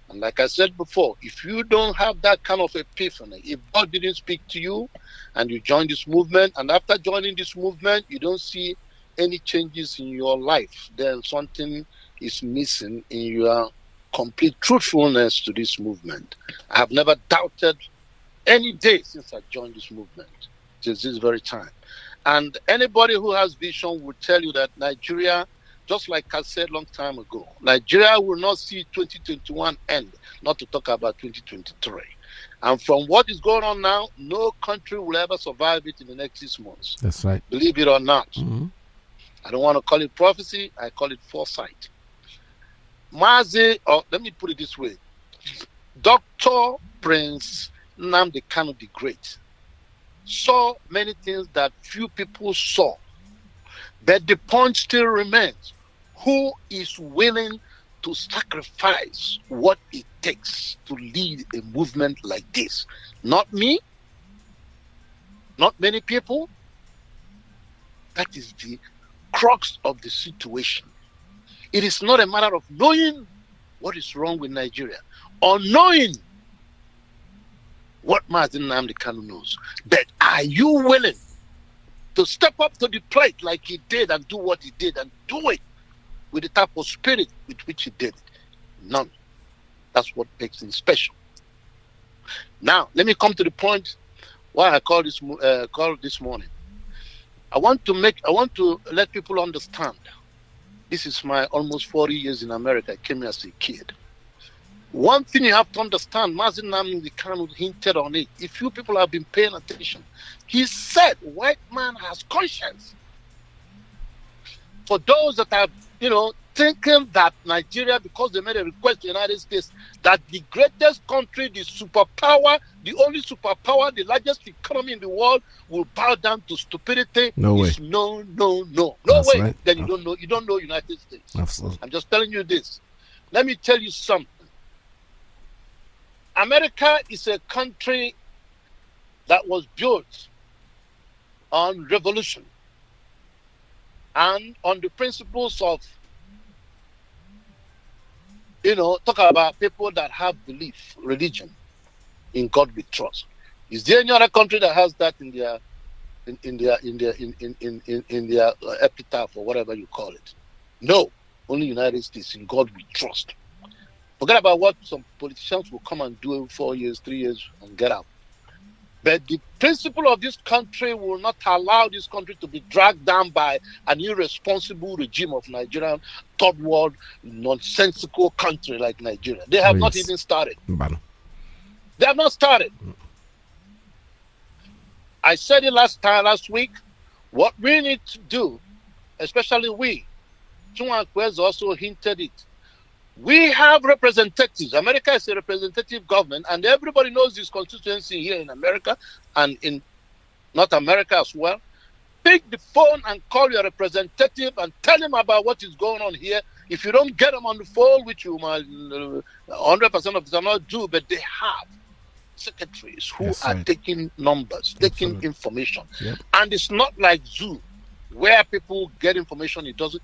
and like I said before, if you don't have that kind of epiphany, if God didn't speak to you and you join this movement, and after joining this movement, you don't see any changes in your life, then something is missing in your complete truthfulness to this movement. I have never doubted any day since I joined this movement, till this very time. And anybody who has vision will tell you that Nigeria, just like I said long time ago, Nigeria will not see 2021 end, not to talk about 2023. And from what is going on now, no country will ever survive it in the next 6 months. That's right. Believe it or not. Mm-hmm. I don't want to call it prophecy, I call it foresight. Mazi, or let me put it this way, Dr. Prince Nnamdi Kanu the Great saw many things that few people saw. But the point still remains, who is willing to sacrifice what it takes to lead a movement like this? Not me, not many people. That is the crux of the situation. It is not a matter of knowing what is wrong with Nigeria or knowing what Mazi Nnamdi Kanu knows. But are you willing to step up to the plate like he did and do what he did and do it with the type of spirit with which he did it? None. That's what makes him special. Now, let me come to the point why I called this morning. I want to let people understand. This is my almost 40 years in America. I came here as a kid. One thing you have to understand, Mazi Nnamdi Kanu hinted on it. If you people have been paying attention, he said white man has conscience. For those that are, thinking that Nigeria, because they made a request to the United States, that the greatest country, the superpower, the only superpower, the largest economy in the world will bow down to stupidity. No way. No That's way. right. Then you don't know United States. Absolutely. I'm just telling you this. Let me tell you something. America is a country that was built on revolution and on the principles of, talk about people that have belief, religion, in God we trust. Is there any other country that has that in their epitaph or whatever you call it? No, only United States. In God we trust. Forget about what some politicians will come and do in 4 years, 3 years, and get out. But the principle of this country will not allow this country to be dragged down by an irresponsible regime of Nigerian third world nonsensical country like Nigeria. They have not even started. They have not started. I said it last week. What we need to do, especially we, Chunwakwez also hinted it. We have representatives. America is a representative government, and everybody knows this constituency here in America and in North America as well. Pick the phone and call your representative and tell him about what is going on here. If you don't get them on the phone, which you might 100% of them not do, but they have secretaries who are taking numbers, taking information. Yep. And it's not like Zoo, where people get information, it doesn't.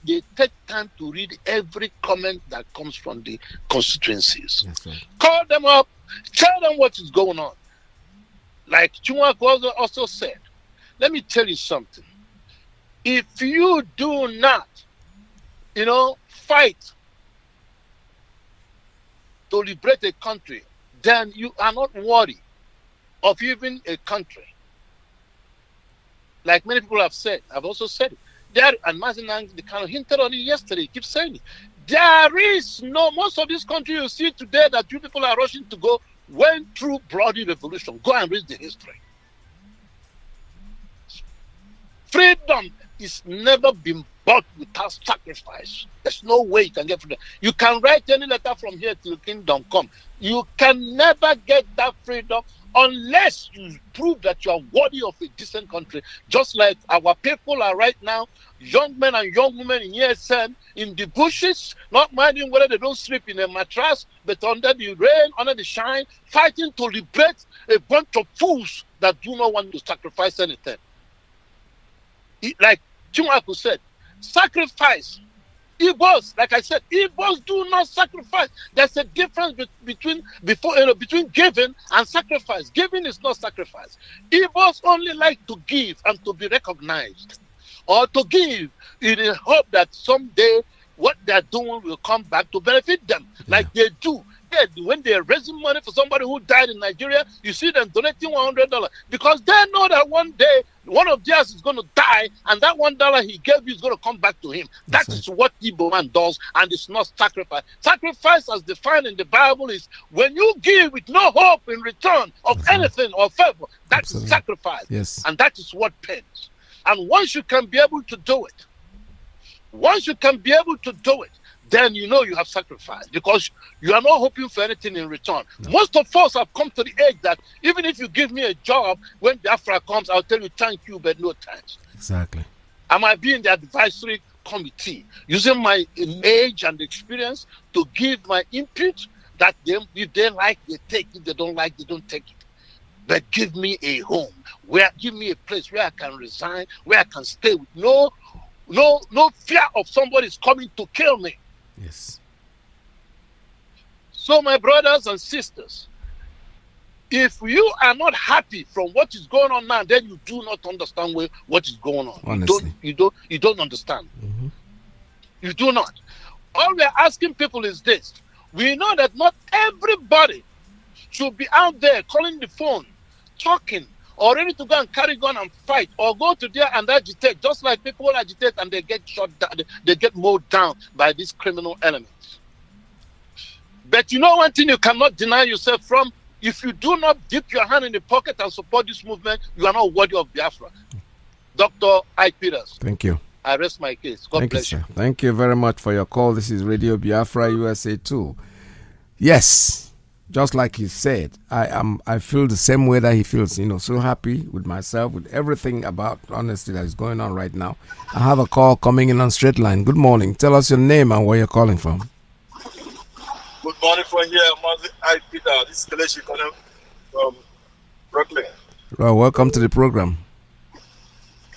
They take time to read every comment that comes from the constituencies. Call them up, tell them what is going on. Like Chunwakwez also said, let me tell you something. If you do not, fight to liberate a country, then you are not worthy of even a country. Like many people have said, I've also said it. And Mazi Nnamdi Kanu hinted on it yesterday, keep saying it. There is most of this country you see today that you people are rushing to go went through bloody revolution. Go and read the history. Freedom is never been bought without sacrifice. There's no way you can get freedom. You can write any letter from here till kingdom come. You can never get that freedom unless you prove that you are worthy of a decent country. Just like our people are right now, young men and young women in ESN, in the bushes, not minding whether they don't sleep in a mattress, but under the rain, under the shine, fighting to liberate a bunch of fools that do not want to sacrifice anything. Like Chunwakwez said, sacrifice. Igbos, like I said, Igbos do not sacrifice. There's a difference between giving and sacrifice. Giving is not sacrifice. Igbos only like to give and to be recognized, or to give in the hope that someday what they're doing will come back to benefit them, like they do. When they're raising money for somebody who died in Nigeria, you see them donating $100 because they know that one day one of theirs is going to die, and that $1 he gave you is going to come back to him. That is what Igbo man does, and it's not sacrifice. Sacrifice, as defined in the Bible, is when you give with no hope in return of anything or favor. That's sacrifice, and that is what pains. And once you can be able to do it, then you know you have sacrificed, because you are not hoping for anything in return. Most of us have come to the age that even if you give me a job, when Biafra comes, I'll tell you thank you, but no thanks. Exactly. I might be in the advisory committee, using my age and experience to give my input that if they like, they take it, they don't like, they don't take it. But give me a home, give me a place where I can resign, where I can stay with no fear of somebody's coming to kill me. Yes. So, my brothers and sisters, if you are not happy from what is going on now, then you do not understand what is going on. Honestly. You don't understand. Mm-hmm. You do not. All we are asking people is this. We know that not everybody should be out there calling the phone, talking, or ready to go and carry gun and fight, or go to there and agitate, just like people agitate and they get shot down, they get mowed down by these criminal elements. But you know one thing you cannot deny yourself from: if you do not dip your hand in the pocket and support this movement, you are not worthy of Biafra. Dr. Ike Peters. Thank you. I rest my case. God bless you. Thank you very much for your call. This is Radio Biafra USA 2. Yes. Just like he said, I feel the same way that he feels, so happy with myself, with everything about honesty that is going on right now. I have a call coming in on straight line. Good morning. Tell us your name and where you're calling from. Good morning from here, Mazi Iyke. This is Kelechi calling from Brooklyn. Well, welcome to the program.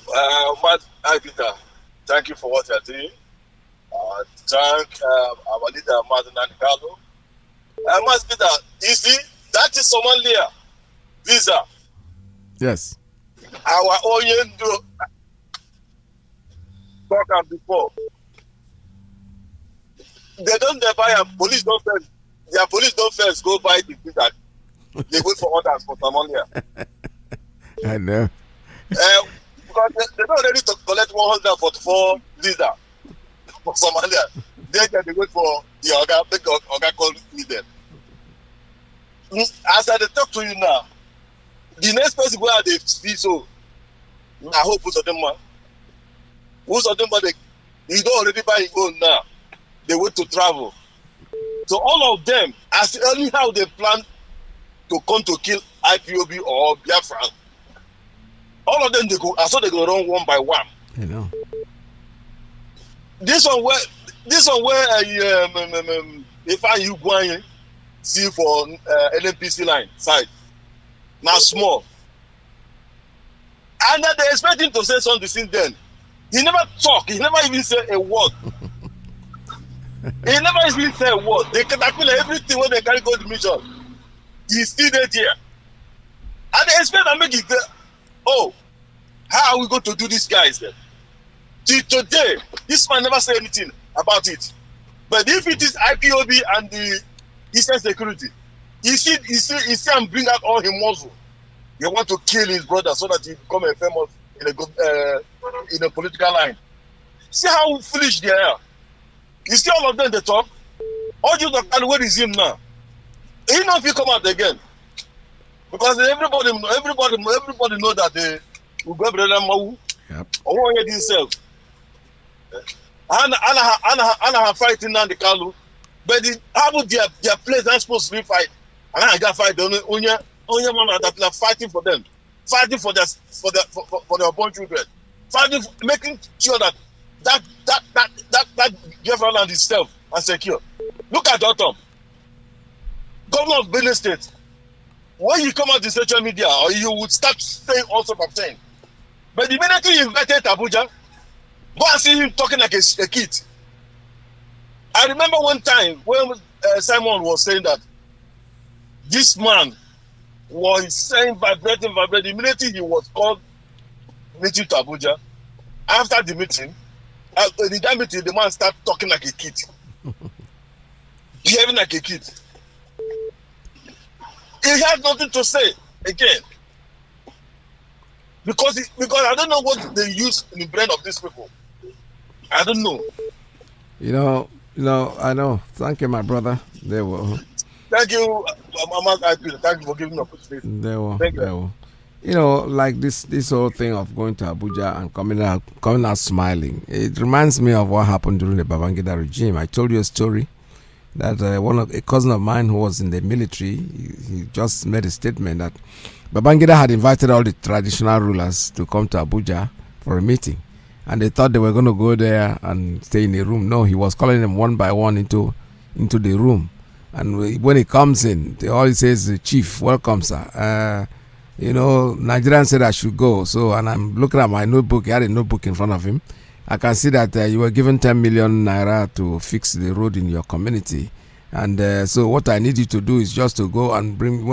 Mazi Iyke, thank you for what you're doing. Thank our leader, Mazi Nnamdi Kanu. Mazi Peter, you see, that is Somalia visa. Yes. Our own talk before. They don't buy and police don't first. Their police don't first go buy the visa. They wait for others for Somalia. I know. Because they don't ready to collect 144 visa for Somalia. They wait for the Oga call me then. As I talk to you now, the next person where they speak so, I hope most of them man. Most of them they don't already buy his own now. They wait to travel. So all of them, as early how they plan to come to kill IPOB or Biafra, all of them they go. I saw they go run one by one. You know. This one where if I you going see for NNPC line side now small, and they expect him to say something since then. He never talk. He never even say a word. He never even say a word. They caterpillar everything when they carry go to mission. He's still there. And they expect to make it oh, how are we going to do this, guys? Till today, this man never say anything about it. But if it is IPOB and the Eastern Security, you see him bring out all his muscle. They want to kill his brother so that he become a famous in a political line. See how foolish they are. You see all of them they talk. All you talk, and where is him now? He know if he come out again. Because everybody know that they will go brother Mawu. Or hear themselves. Anna fighting Nnamdi Kanu. But how would their place not supposed to be fight? And I got fight only man that are fighting for them. Fighting for their born children. Fighting making sure that Biafra land is safe and secure. Look at Autumn. Governor of Benue State. When you come out in social media, or you would start saying all sorts of things. But the minute you invited Abuja, go and see him talking like a kid. I remember one time when Simon was saying that this man was saying vibrating. Immediately he was called meeting to Abuja. After the meeting, the man started talking like a kid. Behaving like a kid. He had nothing to say again. Because I don't know what they use in the brain of these people. I don't know. You know, I know. Thank you, my brother. There were. Thank you, thank you for giving me opportunity. There were. You know, like this whole thing of going to Abuja and coming out smiling. It reminds me of what happened during the Babangida regime. I told you a story that a cousin of mine who was in the military, he just made a statement that Babangida had invited all the traditional rulers to come to Abuja for a meeting, and they thought they were going to go there and stay in a room. No, he was calling them one by one into the room, and when he comes in, they always says, "Chief, welcome, sir. Nigerian said I should go." So, and I'm looking at my notebook. He had a notebook in front of him. I can see that you were given 10 million naira to fix the road in your community, and so what I need you to do is just to go and bring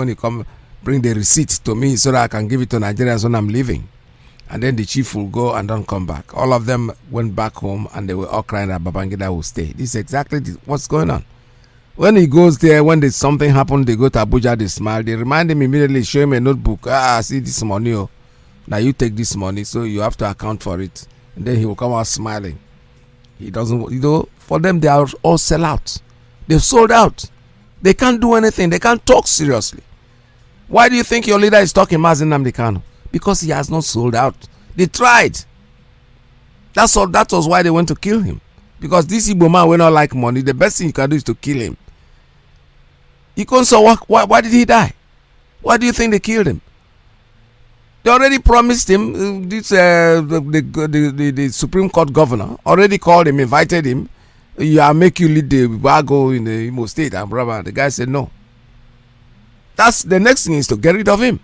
the receipt to me so that I can give it to Nigerians when I'm leaving. And then the chief will go and don't come back. All of them went back home and they were all crying that Babangida will stay. This is exactly what's going on. When he goes there, when there's something happened, they go to Abuja, they smile. They remind him immediately, show him a notebook. See this money. Oh. Now you take this money, so you have to account for it. And then he will come out smiling. He doesn't, for them, they are all sellouts. They've sold out. They can't do anything. They can't talk seriously. Why do you think your leader is talking Mazi Nnamdi Kanu? Because he has not sold out. They tried. That's all. That was why they went to kill him. Because this Igbo man will not like money. The best thing you can do is to kill him. Why did he die? Why do you think they killed him? They already promised him. The Supreme Court governor already called him, invited him. I'll make you lead the Wago in the Imo State. And brother, the guy said no. That's the next thing is to get rid of him.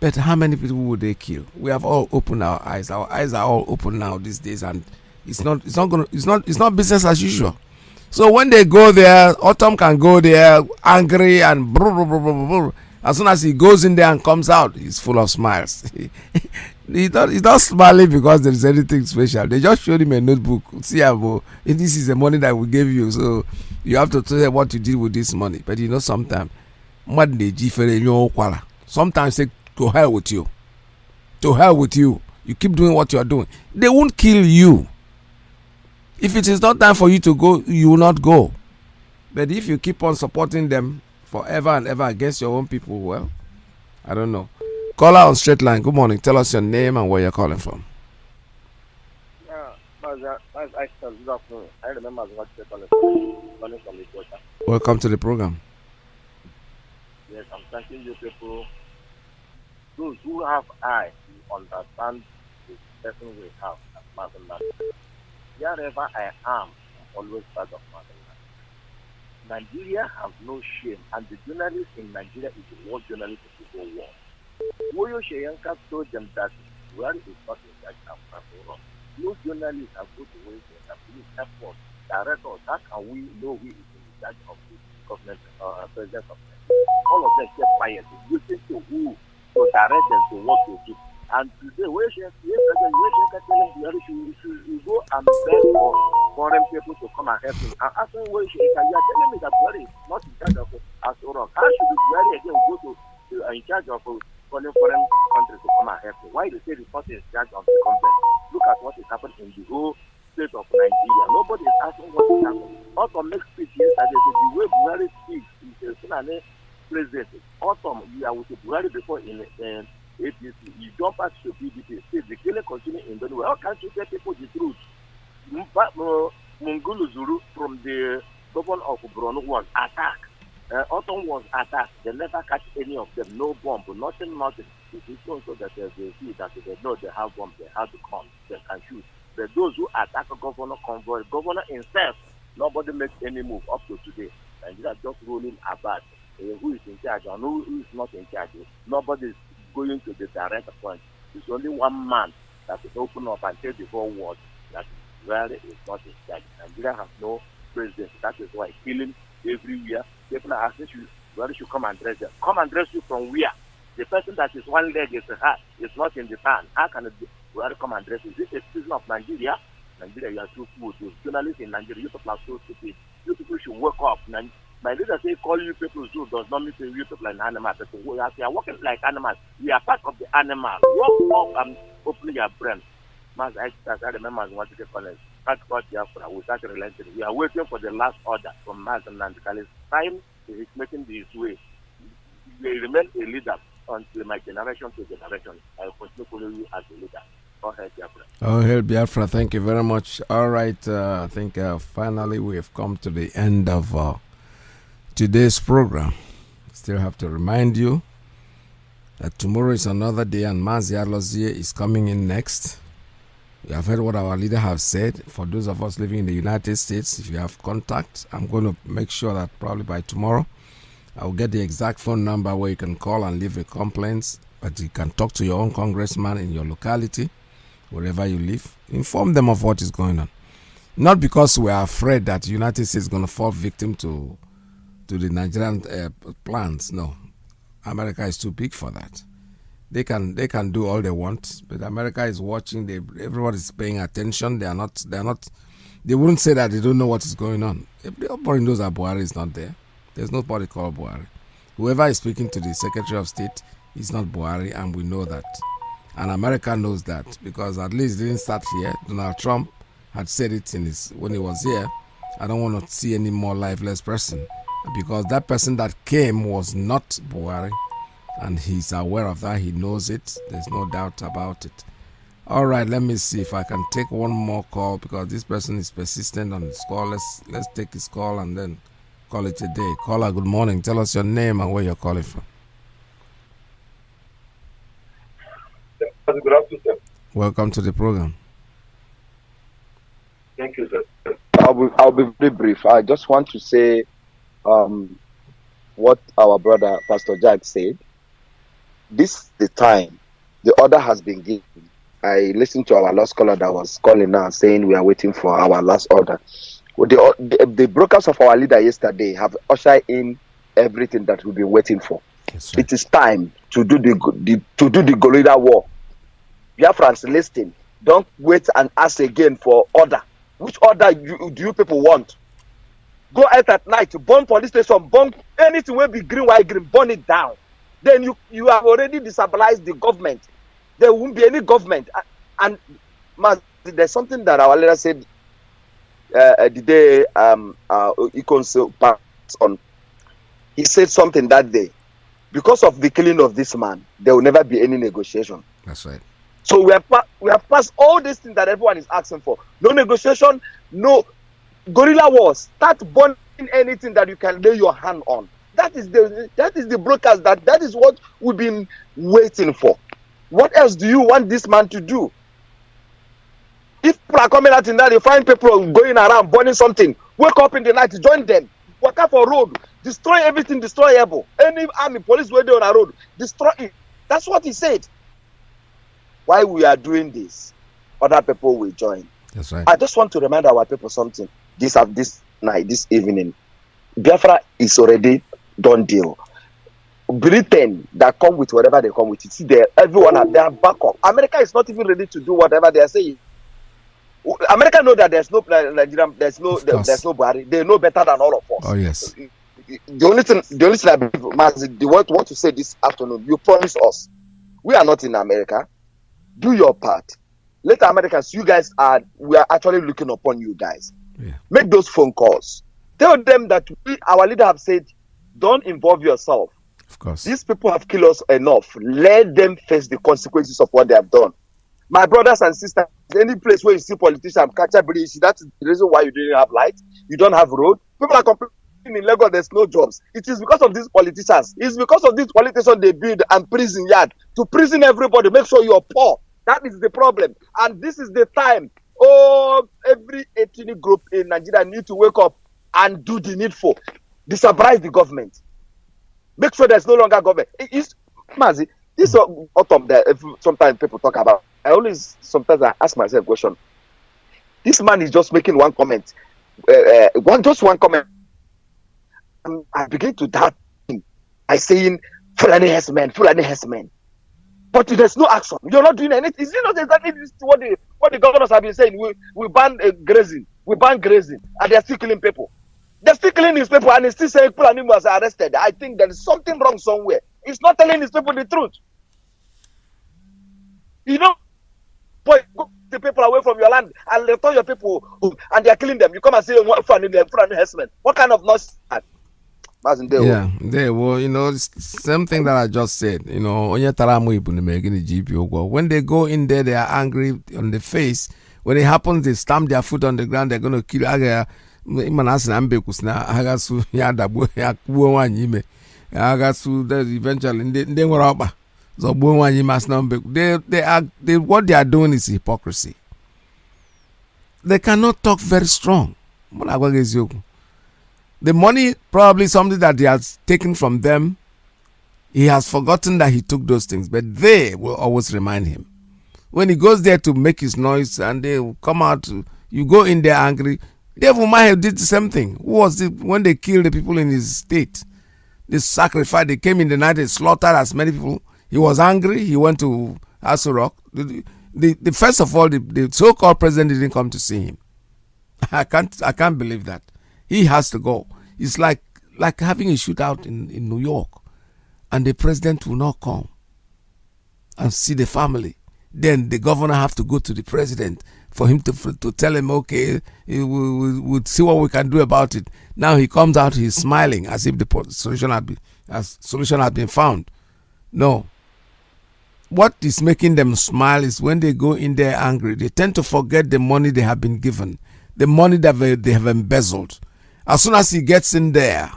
But how many people would they kill? We have all opened our eyes. Our eyes are all open now these days, and it's not business as usual. So when they go there, Autumn can go there angry and brr, brr, brr, brr, brr. As soon as he goes in there and comes out, he's full of smiles. He's not smiling because there is anything special. They just showed him a notebook. See, this is the money that we gave you, so you have to tell what you did with this money. But sometimes they To hell with you. To hell with you. You keep doing what you're doing. They won't kill you. If it is not time for you to go, you will not go. But if you keep on supporting them forever and ever against your own people, well, I don't know. Caller on straight line. Good morning. Tell us your name and where you're calling from. I remember what you're calling from the quarter. Welcome to the program. Yes, I'm thanking you people. Those who have eyes to understand the person we have as Mazi Nnamdi. Wherever I am, I'm always part of Mazi Nnamdi. Nigeria has no shame, and the journalist in Nigeria is the worst journalist in the whole world. Woyo Sheyanka told them that where is not in charge of Afro. No journalists are going to wait and please help us, direct us. How can we know who is in charge of the government, president of Nigeria? All of them kept quiet, listening to who to direct them to what to do. And today, where she telling Buhari should go and beg for foreign people to come and help him. And asking where you are telling me that Buhari is not in charge of Asura. How should Buhari again go to in charge of calling foreign countries to come and help him? Why they say the person is in charge of the government? Look at what is happening in the whole state of Nigeria. Nobody is asking what is happening. Also, make speech yesterday, the way Buhari speaks is a president. Also, you are with Buhari before in APC. You jump back to PDP. See, the killing continue in Benue. How can't you tell people the truth? Mungulu Zulu from the governor of Borno was attacked. Autumn was attacked. They never catch any of them. No bomb, nothing. It is also that they see that they know they have bombs, they have the guns, they can shoot. But those who attack a governor convoy, governor himself, nobody makes any move up to today. Nigeria just rolling about. Who is in charge and who is not in charge? Nobody is going to the direct point. It's only one man that will open up and tell the whole world that Buhari is not in charge. Nigeria has no president. That is why killing everywhere. People are asking you, Buhari should come and dress them. Come and dress you from where? The person that is one leg is not in the pan. How can Buhari come and dress you? This is a citizen of Nigeria. Nigeria, you are too fool. Those journalists in Nigeria, you people are so stupid. You people should wake up. My leader say call you people zoo does not mean you people like animals. We are working like animals. We are part of the animal. Walk up and open your brain. Mazi Iyke, I remember what you call it. Radio Biafra. We start relenting. We are waiting for the last order from Mazi Nnamdi Kanu. Time is making this way. We remain a leader until my generation to generation. I will continue following you as a leader. Go ahead, Biafra. Oh, hey, Biafra. Thank you very much. All right. I think finally we have come to the end of today's program. Still have to remind you that tomorrow is another day and Mazi Iyke is coming in next. You have heard what our leader have said. For those of us living in the United States, if you have contact, I'm going to make sure that probably by tomorrow I'll get the exact phone number where you can call and leave a complaint, but you can talk to your own congressman in your locality, wherever you live. Inform them of what is going on. Not because we are afraid that the United States is going to fall victim to the Nigerian plans. No, America is too big for that. They can do all they want, but America is watching. Everybody is paying attention. They wouldn't say that they don't know what is going on. Everybody knows that Buhari is not there. There's nobody called Buhari. Whoever is speaking to the Secretary of State is not Buhari, and we know that. And America knows that, because at least it didn't start here. Donald Trump had said it when he was here. I don't want to see any more lifeless person, because that person that came was not Buhari, and he's aware of that. He knows it. There's no doubt about it. All right, let me see if I can take one more call, because this person is persistent on his call. Let's take his call and then call it a day. Caller, good morning. Tell us your name and where you're calling from. Good afternoon, sir. Welcome to the program. Thank you, sir. I'll be very brief. I just want to say what our brother Pastor Jack said. This is the time. The order has been given. I listened to our last caller that was calling now saying we are waiting for our last order. The brokers of our leader yesterday have ushered in everything that we've been waiting for. Right. It is time to do the guerrilla war. Biafrans, listen. Don't wait and ask again for order. Which order do you people want? Go out at night, burn police station, burn anything will be green, white, green, burn it down. then you have already destabilized the government. There won't be any government. And there's something that our leader said the day Icon passed on. He said something that day. Because of the killing of this man, there will never be any negotiation. That's right. So we have passed all these things that everyone is asking for. No negotiation, no guerrilla wars. Start burning anything that you can lay your hand on. That is the broadcast. That is what we've been waiting for. What else do you want this man to do? If people are coming out in that, they find people going around burning something. Wake up in the night, join them. Walk out for road, destroy everything, destroyable. Any army, police were there on a road, destroy it. That's what he said. Why we are doing this, other people will join. That's right. I just want to remind our people something. This night, this evening, Biafra is already done deal. Britain that come with whatever they come with. You see, everyone have their backup. America is not even ready to do whatever they are saying. America know that there's no Nigerian, there's no Buhari. They know better than all of us. Oh yes. The only thing I believe, Mazi, the want to say this afternoon, you promise us. We are not in America. Do your part. Let Americans, we are actually looking upon you guys. Yeah. Make those phone calls. Tell them that our leader have said, don't involve yourself. Of course. These people have killed us enough. Let them face the consequences of what they have done. My brothers and sisters, any place where you see politicians catch a bridge, that's the reason why you didn't have light, you don't have road. People are complaining in Lagos, there's no jobs. It is because of these politicians. It's because of these politicians they build and prison yard to prison everybody, make sure you're poor. That is the problem. And this is the time. Every ethnic group in Nigeria need to wake up and do the needful. Disabrise the government. Make sure there's no longer government. Mazi, this autumn that sometimes people talk about. Sometimes I ask myself a question. This man is just making one comment. Just one comment. And I begin to doubt him by saying, Fulani has men. But there's no action. You're not doing anything. Is it not exactly what the governors have been saying? We ban grazing. We ban grazing. And they're still killing people. They're still killing these people and he's still saying Fulani was arrested. I think there is something wrong somewhere. He's not telling these people the truth. You know, boy, go the people away from your land and return your people and they are killing them. You come and say Fulani herdsmen. What kind of nonsense? Yeah, same thing that I just said. When they go in there, they are angry on the face. When it happens, they stamp their foot on the ground. They're going to kill. Eventually, so what they are doing is hypocrisy. They cannot talk very strong. The money, probably something that he has taken from them, he has forgotten that he took those things, but they will always remind him. When he goes there to make his noise and they will come out, you go in there angry. David Umahi did the same thing. Who was it when they killed the people in his state? They sacrificed, they came in the night, they slaughtered as many people. He was angry, he went to Aso Rock. The first of all, the so-called president didn't come to see him. I can't believe that. He has to go. It's like having a shootout in New York and the president will not come and see the family. Then the governor have to go to the president for him to tell him, okay, we'll see what we can do about it. Now he comes out, he's smiling as if the solution had been found. No. What is making them smile is when they go in there angry, they tend to forget the money they have been given, the money that they have embezzled. As soon as he gets in there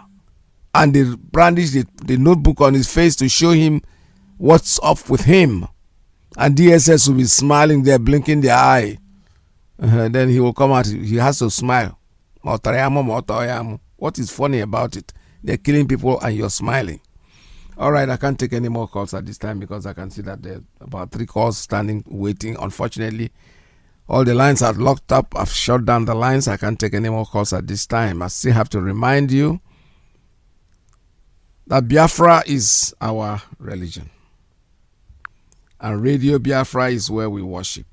and they brandish the notebook on his face to show him what's up with him, and DSS will be smiling there, blinking their eye, then he will come out, he has to smile. What is funny about it? They're killing people and you're smiling. All right, I can't take any more calls at this time because I can see that there are about 3 calls standing, waiting. Unfortunately, all the lines are locked up. I've shut down the lines. I can't take any more calls at this time. I still have to remind you that Biafra is our religion. And Radio Biafra is where we worship.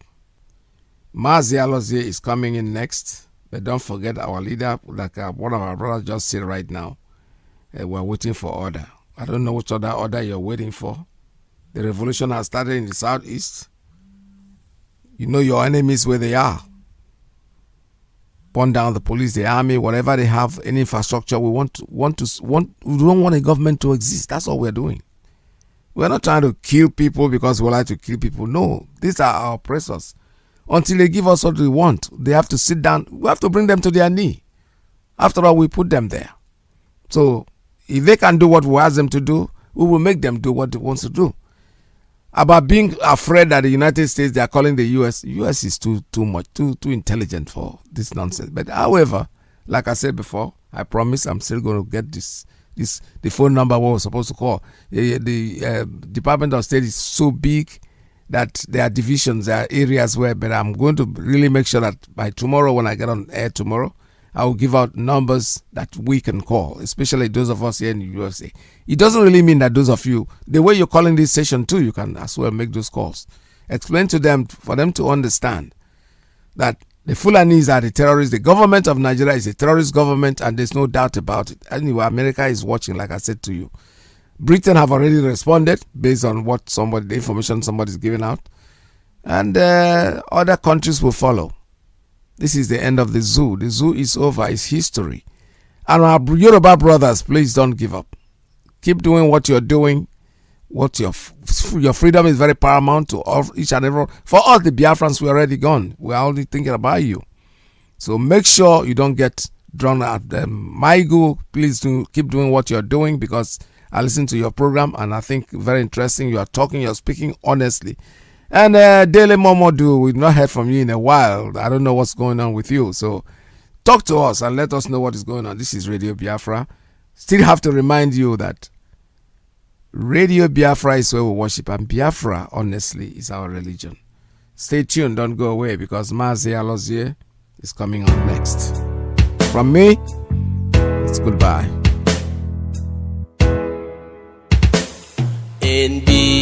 Mazi Iyke is coming in next. But don't forget our leader, like one of our brothers just said right now. We're waiting for order. I don't know which other order you're waiting for. The revolution has started in the southeast. You know your enemies where they are. Burn down the police, the army, whatever they have, any infrastructure. We don't want a government to exist. That's all we're doing. We're not trying to kill people because we like to kill people. No, these are our oppressors. Until they give us what we want, they have to sit down. We have to bring them to their knee. After all, we put them there. So if they can do what we ask them to do, we will make them do what they want to do. About being afraid that the United States, they are calling the U.S. U.S. is too intelligent for this nonsense. But however, like I said before, I promise I'm still going to get the phone number what we're supposed to call. The Department of State is so big that there are divisions, there are areas where, but I'm going to really make sure that by tomorrow, when I get on air tomorrow, I will give out numbers that we can call, especially those of us here in the USA. It doesn't really mean that those of you, the way you're calling this station too, you can as well make those calls. Explain to them, for them to understand that the Fulanis are the terrorists. The government of Nigeria is a terrorist government, and there's no doubt about it. Anyway, America is watching, like I said to you. Britain have already responded based on what the information somebody's giving out. And other countries will follow. This is the end of the zoo. The zoo is over. It's history. And our Yoruba brothers, please don't give up. Keep doing what you're doing. Your freedom is very paramount to all, each and every one. For all the Biafrans, we're already gone. We're only thinking about you. So make sure you don't get drawn out. Maigu, please keep doing what you're doing, because I listen to your program and I think very interesting. You are talking, you're speaking honestly. And Dele Momodu, we've not heard from you in a while. I don't know what's going on with you. So talk to us and let us know what is going on. This is Radio Biafra. Still have to remind you that Radio Biafra is where we worship, and Biafra, honestly, is our religion. Stay tuned, don't go away, because Mazi Iyke is coming on next. From me, it's goodbye. NB